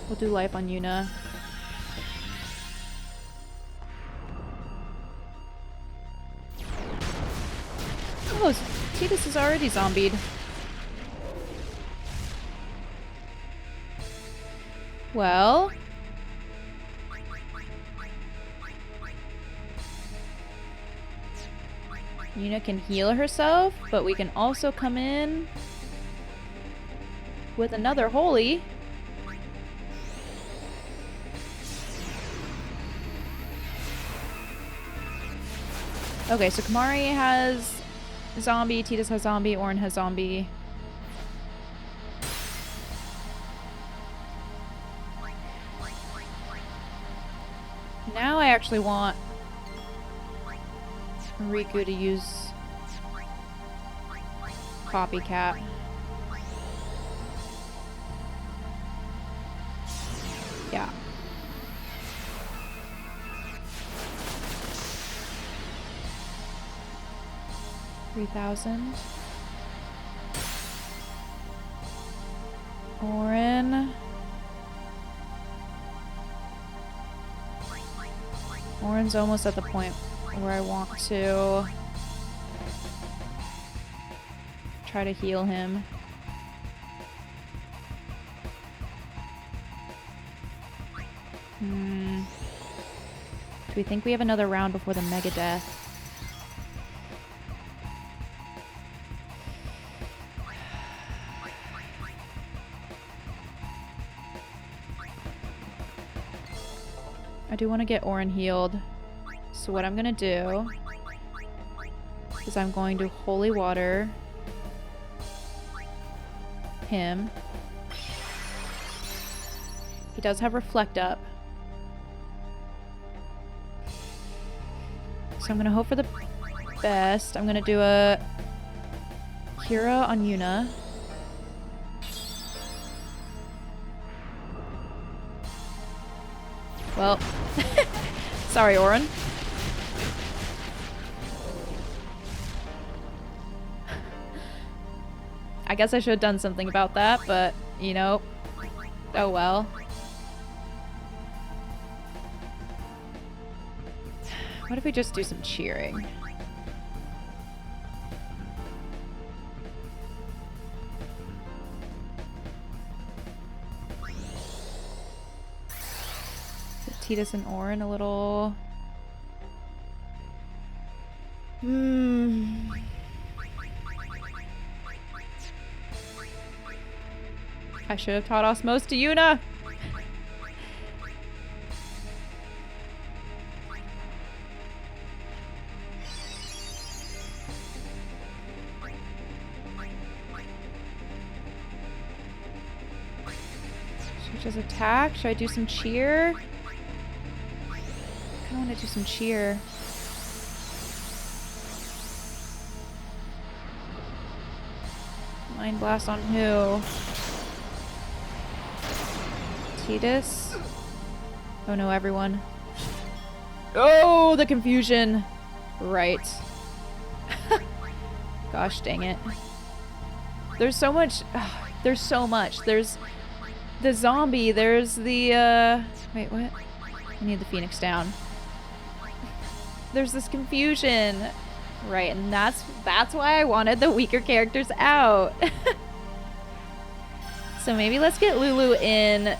We'll do life on Yuna. Oh, Titus is already zombied. Well... Yuna can heal herself, but we can also come in with another holy. Okay, so Kamari has zombie, Titus has zombie, Orin has zombie. Now I actually want Riku to use Copycat. Yeah. $3,000. Orin. Orin's almost at the point where I want to try to heal him. Do we think we have another round before the Mega Death? I do want to get Orin healed. So what I'm going to do is I'm going to Holy Water him. He does have Reflect up. So I'm going to hope for the best. I'm going to do a Kira on Yuna. Well, sorry, Orin. I guess I should have done something about that, but, you know, oh well. What if we just do some cheering? Titus and Orin a little... I should have taught Osmose to Yuna! Just attack. Should I do some cheer? I kind of want to do some cheer. Mind blast on who? Tidus? Oh no, everyone. Oh, the confusion. Right. Gosh dang it. There's so much. There's so much. There's the zombie. There's the, wait, what? I need the Phoenix down. There's this confusion. Right, and that's why I wanted the weaker characters out. So maybe let's get Lulu in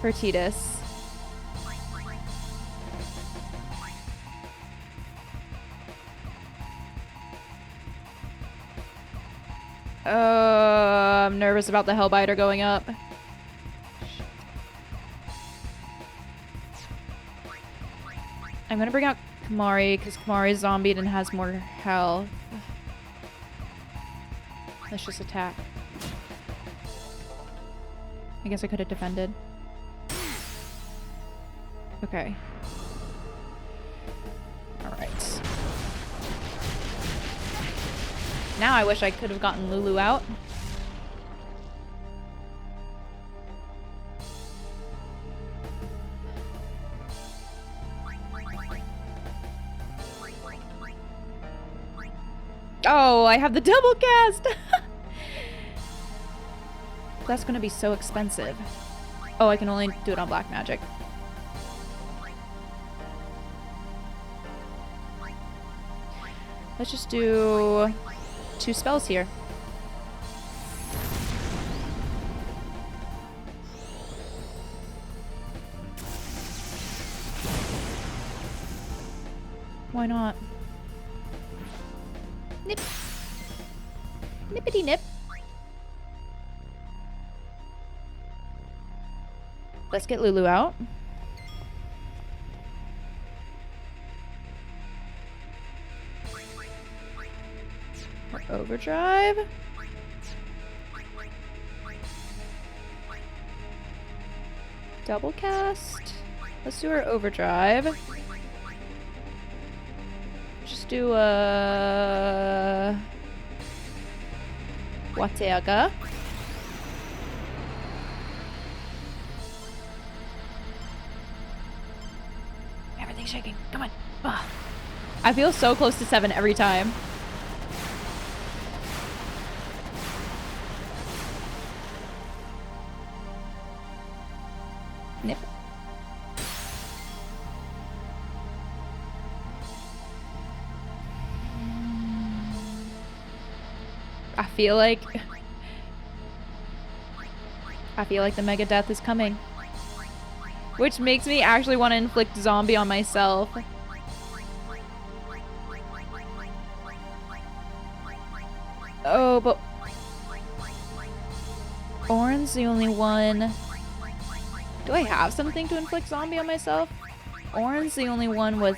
for Tidus. I'm nervous about the Hellbiter going up. I'm gonna bring out Kamari because Kamari's zombied and has more health. Let's just attack. I guess I could have defended. Okay. Alright. Now I wish I could have gotten Lulu out. Oh, I have the double cast! That's gonna be so expensive. Oh, I can only do it on black magic. Let's just do 2 spells here. Why not? Nip. Nippity nip. Let's get Lulu out. Or overdrive. Double cast. Let's do our overdrive. Just do a Watega. Everything's shaking. Come on. Ugh. I feel so close to 7 every time. Nip. I feel like the mega death is coming. Which makes me actually want to inflict zombie on myself. Oh, but Orin's the only one. Do I have something to inflict zombie on myself? Orin's the only one with...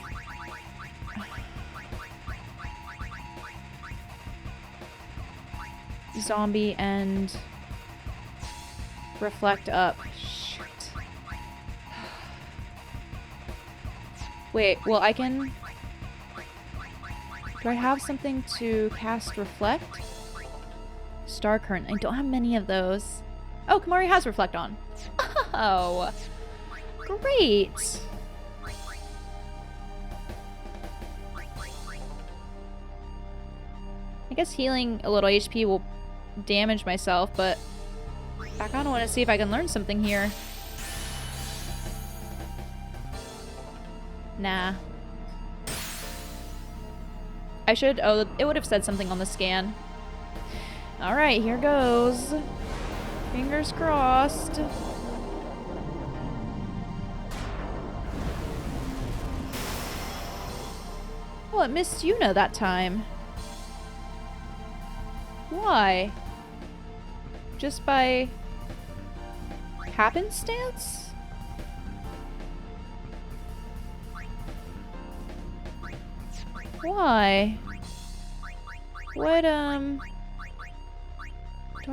zombie and reflect up. Shit. Wait, well I can... Do I have something to cast reflect? Star current. I don't have many of those. Oh, Kamari has reflect on. Oh, great. I guess healing a little HP will damage myself, but I kind of want to see if I can learn something here. Nah. I should... Oh, it would have said something on the scan. Alright, here goes. Fingers crossed. Oh, it missed Yuna that time. Why? Just by happenstance? Why? What, do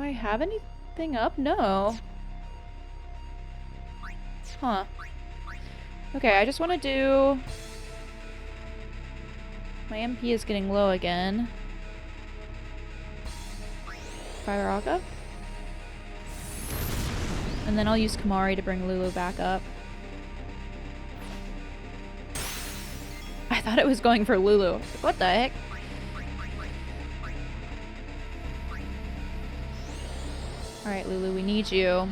I have anything anything up? No. Huh. Okay, I just want to do... My MP is getting low again. Fire Aga. And then I'll use Kamari to bring Lulu back up. I thought it was going for Lulu. What the heck? Alright, Lulu, we need you.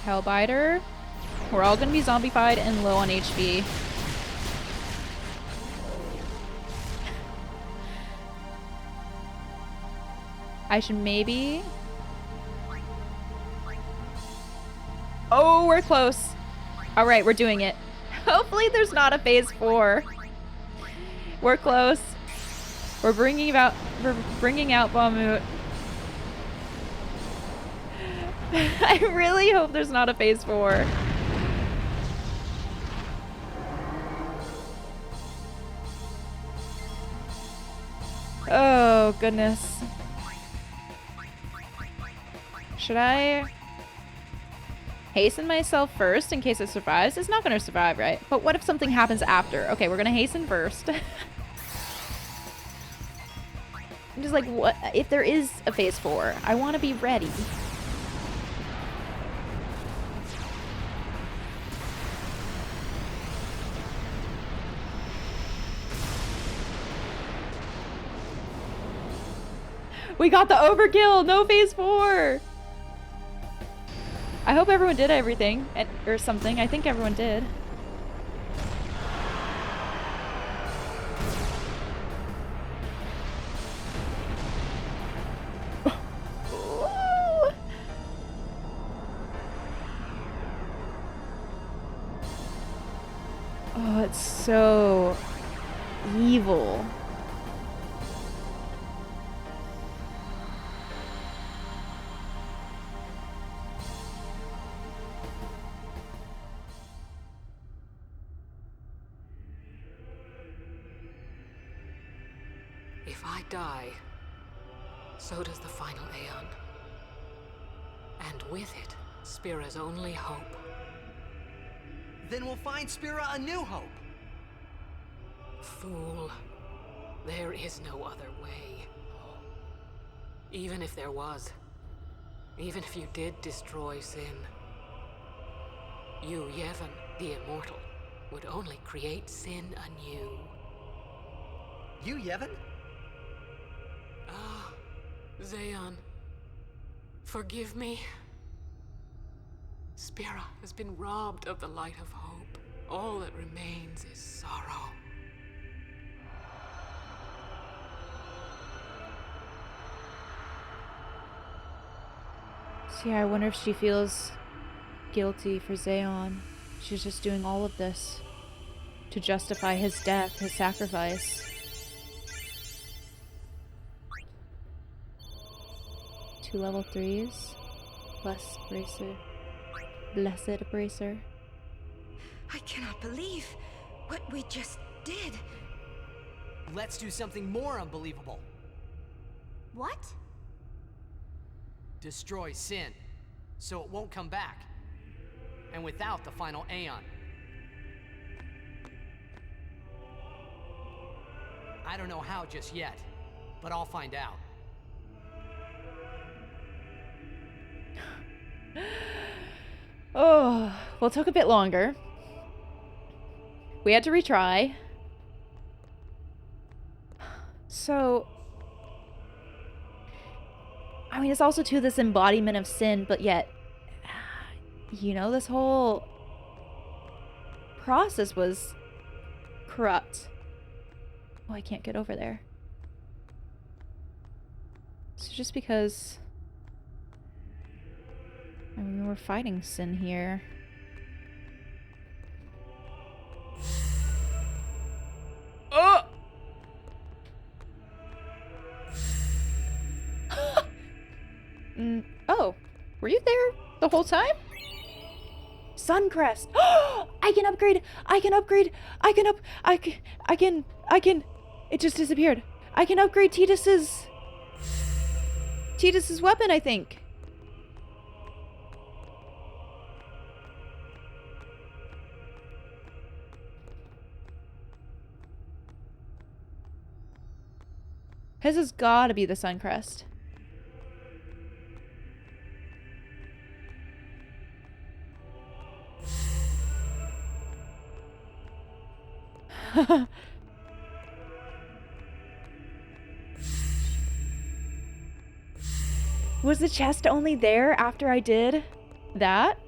Hellbiter. We're all gonna be zombified and low on HP. I should maybe... Oh, we're close. Alright, we're doing it. Hopefully there's not a phase 4. We're close. We're bringing out Bahamut. I really hope there's not a phase 4. Oh, goodness. Should I hasten myself first in case it survives? It's not going to survive, right? But what if something happens after? Okay, we're going to hasten first. I'm just like, what if there is a phase 4? I want to be ready. We got the overkill! No phase 4! I hope everyone did everything. Or something. I think everyone did. Oh, it's so evil. If I die, so does the final Aeon. And with it, Spira's only hope. Then we'll find Spira a new hope. Fool. There is no other way. Even if there was, even if you did destroy Sin, you, Yevon, the Immortal, would only create Sin anew. You, Yevon? Ah, Zayon. Forgive me. Spira has been robbed of the light of hope. All that remains is sorrow. See, I wonder if she feels guilty for Zayon. She's just doing all of this to justify his death, his sacrifice. 2 level 3s. Blessed Bracer. I cannot believe what we just did. Let's do something more unbelievable. What? Destroy Sin, so it won't come back. And without the final Aeon. I don't know how just yet, but I'll find out. Oh, well, it took a bit longer. We had to retry. So, I mean, it's also too this embodiment of sin, but yet, you know, this whole process was corrupt. Oh, I can't get over there. So just because, I mean, we're fighting sin here. Oh! Oh, were you there the whole time? Suncrest. I can upgrade. I can. It just disappeared. I can upgrade Tidus's Tidus's weapon, I think. His has gotta be the Suncrest. Was the chest only there after I did that?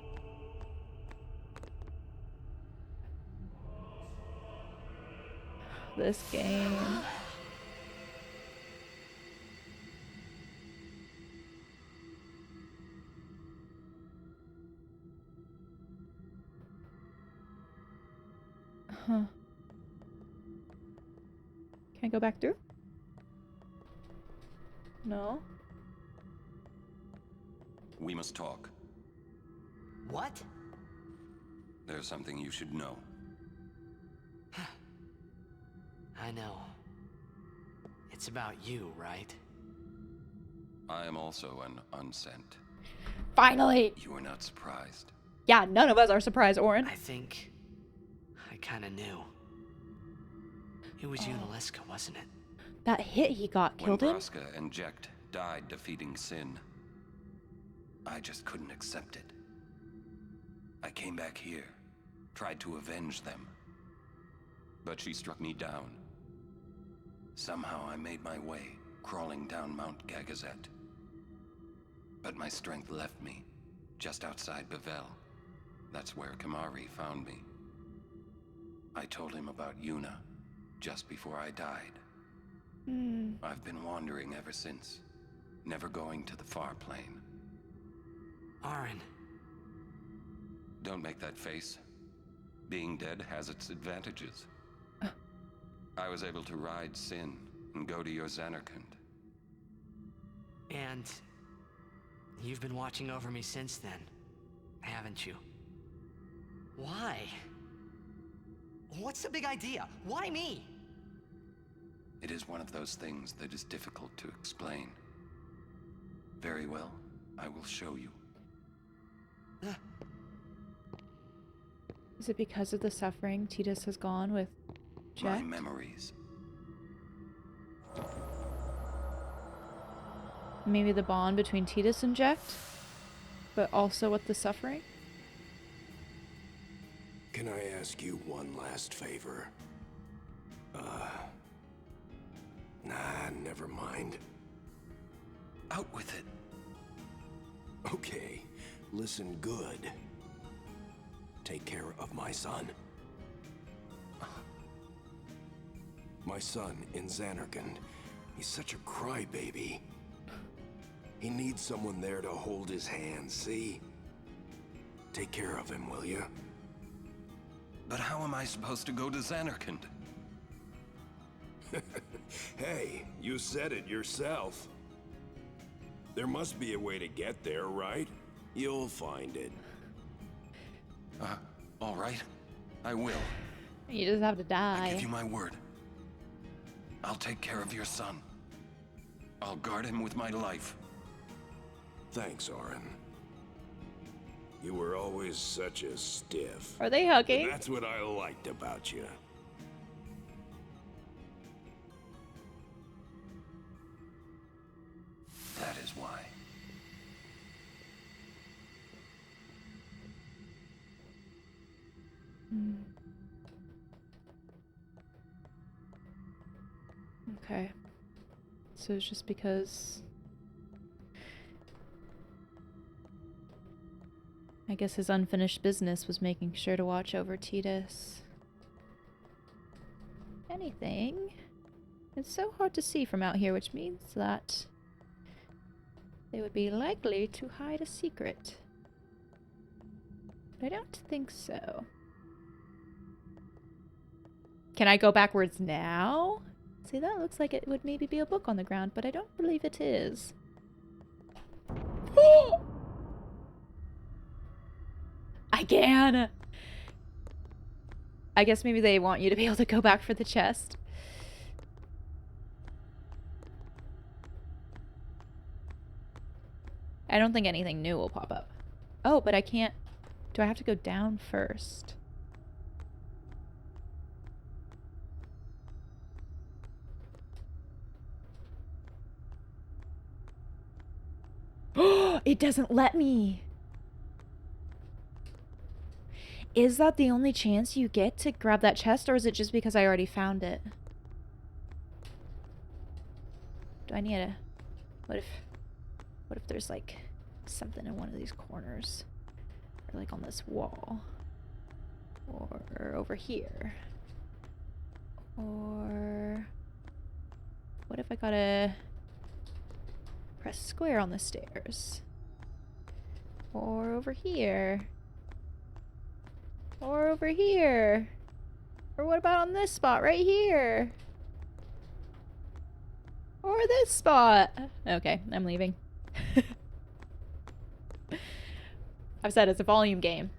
This game. Huh. Can I go back through? No. We must talk. What? There's something you should know. I know. It's about you, right? I am also an unsent. Finally! You are not surprised. Yeah, none of us are surprised, Orin. I think I kind of knew. It was Unalesca, wasn't it? That hit he got killed him? When Braska and Jecht died defeating Sin, I just couldn't accept it. I came back here, tried to avenge them. But she struck me down. Somehow I made my way, crawling down Mount Gagazet. But my strength left me, just outside Bevel. That's where Kamari found me. I told him about Yuna, just before I died. I've been wandering ever since, never going to the far plane. Aren. Don't make that face. Being dead has its advantages. I was able to ride Sin and go to your Xanarkand. And you've been watching over me since then, haven't you? Why? What's the big idea? Why me? It is one of those things that is difficult to explain. Very well, I will show you. Is it because of the suffering Tidus has gone with My Jecht? memories. Maybe the bond between Tidus and Jecht? But also with the suffering? Can I ask you one last favor? Nah, never mind. Out with it. Okay, listen good. Take care of my son. My son in Xanarkand. He's such a crybaby. He needs someone there to hold his hand, see? Take care of him, will you? But how am I supposed to go to Xanarkand? Hey, you said it yourself. There must be a way to get there, right? You'll find it. All right. I will. You just have to die. I give you my word. I'll take care of your son. I'll guard him with my life. Thanks, Orin. You were always such a stiff. Are they hugging? That's what I liked about you. That is why. Okay. So it's just because... I guess his unfinished business was making sure to watch over Tidus. Anything? It's so hard to see from out here, which means that they would be likely to hide a secret. But I don't think so. Can I go backwards now? See, that looks like it would maybe be a book on the ground, but I don't believe it is. I can! I guess maybe they want you to be able to go back for the chest. I don't think anything new will pop up. Oh, but I can't... Do I have to go down first? Oh, it doesn't let me. Is that the only chance you get to grab that chest, or is it just because I already found it? Do I need a... What if there's like something in one of these corners? Or like on this wall? Or over here? Or... What if I gotta press square on the stairs? Or over here? Or over here? Or what about on this spot right here? Or this spot? Okay, I'm leaving. I've said it's a volume game.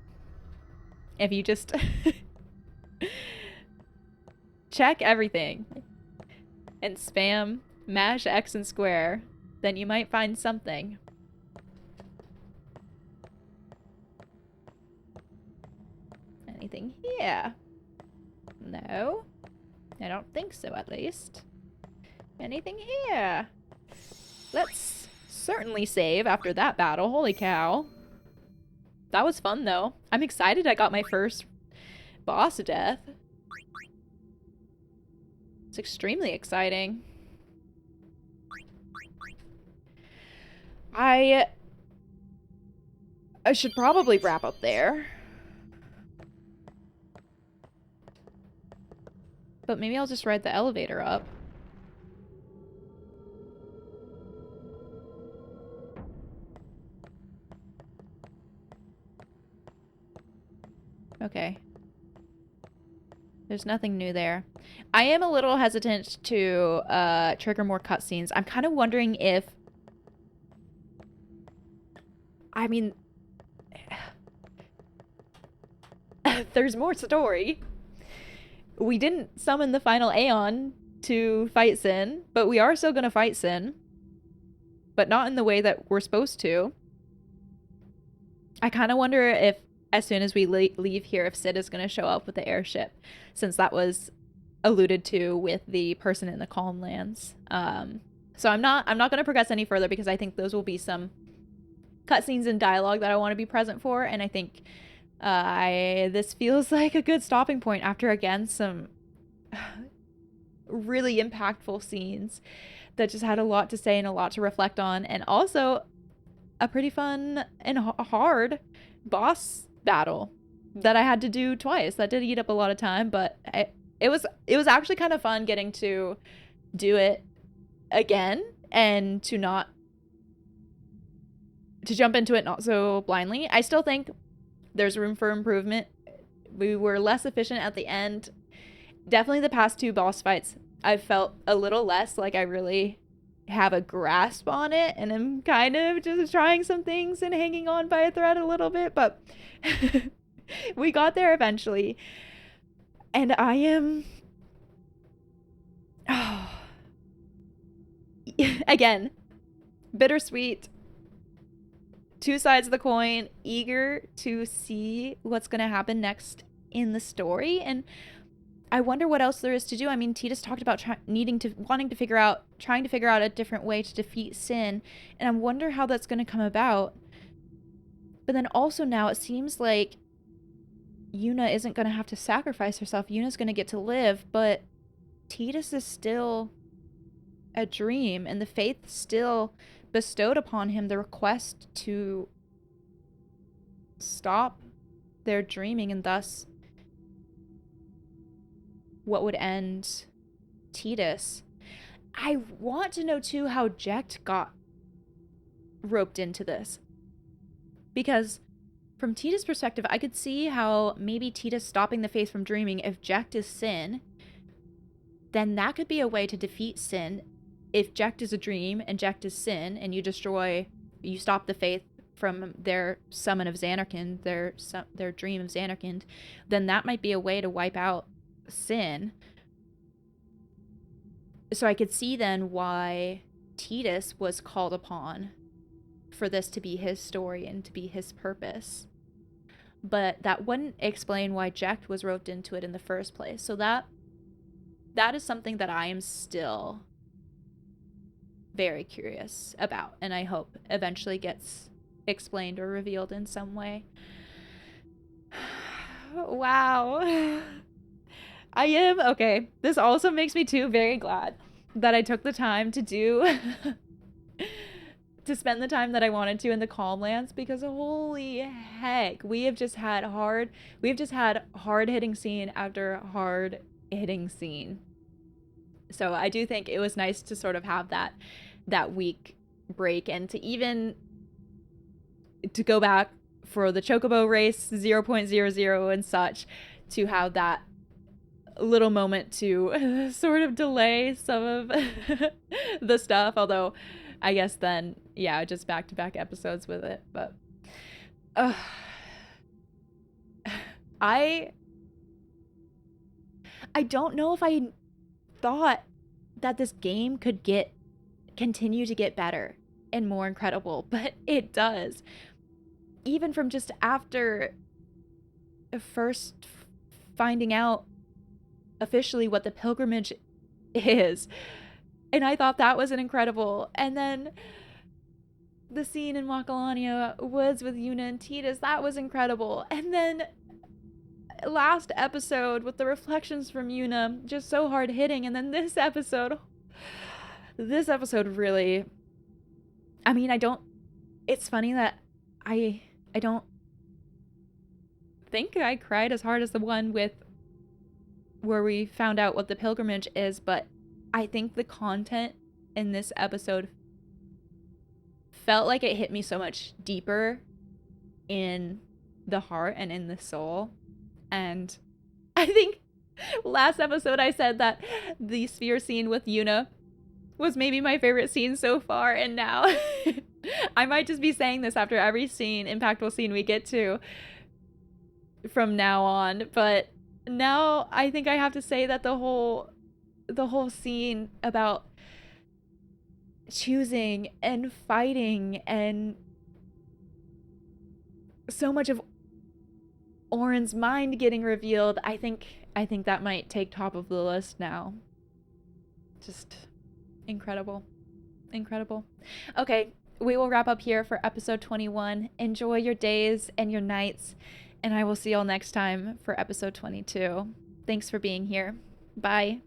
If you just check everything and spam mash X and square, then you might find something. Anything here? No. I don't think so, at least. Anything here? Let's certainly save after that battle. Holy cow. That was fun, though. I'm excited I got my first boss death. It's extremely exciting. I should probably wrap up there. But maybe I'll just ride the elevator up. Okay. There's nothing new there. I am a little hesitant to trigger more cutscenes. I'm kind of wondering if... I mean... There's more story. We didn't summon the final Aeon to fight Sin, but we are still going to fight Sin. But not in the way that we're supposed to. I kind of wonder if, as soon as we leave here, if Sid is going to show up with the airship, since that was alluded to with the person in the Calm Lands. So I'm not going to progress any further because I think those will be some cutscenes and dialogue that I want to be present for, and I think this feels like a good stopping point after, again, some really impactful scenes that just had a lot to say and a lot to reflect on, and also a pretty fun and hard boss battle that I had to do twice. That did eat up a lot of time, but it was actually kind of fun getting to do it again and to jump into it not so blindly. I still think there's room for improvement. We were less efficient at the end. Definitely the past two boss fights, I felt a little less like I really have a grasp on it, and I'm kind of just trying some things and hanging on by a thread a little bit, but we got there eventually. And I am... Oh. Again, bittersweet. Two sides of the coin, eager to see what's going to happen next in the story, and I wonder what else there is to do. I mean, Tidus talked about trying to figure out a different way to defeat Sin, and I wonder how that's going to come about. But then also now it seems like Yuna isn't going to have to sacrifice herself. Yuna's going to get to live, but Tidus is still a dream, and the Fayth still bestowed upon him the request to stop their dreaming, and thus what would end Tidus. I want to know too how Jecht got roped into this, because from Tidus' perspective, I could see how maybe Tidus stopping the Fayth from dreaming, if Jecht is Sin, then that could be a way to defeat Sin. If Jecht is a dream and Jecht is Sin, and you stop the Fayth from their summon of Zanarkand, their dream of Zanarkand, then that might be a way to wipe out Sin. So I could see then why Tidus was called upon for this to be his story and to be his purpose. But that wouldn't explain why Jecht was roped into it in the first place. So that is something that I am still very curious about, and I hope eventually gets explained or revealed in some way. Wow. I am, okay, this also makes me too very glad that I took the time to do to spend the time that I wanted to in the Calmlands, because holy heck, we have just had hard-hitting scene after hard-hitting scene. So I do think it was nice to sort of have that week break, and to go back for the Chocobo race 0.00 and such, to have that little moment to sort of delay some of the stuff, although I guess then, yeah, just back-to-back episodes with it. But I don't know if I thought that this game could continue to get better and more incredible, but it does. Even from just after first finding out officially what the pilgrimage is, and I thought that was an incredible, and then the scene in Wakalania Woods with Yuna and Tidus, that was incredible, and then last episode with the reflections from Yuna, just so hard hitting, and then this episode really, I mean, it's funny that I don't think I cried as hard as the one with where we found out what the pilgrimage is, but I think the content in this episode felt like it hit me so much deeper in the heart and in the soul. And I think last episode I said that the sphere scene with Yuna was maybe my favorite scene so far, and now I might just be saying this after every impactful scene we get to from now on, but now I think I have to say that the whole scene about choosing and fighting, and so much of Oren's mind getting revealed, I think that might take top of the list now. Just incredible. Okay, we will wrap up here for episode 21. Enjoy your days and your nights, and I will see y'all next time for episode 22. Thanks for being here. Bye.